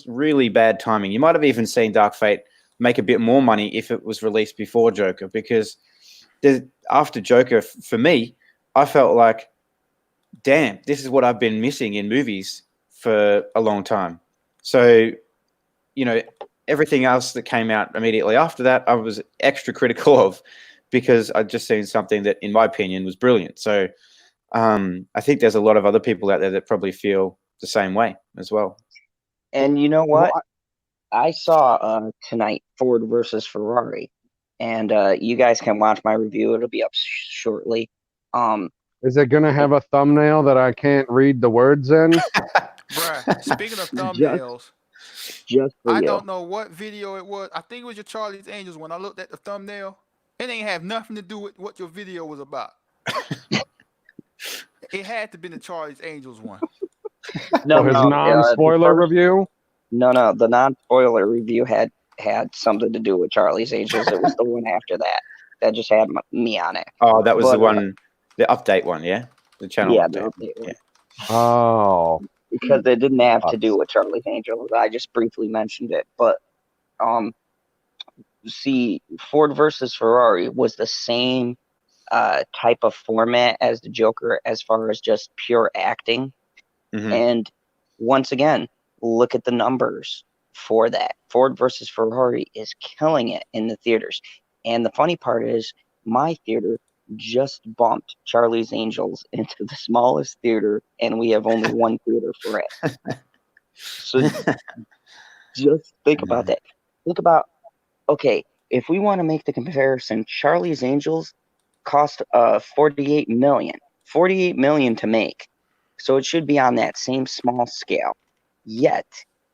really bad timing. You might have even seen Dark Fate make a bit more money if it was released before Joker, because after Joker, for me, I felt like, damn, this is what I've been missing in movies for a long time. So, everything else that came out immediately after that, I was extra critical of, because I'd just seen something that, in my opinion, was brilliant. So I think there's a lot of other people out there that probably feel the same way as well. And you know what? I saw tonight Ford versus Ferrari, and you guys can watch my review. It'll be up shortly. Is it going to have a thumbnail that I can't read the words in? Bruh, speaking of thumbnails, just for I you. don't know what video it was. I think it was your Charlie's Angels. When I looked at the thumbnail, it ain't have nothing to do with what your video was about. It had to be the Charlie's Angels one. So his non-spoiler review? No, the non-spoiler review had something to do with Charlie's Angels. It was the one after that just had me on it. Oh, that was the one, the update one, yeah? The channel update. The update one. Oh, because it didn't have to do with Charlie's Angels. I just briefly mentioned it, but see, Ford versus Ferrari was the same type of format as the Joker as far as just pure acting. And once again, look at the numbers for that. Ford versus Ferrari is killing it in the theaters. And the funny part is, my theater just bumped Charlie's Angels into the smallest theater, and we have only one theater for it. So just think about that. Think about, okay, if we want to make the comparison, Charlie's Angels cost $48 million to make. So it should be on that same small scale. Yet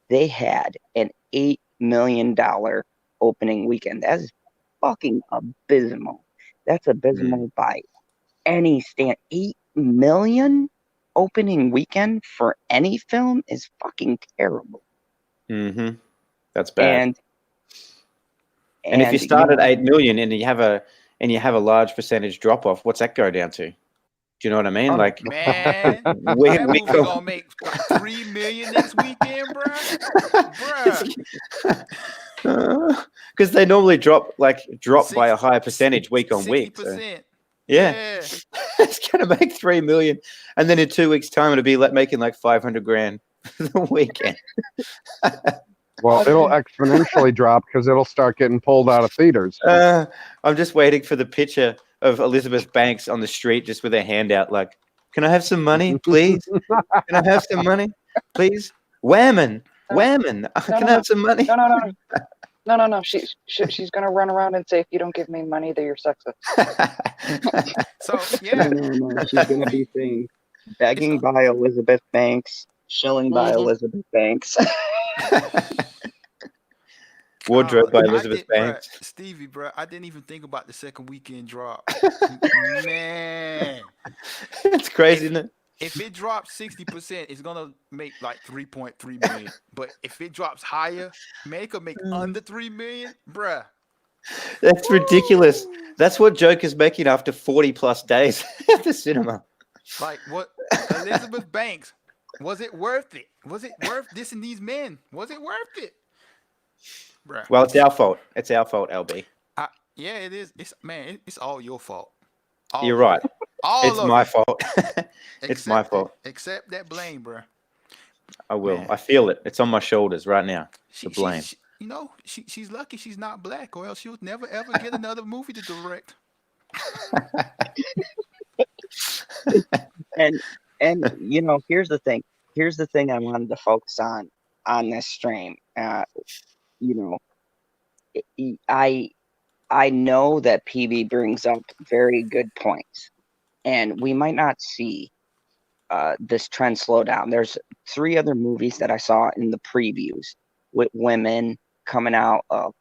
they had an $8 million opening weekend. That is fucking abysmal. That's abysmal by any stand. $8 million opening weekend for any film is fucking terrible. That's bad. And if you start at 8 million and you have a large percentage drop off, what's that go down to? Do you know what I mean? Like, man, that movie gonna make $3 million next weekend, bruh. Because they normally drop by a higher percentage week on week. So. Yeah. It's gonna make 3 million, and then in 2 weeks' time it'll be like making like 500 grand for the weekend. Well, it'll exponentially drop because it'll start getting pulled out of theaters. I'm just waiting for the picture of Elizabeth Banks on the street just with her hand out like, can I have some money, please? Can I have some money, please? Whammon. Can I have some money? No. She's gonna run around and say, if you don't give me money, that you're sexist. So yeah, no. She's gonna be saying, begging by Elizabeth Banks, shilling by Elizabeth Banks. Wardrobe by Elizabeth Banks. Stevie, bro, I didn't even think about the second weekend drop. Man, it's crazy, isn't it? If it drops 60%, it's gonna make like 3.3 million. But if it drops higher, man, it could make under 3 million, bruh. That's ridiculous. That's what Joker's making after 40 plus days at the cinema. Like what? Elizabeth Banks, was it worth it? Was it worth dissing these men? Was it worth it? Bruh. Well, it's our fault. It's our fault, LB. Yeah, it is. It's all your fault. You're right. It's my fault. It's my fault. Accept that blame, bro. I will. Man. I feel it. It's on my shoulders right now. The blame. She's lucky she's not black, or else she'll never ever get another movie to direct. and here's the thing. Here's the thing I wanted to focus on this stream. I know that PB brings up very good points, and we might not see this trend slow down. There's 3 other movies that I saw in the previews with women coming out of,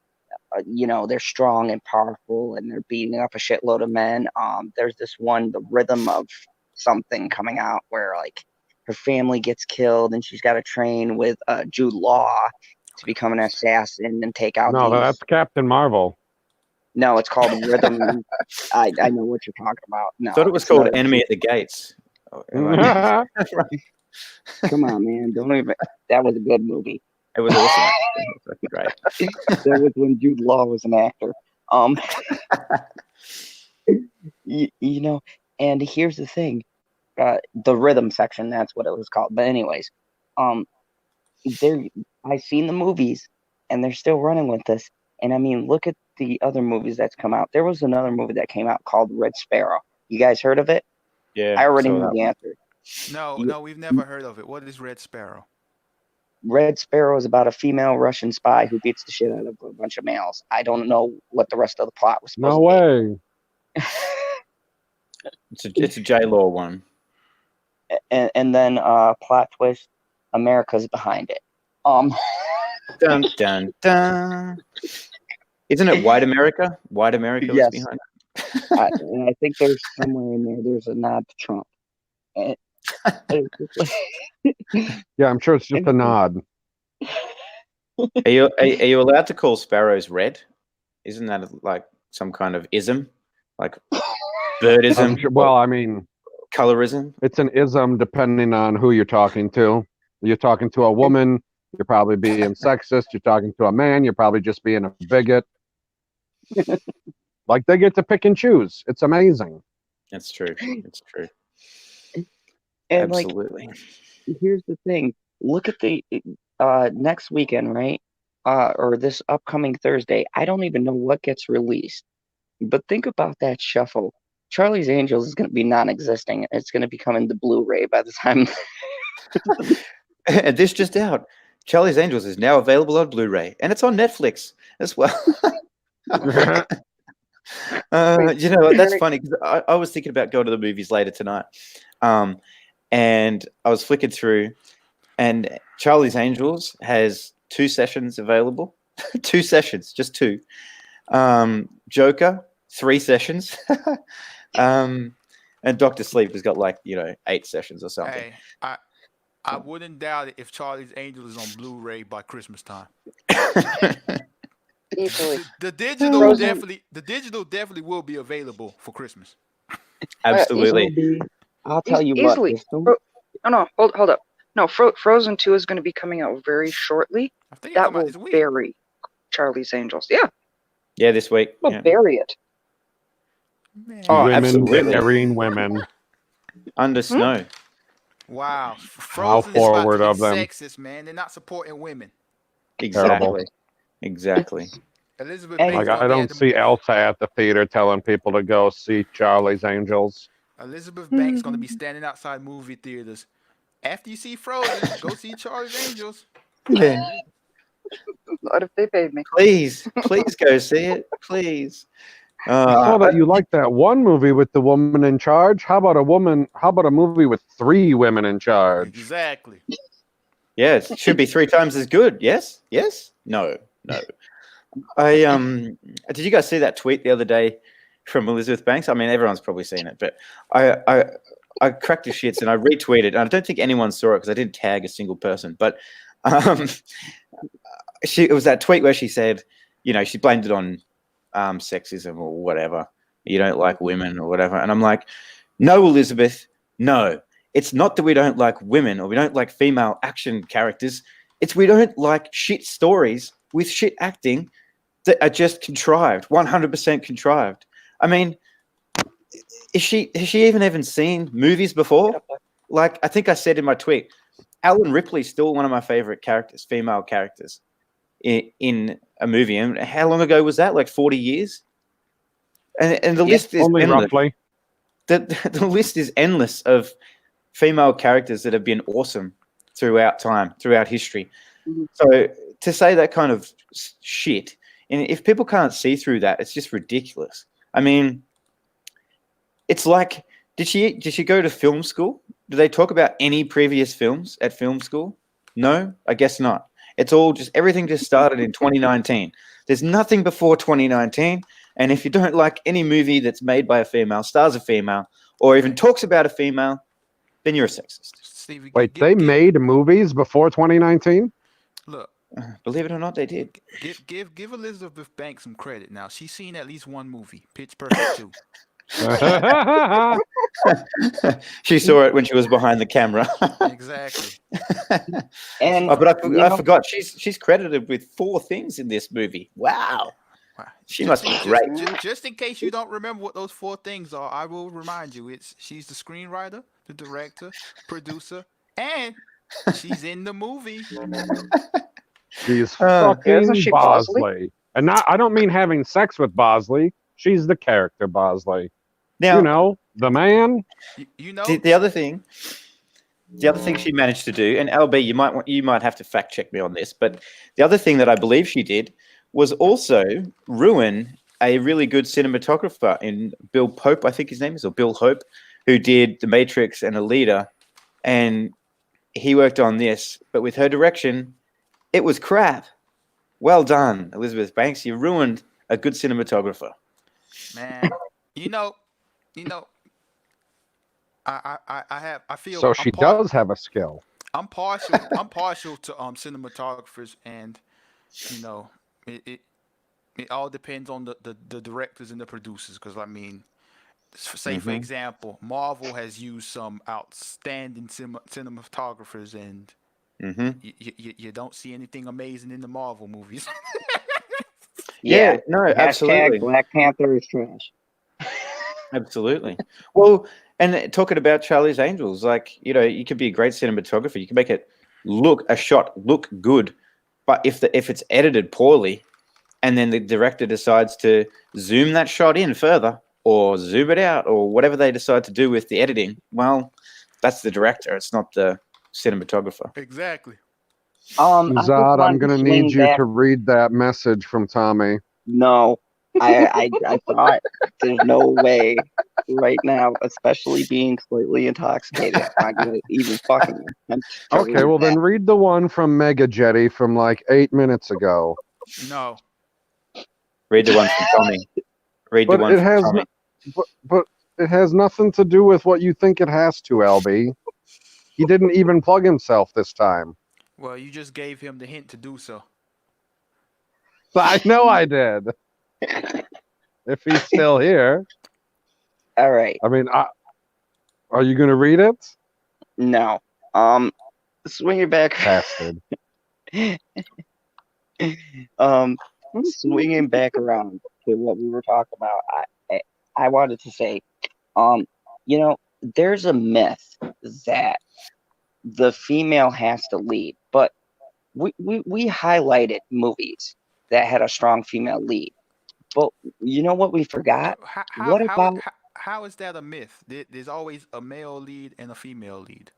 they're strong and powerful, and they're beating up a shitload of men. There's this one, The Rhythm of Something, coming out where like her family gets killed, and she's got to train with Jude Law to become an assassin and take out. No, that's Captain Marvel. No, it's called Rhythm. I know what you're talking about. No, I thought it was called Enemy at the Gates. Come on, man! Don't even. That was a good movie. It was awesome. It was great. That was when Jude Law was an actor. And here's the thing. The rhythm section, that's what it was called. But anyways, I've seen the movies, and they're still running with this. And I mean, look at the other movies that's come out. There was another movie that came out called Red Sparrow. You guys heard of it? Yeah. I already knew the answer. No, we've never heard of it. What is Red Sparrow? Red Sparrow is about a female Russian spy who beats the shit out of a bunch of males. I don't know what the rest of the plot was supposed to be. It's a J-Law one. And then plot twist, America's behind it. Dun dun dun. Isn't it White America? White America was behind it. And I think there's somewhere in there. There's a nod to Trump. Yeah, I'm sure it's just a nod. Are you allowed to call sparrows red? Isn't that like some kind of ism, like birdism? Well, I mean, Colorism. It's an ism depending on who you're talking to. You're talking to a woman, you're probably being sexist. You're talking to a man, you're probably just being a bigot. Like they get to pick and choose. It's amazing. That's true. It's true. And Absolutely. here's the thing. Look at the next weekend, right? Or this upcoming Thursday. I don't even know what gets released. But think about that shuffle. Charlie's Angels is going to be non-existing. It's going to be coming to Blu-ray by the time. And this just out. Charlie's Angels is now available on Blu-ray, and it's on Netflix as well. You know, that's funny because I was thinking about going to the movies later tonight, and I was flicking through, and Charlie's Angels has 2 sessions available. 2 sessions, just 2. Joker, 3 sessions. And Dr. Sleep has got 8 sessions or something. Hey, I wouldn't doubt it if Charlie's Angels is on Blu-ray by Christmas time. Easily. The digital Frozen. definitely will be available for Christmas. Absolutely. I'll tell you Easily. what. No, hold up. No, Frozen 2 is going to be coming out very shortly. I think That it come out will this week. bury Charlie's Angels. Yeah, Yeah, this week. will Yeah. bury it. Man. Oh, Women absolutely. burying women. Under snow. Wow. How Frozen forward is about of to be them. sexist, man. They're not supporting women. Exactly. Exactly. Elizabeth Hey, Banks Like I gonna be don't at the see Elsa at the theater telling people to go see Charlie's Angels. Elizabeth Banks gonna be standing outside movie theaters. After you see Frozen, go see Charlie's Angels. Yeah. Not if they paid me. Please go see it. Please. I saw that you like that one movie with the woman in charge. How about a movie with 3 women in charge? Exactly. Yeah, it should be 3 times as good. Yes? Yes? No. I did you guys see that tweet the other day from Elizabeth Banks? I mean, everyone's probably seen it, but I cracked the shits and I retweeted. And I don't think anyone saw it because I didn't tag a single person. But it was that tweet where she said, she blamed it on sexism or whatever. You don't like women or whatever. And I'm like, no, Elizabeth, no. It's not that we don't like women or we don't like female action characters. It's we don't like shit stories with shit acting that are just contrived, 100% contrived. I mean, has she even seen movies before? Like I think I said in my tweet, Alan Ripley's still one of my favorite characters, female characters in a movie. And how long ago was that? Like 40 years? And the list is Only endless. roughly. The list is endless of female characters that have been awesome throughout time, throughout history. Mhm. So to say that kind of shit, and if people can't see through that, it's just ridiculous. I mean, it's like, did she go to film school? Do they talk about any previous films at film school? No, I guess not. It's all just everything just started in 2019. There's nothing before 2019. And if you don't like any movie that's made by a female, stars a female, or even talks about a female, then you're a sexist. Stevie, Wait, they made movies before 2019? Look. Believe it or not, they did. Give Elizabeth Banks some credit. Now she's seen at least one movie, Pitch Perfect 2. She saw it when she was behind the camera. Exactly. And but I forgot she's credited with 4 things in this movie. Wow. She must be great. Just in case you don't remember what those 4 things are, I will remind you. She's the screenwriter, the director, producer, and she's in the movie. She's fucking Isn't she Bosley. And I don't mean having sex with Bosley. She's the character Bosley. Now, the man. The other thing she managed to do, and LB, you might have to fact check me on this, but the other thing that I believe she did was also ruin a really good cinematographer in Bill Pope, I think his name is, or Bill Hope, who did The Matrix and Alita, and he worked on this, but with her direction, it was crap. Well done, Elizabeth Banks. You ruined a good cinematographer. Man, I feel So she does have a skill. I'm partial to cinematographers, and it all depends on the directors and the producers, because I mean, Say, for Mhm. example, Marvel has used some outstanding cinematographers, and Hmm. you don't see anything amazing in the Marvel movies. Yeah, no, Hashtag absolutely. Black Panther is trash. Absolutely. Well, and talking about Charlie's Angels, like, you could be a great cinematographer. You can make a shot look good, but if it's edited poorly, and then the director decides to zoom that shot in further or zoom it out or whatever they decide to do with the editing, well, that's the director. It's not the cinematographer. Exactly. I just Zod, I'm wanted going to to need swing you back. to read that message from Tommy. No, I thought there's no way right now, especially being slightly intoxicated, I'm gonna even fucking attempt to Okay, read well, that. then read the one from Mega Jetty from like 8 minutes ago. No. Read the one from Tommy. Read the But one it from has Tommy. but it has nothing to do with what you think it has to, LB. He didn't even plug himself this time. Well, you just gave him the hint to do so. I know I did. If he's still here. All right, I mean, are you going to read it? no. Swing it back. Bastard. Swinging back around to what we were talking about. I wanted to say, there's a myth that the female has to lead, but we highlighted movies that had a strong female lead. But you know what we forgot? What about How is that a myth? There's always a male lead and a female lead.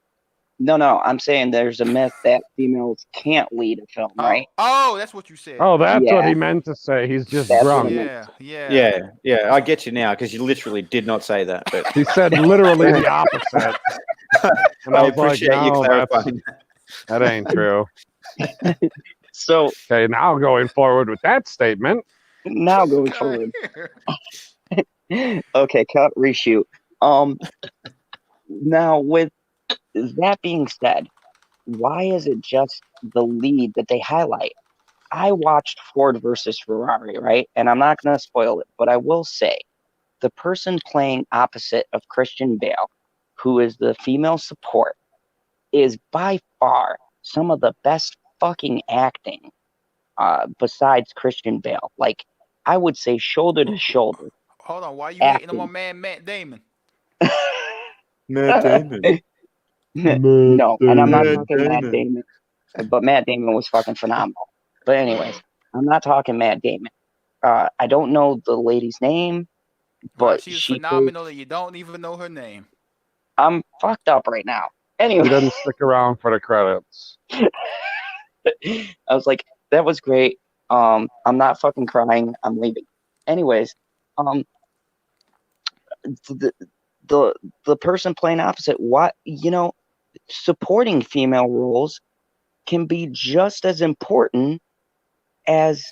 no, I'm saying there's a myth that females can't lead a film, right? Oh, that's what you said. Oh, that's what Yeah. he meant to say. He's just That's what I drunk. meant. Yeah, I get you now because you literally did not say that. But He said literally the opposite. And I was like, appreciate you no, clarifying. that ain't true. So Okay, now going forward with that statement. now going God. forward. Okay, cut, reshoot. Now with that being said, why is it just the lead that they highlight? I watched Ford versus Ferrari, right? And I'm not going to spoil it, but I will say the person playing opposite of Christian Bale, who is the female support, is by far some of the best fucking acting besides Christian Bale. Like, I would say shoulder to shoulder. Hold on, why you hating on my Acting. man Matt Damon? Matt Damon. No, and I'm not Matt talking Matt Damon. Damon, but Matt Damon was fucking phenomenal. But anyways, I'm not talking Matt Damon. I don't know the lady's name, Well, but she's she phenomenal and you don't even know her name. I'm fucked up right now. He Anyway, doesn't stick around for the credits. I was like, that was great. I'm not fucking crying. I'm leaving. Anyways, the the person playing opposite, supporting female roles can be just as important as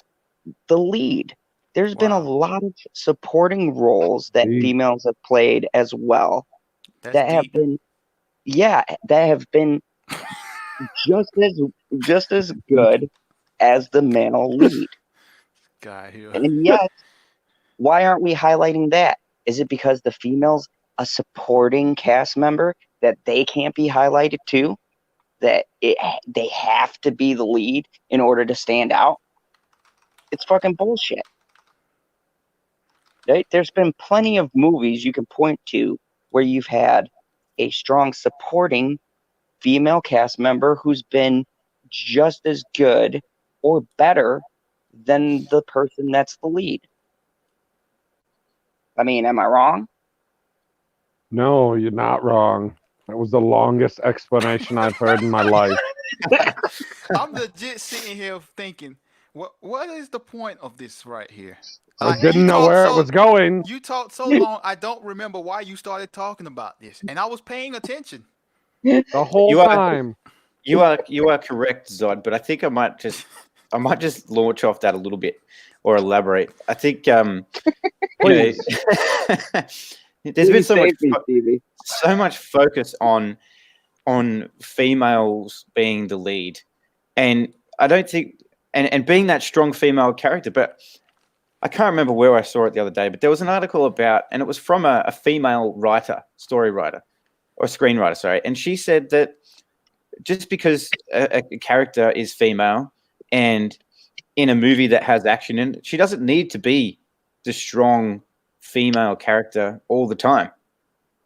the lead. There's been a Wow. lot of supporting roles that Deep. females have played as well That's that have deep. been, that have been just as good as the male lead. God here. And yet, why aren't we highlighting that? Is it because the female's a supporting cast member that they can't be highlighted too? That they have to be the lead in order to stand out? It's fucking bullshit. Right? There's been plenty of movies you can point to where you've had a strong supporting female cast member who's been just as good or better than the person that's the lead. I mean, am I wrong? No, you're not wrong. That was the longest explanation I've heard in my life. I'm legit sitting here thinking, what is the point of this right here? I Like, didn't you know talk where so- it was going. You talked so long, I don't remember why you started talking about this, and I was paying attention. The whole You are- time. You are correct, Zod. But I think I might just launch off that a little bit or elaborate. I think Please. there's been Stevie. so much focus on females being the lead, and I don't think and being that strong female character, but I can't remember where I saw it the other day, but there was an article about, and it was from a female writer, story writer, or screenwriter, sorry. And she said that just because a character is female and in a movie that has action in it, she doesn't need to be the strong female character all the time.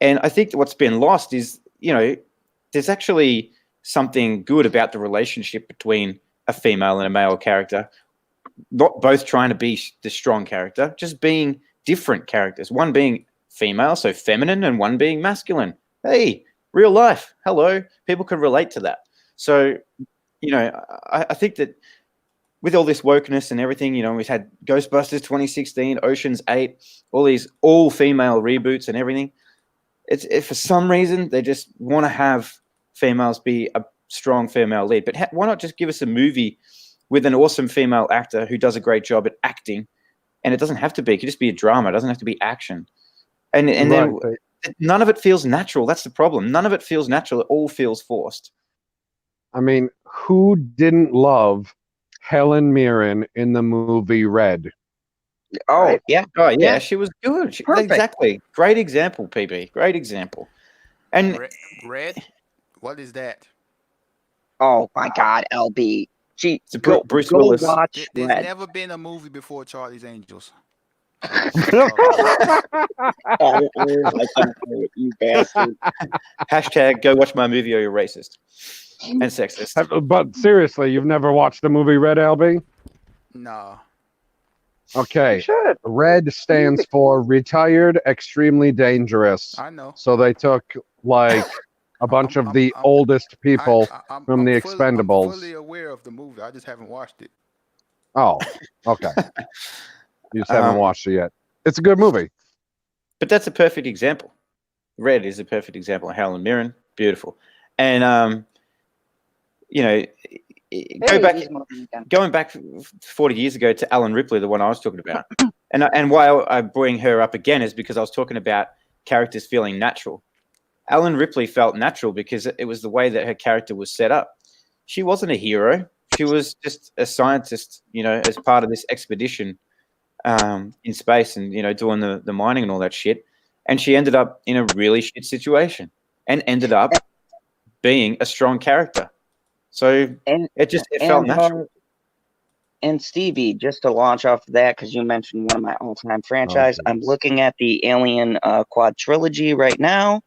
And I think that what's been lost is, there's actually something good about the relationship between a female and a male character, not both trying to be the strong character, just being different characters. One being female, so feminine, and one being masculine. Hey, real life. Hello. People can relate to that. So, I think that with all this wokeness and everything, we've had Ghostbusters 2016, Ocean's 8, all these all-female reboots and everything. It's for some reason, they just want to have females be a strong female lead. But why not just give us a movie with an awesome female actor who does a great job at acting? And it doesn't have to be. It could just be a drama. It doesn't have to be action. And then none of it feels natural. That's the problem. None of it feels natural. It all feels forced. I mean, who didn't love Helen Mirren in the movie Red? Oh, Right. yeah. Oh, yeah, Yeah. she was good. Perfect. Exactly. Great example, PB. Great example. And Red? What is that? Oh, my God, LB. It's a Bruce go Willis. watch There's Red. never been a movie before Charlie's Angels. Oh, my God, you bastard. Hashtag go watch my movie or you're racist and sexist. But seriously, you've never watched the movie Red, LB? No. Okay. You should. Red stands for Retired Extremely Dangerous. I know. So they took like a bunch of the oldest people from the I'm Expendables. fully aware of the movie. I just haven't watched it. Oh, okay. You just haven't watched it yet. It's a good movie. But that's a perfect example. Red is a perfect example. Helen Mirren, beautiful. And going back 40 years ago to Alan Ripley, the one I was talking about. And why I bring her up again is because I was talking about characters feeling natural. Alan Ripley felt natural because it was the way that her character was set up. She wasn't a hero. She was just a scientist, as part of this expedition in space and, doing the mining and all that shit. And she ended up in a really shit situation and ended up being a strong character. So it felt natural. And Stevie, just to launch off of that, because you mentioned one of my all-time franchise, I'm looking at the Alien quadrilogy right now.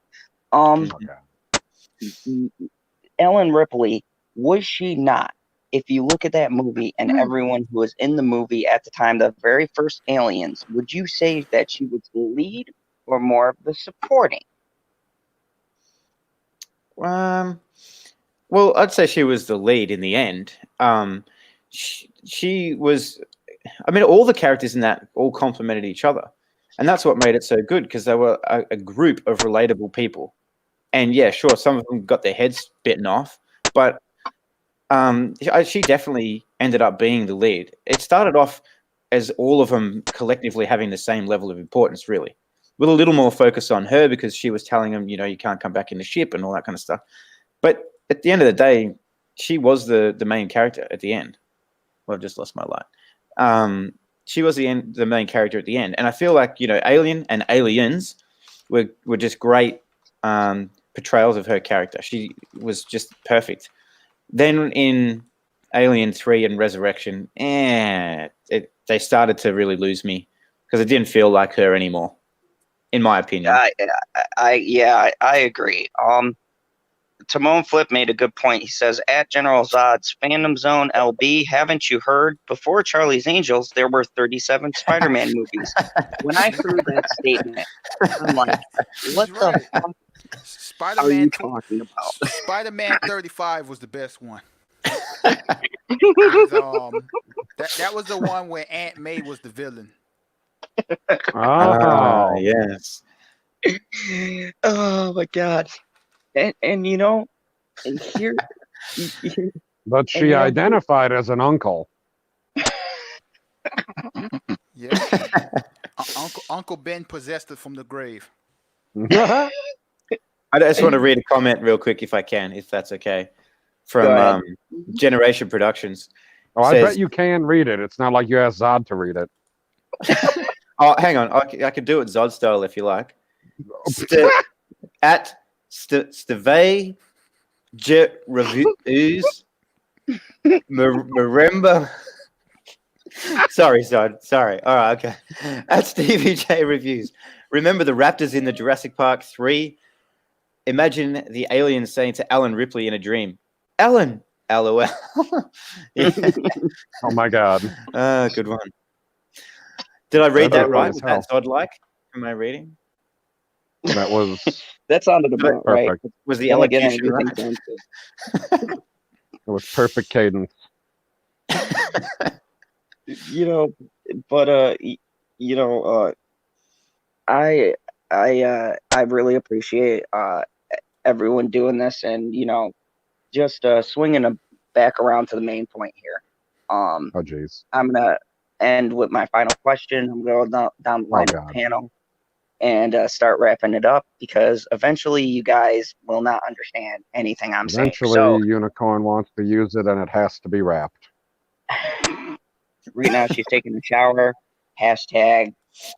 Ellen Ripley, was she not? If you look at that movie and everyone who was in the movie at the time, the very first Aliens, would you say that she was the lead or more of the supporting? Well, I'd say she was the lead in the end. She was. I mean, all the characters in that all complemented each other, and that's what made it so good because they were a group of relatable people. And yeah, sure, some of them got their heads bitten off, but she definitely ended up being the lead. It started off as all of them collectively having the same level of importance, really, with a little more focus on her because she was telling them, you can't come back in the ship and all that kind of stuff. But at the end of the day, she was the main character at the end. Well, I've just lost my light. She was the main character at the end. And I feel like, Alien and Aliens were just great portrayals of her character. She was just perfect. Then in Alien 3 and Resurrection, they started to really lose me because it didn't feel like her anymore, in my opinion. I agree. Timon Flip made a good point. He says, at General Zod's Fandom Zone LB, haven't you heard? Before Charlie's Angels, there were 37 Spider-Man movies. When I heard that statement, I'm like, what the fuck are you talking about? Spider-Man 35 was the best one. That was the one where Aunt May was the villain. Oh, yes. Oh, my God. And here, but she identified as an uncle. Yeah, Uncle Ben possessed it from the grave. I just want to read a comment real quick, if I can, if that's okay, from Generation Productions. Oh, I bet you can read it. It's not like you asked Zod to read it. Oh, hang on. I could do it Zod style if you like. At Steve Jet Reviews Maremba. Sorry, Zod. Sorry. All right, okay. At Stevie J Reviews. Remember the raptors in the Jurassic Park 3? Imagine the aliens saying to Alan Ripley in a dream, Alan, LOL. Yeah. Oh my God. Good one. Did I read that That's right? as Was hell. that Zod-like? Am I reading? That was That sounded about right. perfect. Was the Don't get elocution anything right? done to. It was perfect cadence. You know, but I really appreciate everyone doing this, and just swinging a back around to the main point here. Oh jeez. I'm gonna end with my final question. I'm gonna go down the line of God. the panel and start wrapping it up, because eventually you guys will not understand anything I'm Eventually, saying. Unicorn wants to use it, and it has to be wrapped. So right now she's taking a shower. Hashtag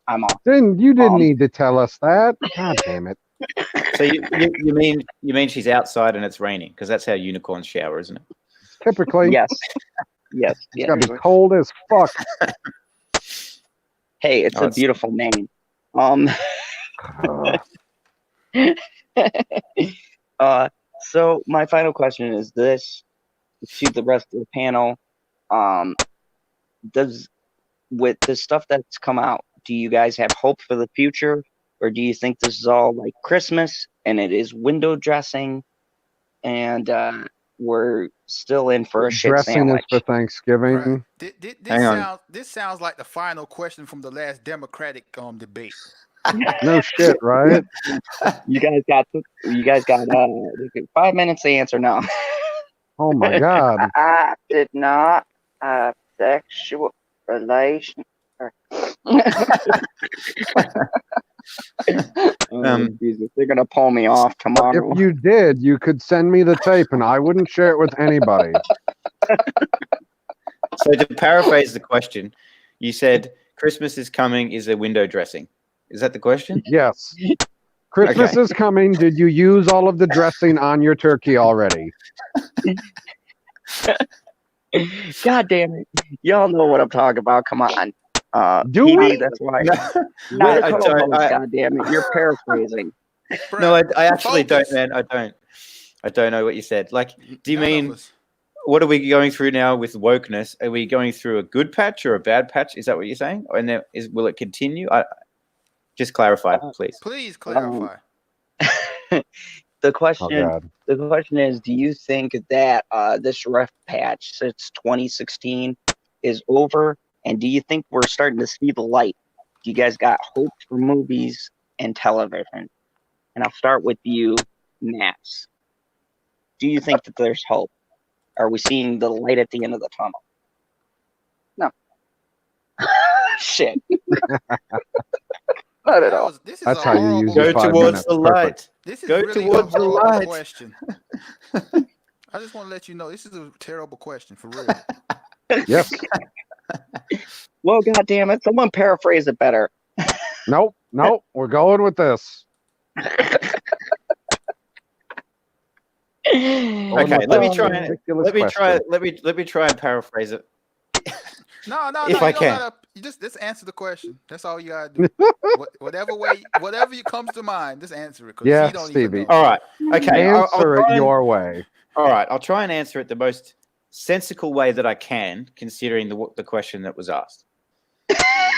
I'm off. You didn't need to tell us that. God damn it. So you mean she's outside and it's raining? Because that's how unicorns shower, isn't it? Typically, Yes. it's gotta be cold as fuck. Hey, it's Oh, a it's- beautiful name. So my final question is this to the rest of the panel. With the stuff that's come out, do you guys have hope for the future, or do you think this is all like Christmas and it is window dressing, and we're still in for a shit Dressing sandwich? is for Thanksgiving. Right. Hang on. This sounds like the final question from the last Democratic debate. No shit, right? You guys got 5 minutes to answer now. Oh my God. I did not have sexual relation. Jesus, they're gonna pull me off tomorrow. If you did, you could send me the tape, and I wouldn't share it with anybody. So to paraphrase the question, you said Christmas is coming is a window dressing. Is that the question? Yes. Christmas is coming. Did you use all of the dressing on your turkey already? God damn it! Y'all know what I'm talking about. Come on. Do PD, we? That's why. I don't. God damn it! You're paraphrasing. No, I actually Focus. don't, man. I don't know what you said. Like, do you None of mean us. what are we going through now with wokeness? Are we going through a good patch or a bad patch? Is that what you're saying? And then will it continue? Just clarify, please. Please clarify. The Oh question. God. The question is, do you think that this rough patch since 2016 is over? And do you think we're starting to see the light? Do you guys got hope for movies and television? And I'll start with you, Max. Do you think that there's hope? Are we seeing the light at the end of the tunnel? No. Shit. Not at all. This is That's a how you horrible. use your Go 5 towards minutes. the Perfect. light. This is Go really towards a the horrible light. question. I just want to let you know this is a terrible question for real. Yes. Well, God damn it. Someone paraphrase it better. Nope. We're going with this. Okay, let me try and Ridiculous let me try question. let me try and paraphrase it. No. If you I don't can. gotta, you just answer the question. That's all you gotta do. Whatever comes to mind, just answer it. 'Cause Yeah, he don't Stevie. even know. All right. Okay. I'll Answer try it and- your way. All right. I'll try and answer it the most sensical way that I can, considering the question that was asked.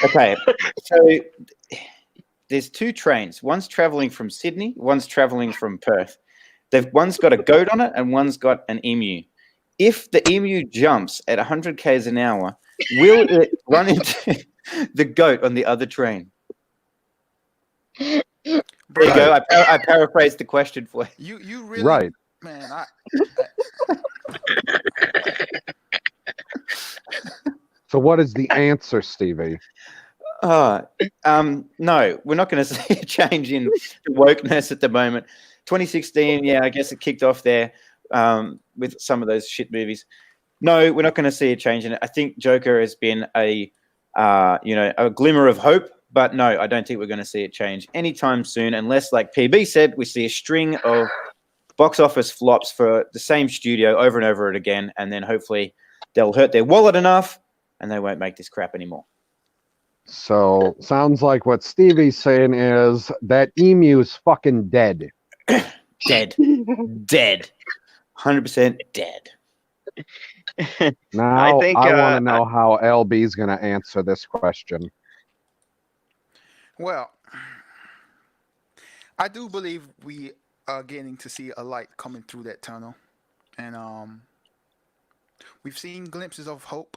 Okay. So there's two trains. One's traveling from Sydney. One's traveling from Perth. One's got a goat on it, and one's got an emu. If the emu jumps at 100 k's an hour, will it run into the goat on the other train? There you go. I paraphrased the question for you. You really, Right. man. So what is the answer, Stevie? No, we're not going to see a change in wokeness at the moment. 2016, yeah, I guess it kicked off there with some of those shit movies. No, we're not going to see a change in it. I think Joker has been a a glimmer of hope. But no, I don't think we're going to see it change anytime soon, unless, like PB said, we see a string of box office flops for the same studio over and over again, and then hopefully they'll hurt their wallet enough and they won't make this crap anymore. So sounds like what Stevie's saying is that emu's fucking dead. Dead. 100% dead. Now I I, think, want to know how LB's going to answer this question. Well, I do believe we are getting to see a light coming through that tunnel, and we've seen glimpses of hope.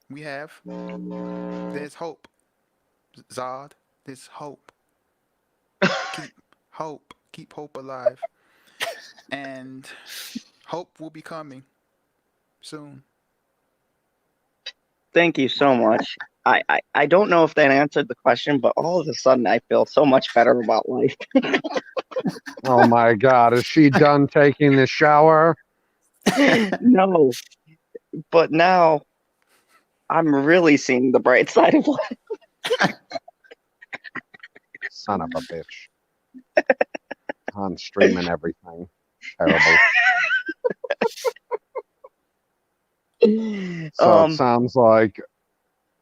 We have. There's hope, Zod. There's hope. Keep hope. Keep hope alive, and hope will be coming soon. Thank you so much. I don't know if that answered the question, but all of a sudden I feel so much better about life. Oh my God, is she done taking the shower? No, but now I'm really seeing the bright side of life. Son of a bitch. On stream and everything. Terrible. So it sounds like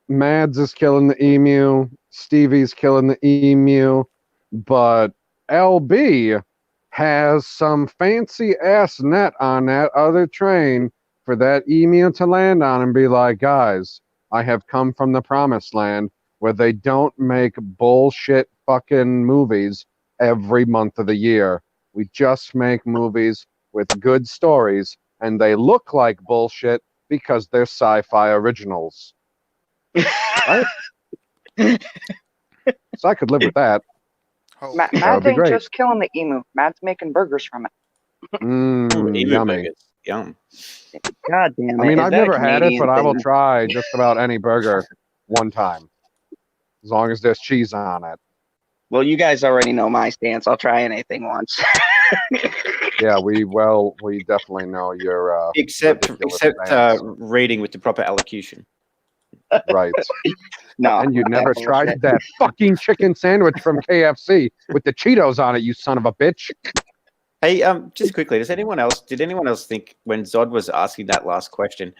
Mads is killing the emu, Stevie's killing the emu, but LB has some fancy ass net on that other train for that emu to land on and be like, guys, I have come from the promised land where they don't make bullshit fucking movies every month of the year. We just make movies with good stories, and they look like bullshit because they're sci-fi originals. Right? So I could live with that. Hope. Mads would be ain't great. just killing the emu. Mads making burgers from it. Emu Yummy. burgers. Yum. God damn it. I mean, Is I've that a never had it, Canadian but I will thing? try just about any burger one time, as long as there's cheese on it. Well, you guys already know my stance. I'll try anything once. Yeah, we definitely know your Except ridiculous stance. reading with the proper elocution. Right. No. And you never bullshit. tried that fucking chicken sandwich from KFC with the Cheetos on it, you son of a bitch. Hey, just quickly, did anyone else think when Zod was asking that last question,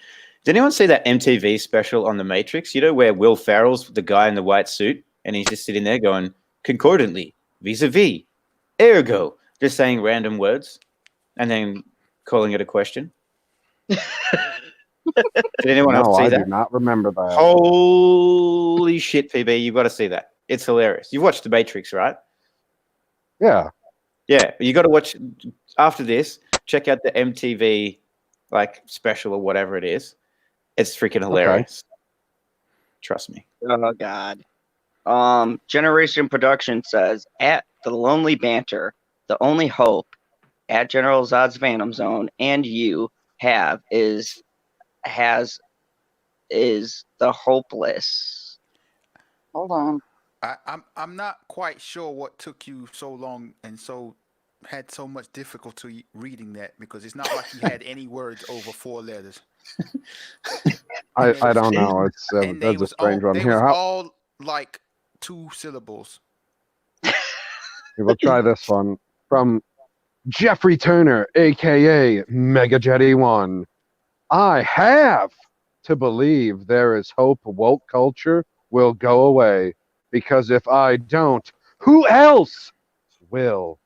did anyone see that MTV special on The Matrix? You know, where Will Ferrell's the guy in the white suit and he's just sitting there going, concordantly, vis-a-vis, ergo, just saying random words and then calling it a question? Did anyone else see I that? do not remember that. Holy shit, PB, you've got to see that. It's hilarious. You've watched The Matrix, right? Yeah. Yeah, you got to watch after this. Check out the MTV like special or whatever it is. It's freaking hilarious. Trust me. Oh God. Generation Production says at the Lonely Banter, the only hope at General Zod's Phantom Zone and you have is the hopeless. Hold on. I'm not quite sure what took you so long and had so much difficulty reading that, because it's not like you had any words over 4 letters. I don't know. It's And they that's a was all, strange one. they Here, was all like 2 syllables. we'll try this one from Jeffrey Turner, aka Mega Jetty One. I have to believe there is hope woke culture will go away, because if I don't, who else will?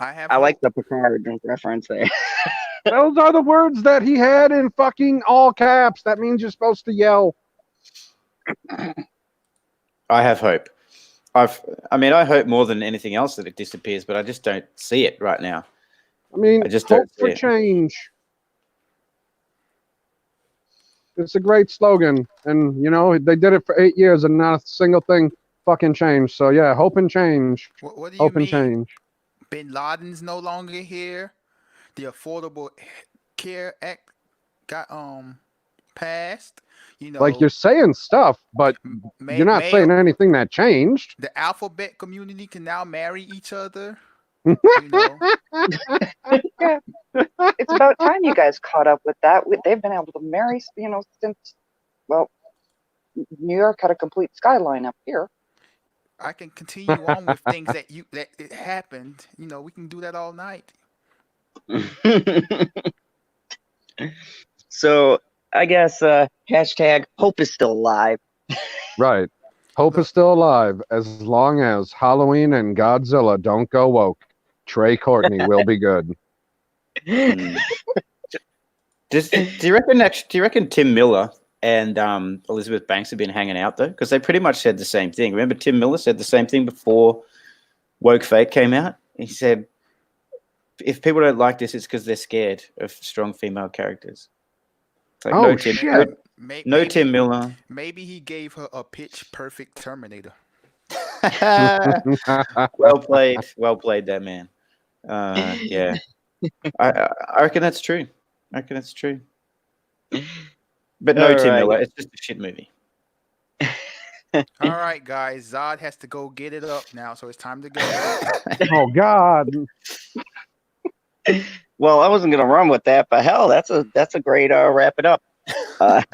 I like the Picard reference there. Those are the words that he had in fucking all caps. That means you're supposed to yell. I have hope. I hope more than anything else that it disappears, but I just don't see it right now. I mean, I just hope don't see for it. change. It's a great slogan, and you know they did it for 8 years, and not a single thing fucking changed. So yeah, hope and change. What do you Hope mean? and change. Bin Laden's no longer here. The Affordable Care Act got passed. You know, Like you're saying stuff, but you're not saying anything that changed. the alphabet community can now marry each other. You know, It's about time you guys caught up with that. They've been able to marry, since, well, New York had a complete skyline up here. I can continue on with things that it happened. You know, we can do that all night. So I guess hashtag hope is still alive. Right. Hope is still alive as long as Halloween and Godzilla don't go woke. Trey Courtney will be good. Do you reckon Tim Miller and Elizabeth Banks have been hanging out though? Because they pretty much said the same thing. Remember, Tim Miller said the same thing before Woke Fate came out. He said, "If people don't like this, it's because they're scared of strong female characters." It's like, Oh, shit. No Tim Miller. Maybe he gave her a pitch perfect Terminator. Well played, that man. Yeah, I reckon that's true. But no, All Tim right. Miller. It's just a shit movie. All right, guys. Zod has to go get it up now, so it's time to go. Oh, God. Well, I wasn't gonna run with that, but hell, that's a great wrap it up. Gotta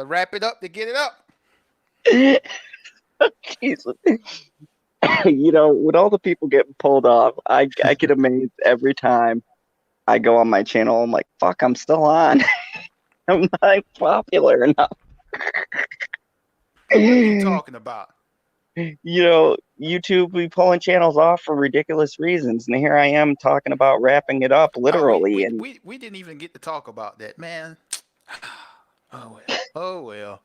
wrap it up to get it up. Jesus. You know, with all the people getting pulled off, I get amazed every time I go on my channel. I'm like, fuck, I'm still on. I'm not popular enough. What are you talking about? You know, YouTube be pulling channels off for ridiculous reasons, and here I am talking about wrapping it up literally. We didn't even get to talk about that, man. Oh well.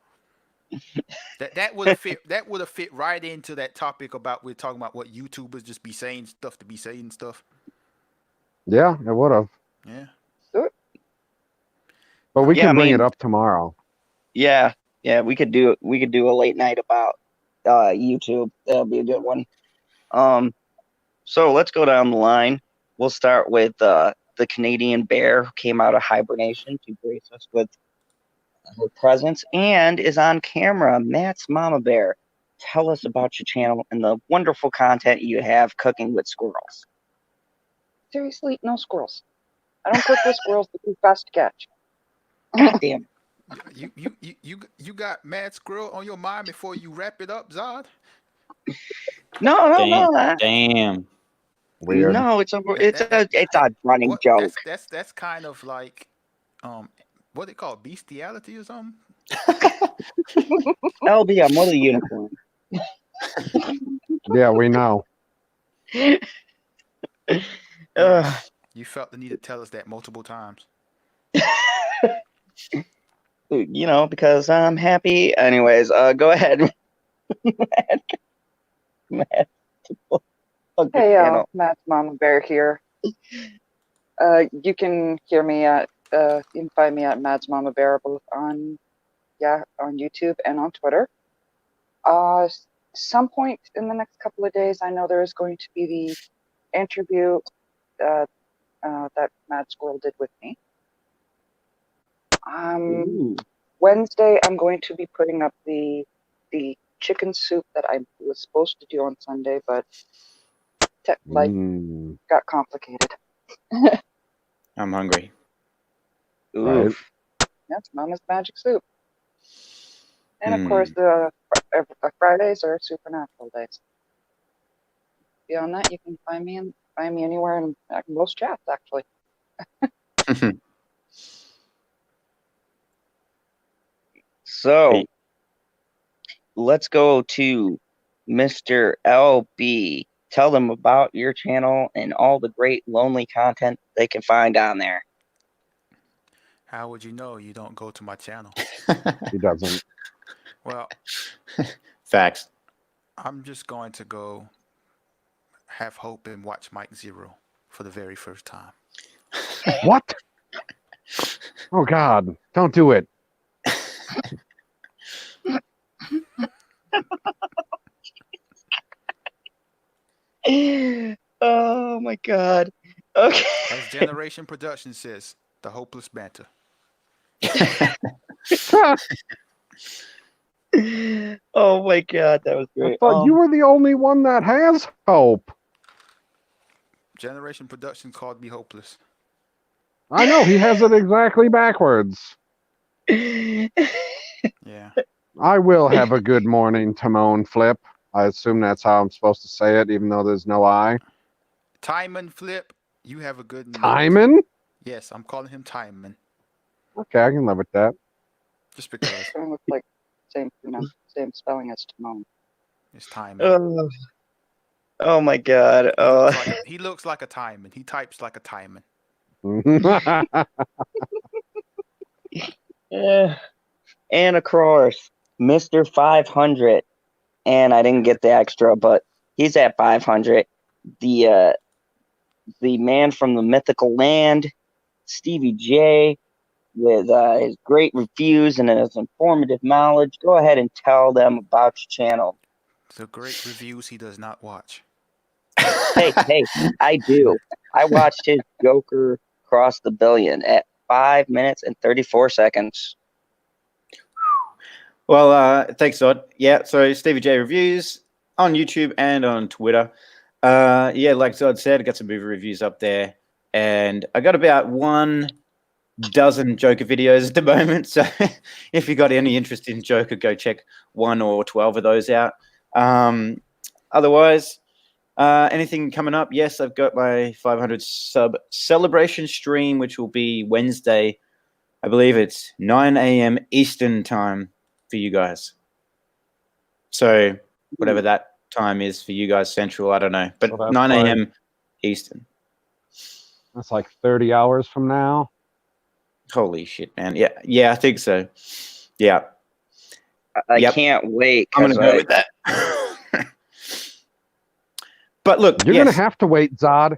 That would have fit. That would have fit right into that topic about we're talking about what YouTubers just be saying stuff to be saying stuff. Yeah, it would have. Yeah. But we Yeah, can I bring mean- it up tomorrow. Yeah, we could do a late night about YouTube. That'll be a good one. So let's go down the line. We'll start with the Canadian bear who came out of hibernation to grace us with her presence and is on camera. Matt's Mama Bear. Tell us about your channel and the wonderful content you have cooking with squirrels. Seriously, no squirrels. I don't cook with squirrels. They're too fast to catch. God damn. You got Mad Squirrel on your mind before you wrap it up, Zod? No. Damn. Weird. No, it's a running What, joke. that's kind of like what they call bestiality or something. LB, I'm with a unicorn. Yeah, we know. You felt the need to tell us that multiple times. You know, because I'm happy. Anyways, go ahead. Matt. Hey, Matt's Mama Bear here. You can hear me at you can find me at Matt's Mama Bear both on YouTube and on Twitter. Some point in the next couple of days, I know there is going to be the interview that Mad Squirrel did with me. Wednesday, I'm going to be putting up the chicken soup that I was supposed to do on Sunday, but life got complicated. I'm hungry. Right. That's Mama's magic soup. And of course, the Fridays are supernatural days. Beyond that, you can find me anywhere in most chats, actually. So let's go to Mr. LB. Tell them about your channel and all the great lonely content they can find on there. How would you know you don't go to my channel? He doesn't. Well, Facts. I'm just going to go have hope and watch Mike Zero for the very first time. What? Oh, God. Don't do it. Oh, my God. Okay. As Generation Production says, the hopeless banter. Oh, my God. That was I great. thought you were the only one that has hope. Generation Production called me hopeless. I know. He has it exactly backwards. Yeah. I will have a good morning, Timon Flip. I assume that's how I'm supposed to say it, even though there's no I. Timon Flip, you have a good night. Timon? Yes, I'm calling him Timon. Okay, I can live with that. Just because Kind of looks like same spelling as Timon. it's Timon. Oh my God. He looks like a Timon. He types like a Timon. And of course, Mr. 500. And I didn't get the extra, but he's at 500. The man from the mythical land, Stevie J, with his great reviews and his informative knowledge. Go ahead and tell them about your channel. The great reviews he does not watch. Hey, I do. I watched his Joker cross the billion at 5 minutes and 34 seconds. Well, thanks, Zod. Yeah, so Stevie J Reviews on YouTube and on Twitter. Yeah, like Zod said, I got some movie reviews up there. And I got about 1 dozen Joker videos at the moment. So if you got any interest in Joker, go check 1 or 12 of those out. Otherwise, anything coming up? Yes, I've got my 500 sub celebration stream, which will be Wednesday. I believe it's 9 a.m. Eastern time for you guys. So whatever that time is for you guys, Central, I don't know. But So 9 a.m. Eastern. That's like 30 hours from now. Holy shit, man. Yeah, I think so. Yeah. I can't wait. I'm going to go with that. But look, You're going to have to wait, Zod.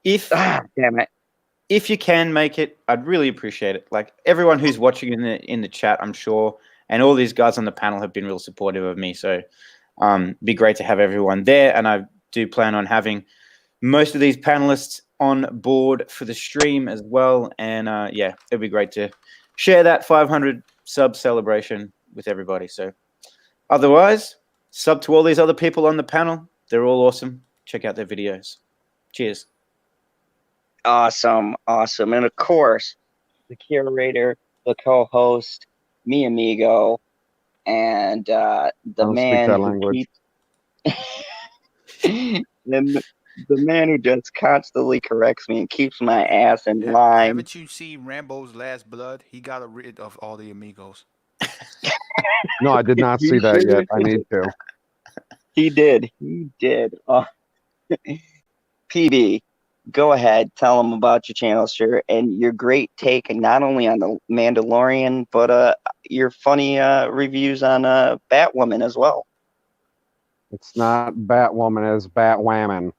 Damn it. If you can make it, I'd really appreciate it. Like everyone who's watching in the chat, I'm sure, and all these guys on the panel have been real supportive of me. So it'd be great to have everyone there. And I do plan on having most of these panelists on board for the stream as well. And yeah, it'd be great to share that 500 sub celebration with everybody. So otherwise, sub to all these other people on the panel. They're all awesome. Check out their videos. Cheers. Awesome. And of course, the curator, the co-host, mi amigo, and the man who the man who just constantly corrects me and keeps my ass in line. Haven't you seen Rambo's Last Blood? He got rid of all the amigos. No, I did not see that yet. I need to. He did. PB, go ahead. Tell them about your channel, sir, and your great take, not only on the Mandalorian, but your funny reviews on Batwoman as well. It's not Batwoman, it's Batwhammon.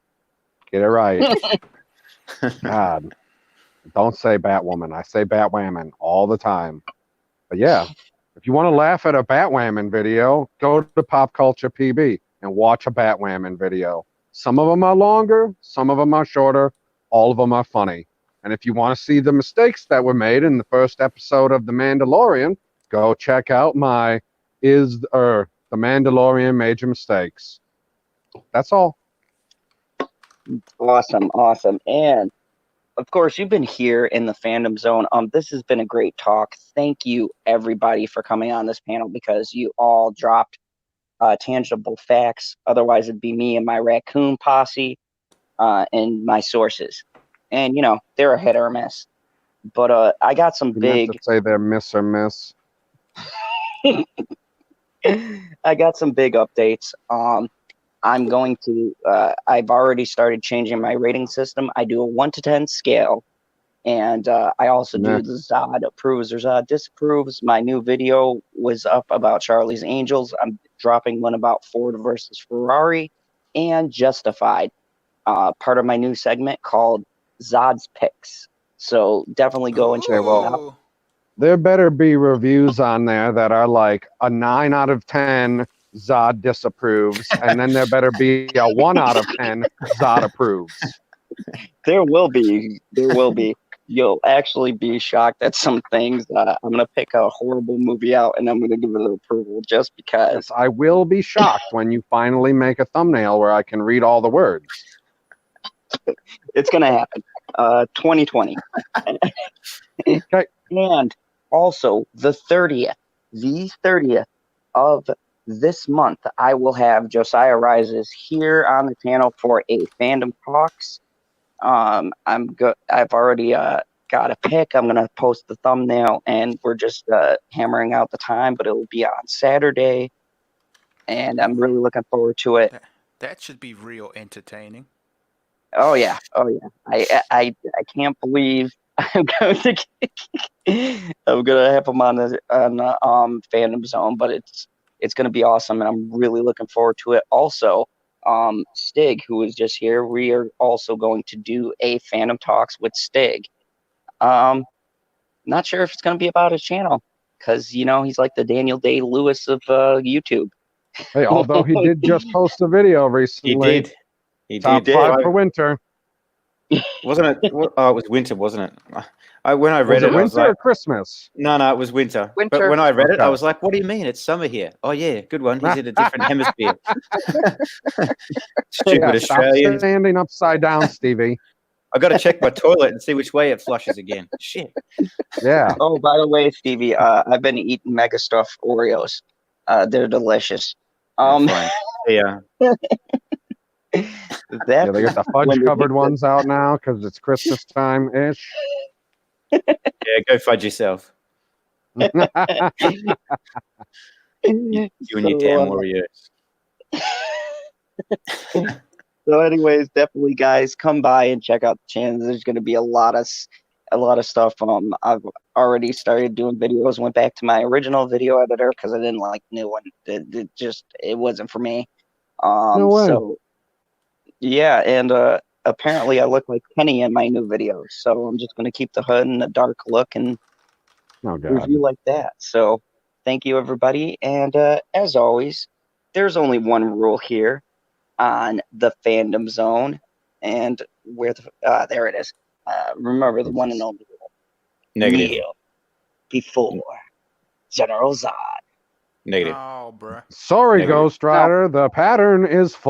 Get it right. God. Don't say Batwoman. I say Batwhammon all the time. But yeah, if you want to laugh at a Batwhammon video, go to Pop Culture PB and watch a Batwhammon video. Some of them are longer, some of them are shorter, all of them are funny. And if you want to see the mistakes that were made in the first episode of The Mandalorian, go check out my The Mandalorian Major Mistakes. That's all. Awesome. And of course, you've been here in the Fandom Zone. This has been a great talk. Thank you, everybody, for coming on this panel, because you all dropped tangible facts. Otherwise, it'd be me and my raccoon posse and my sources. And, they're a hit or a miss. But I got some big... to say they're miss or miss. I got some big updates. I'm going to... I've already started changing my rating system. I do a 1 to 10 scale. And I also do the Zod approves or Zod disapproves. My new video was up about Charlie's Angels. I'm dropping one about Ford versus Ferrari and Justified. Part of my new segment called Zod's Picks. So definitely go and check it out. There better be reviews on there that are like a 9 out of 10 Zod disapproves, and then there better be a 1 out of 10 Zod approves. There will be. You'll actually be shocked at some things. I'm going to pick a horrible movie out, and I'm going to give it an approval just because. Yes, I will be shocked when you finally make a thumbnail where I can read all the words. It's going to happen. 2020. Okay. And Also, the 30th of this month, I will have Josiah Rises here on the channel for a Fandom Talks. I've already got a pic. I'm gonna post the thumbnail, and we're just hammering out the time, but it will be on Saturday, and I'm really looking forward to it. That should be real entertaining. Oh yeah. I can't believe I'm going to have him on the Fandom Zone, but it's gonna be awesome, and I'm really looking forward to it. Also, Stig, who was just here, we are also going to do a Fandom Talks with Stig. Not sure if it's gonna be about his channel, because he's like the Daniel Day-Lewis of YouTube. Hey, although he did just post a video recently. He Top did. 5 for winter. Wasn't it? Oh, it was winter, wasn't it? When I read Was it, it I was winter or like, Christmas? no, it was winter. Winter. But when I read it, I Okay. was like, what do you mean? It's summer here. Oh, yeah, good one. He's in a different hemisphere. Stupid Yeah, stop Australians. standing upside down, Stevie. I got to check my toilet and see which way it flushes again. Shit. Yeah. Oh, by the way, Stevie, I've been eating Mega Stuff Oreos. They're delicious. Fine. Yeah. That's Yeah, they got the when fudge they covered make ones out now because it's Christmas time ish. Yeah, go fudge yourself. You and your damn Oreos. So, anyways, definitely, guys, come by and check out the channel. There's going to be a lot of stuff. I've already started doing videos. Went back to my original video editor because I didn't like the new one. It wasn't for me. No way. So yeah, and apparently I look like Kenny in my new videos. So I'm just going to keep the hood and the dark look and Oh, God. review like that. So thank you, everybody. And as always, there's only one rule here on the Fandom Zone, and there it is. Remember the one and only rule. Negative. Kneel before General Zod. Negative. Oh, bruh. Sorry, Negative. Ghost Rider. The pattern is full.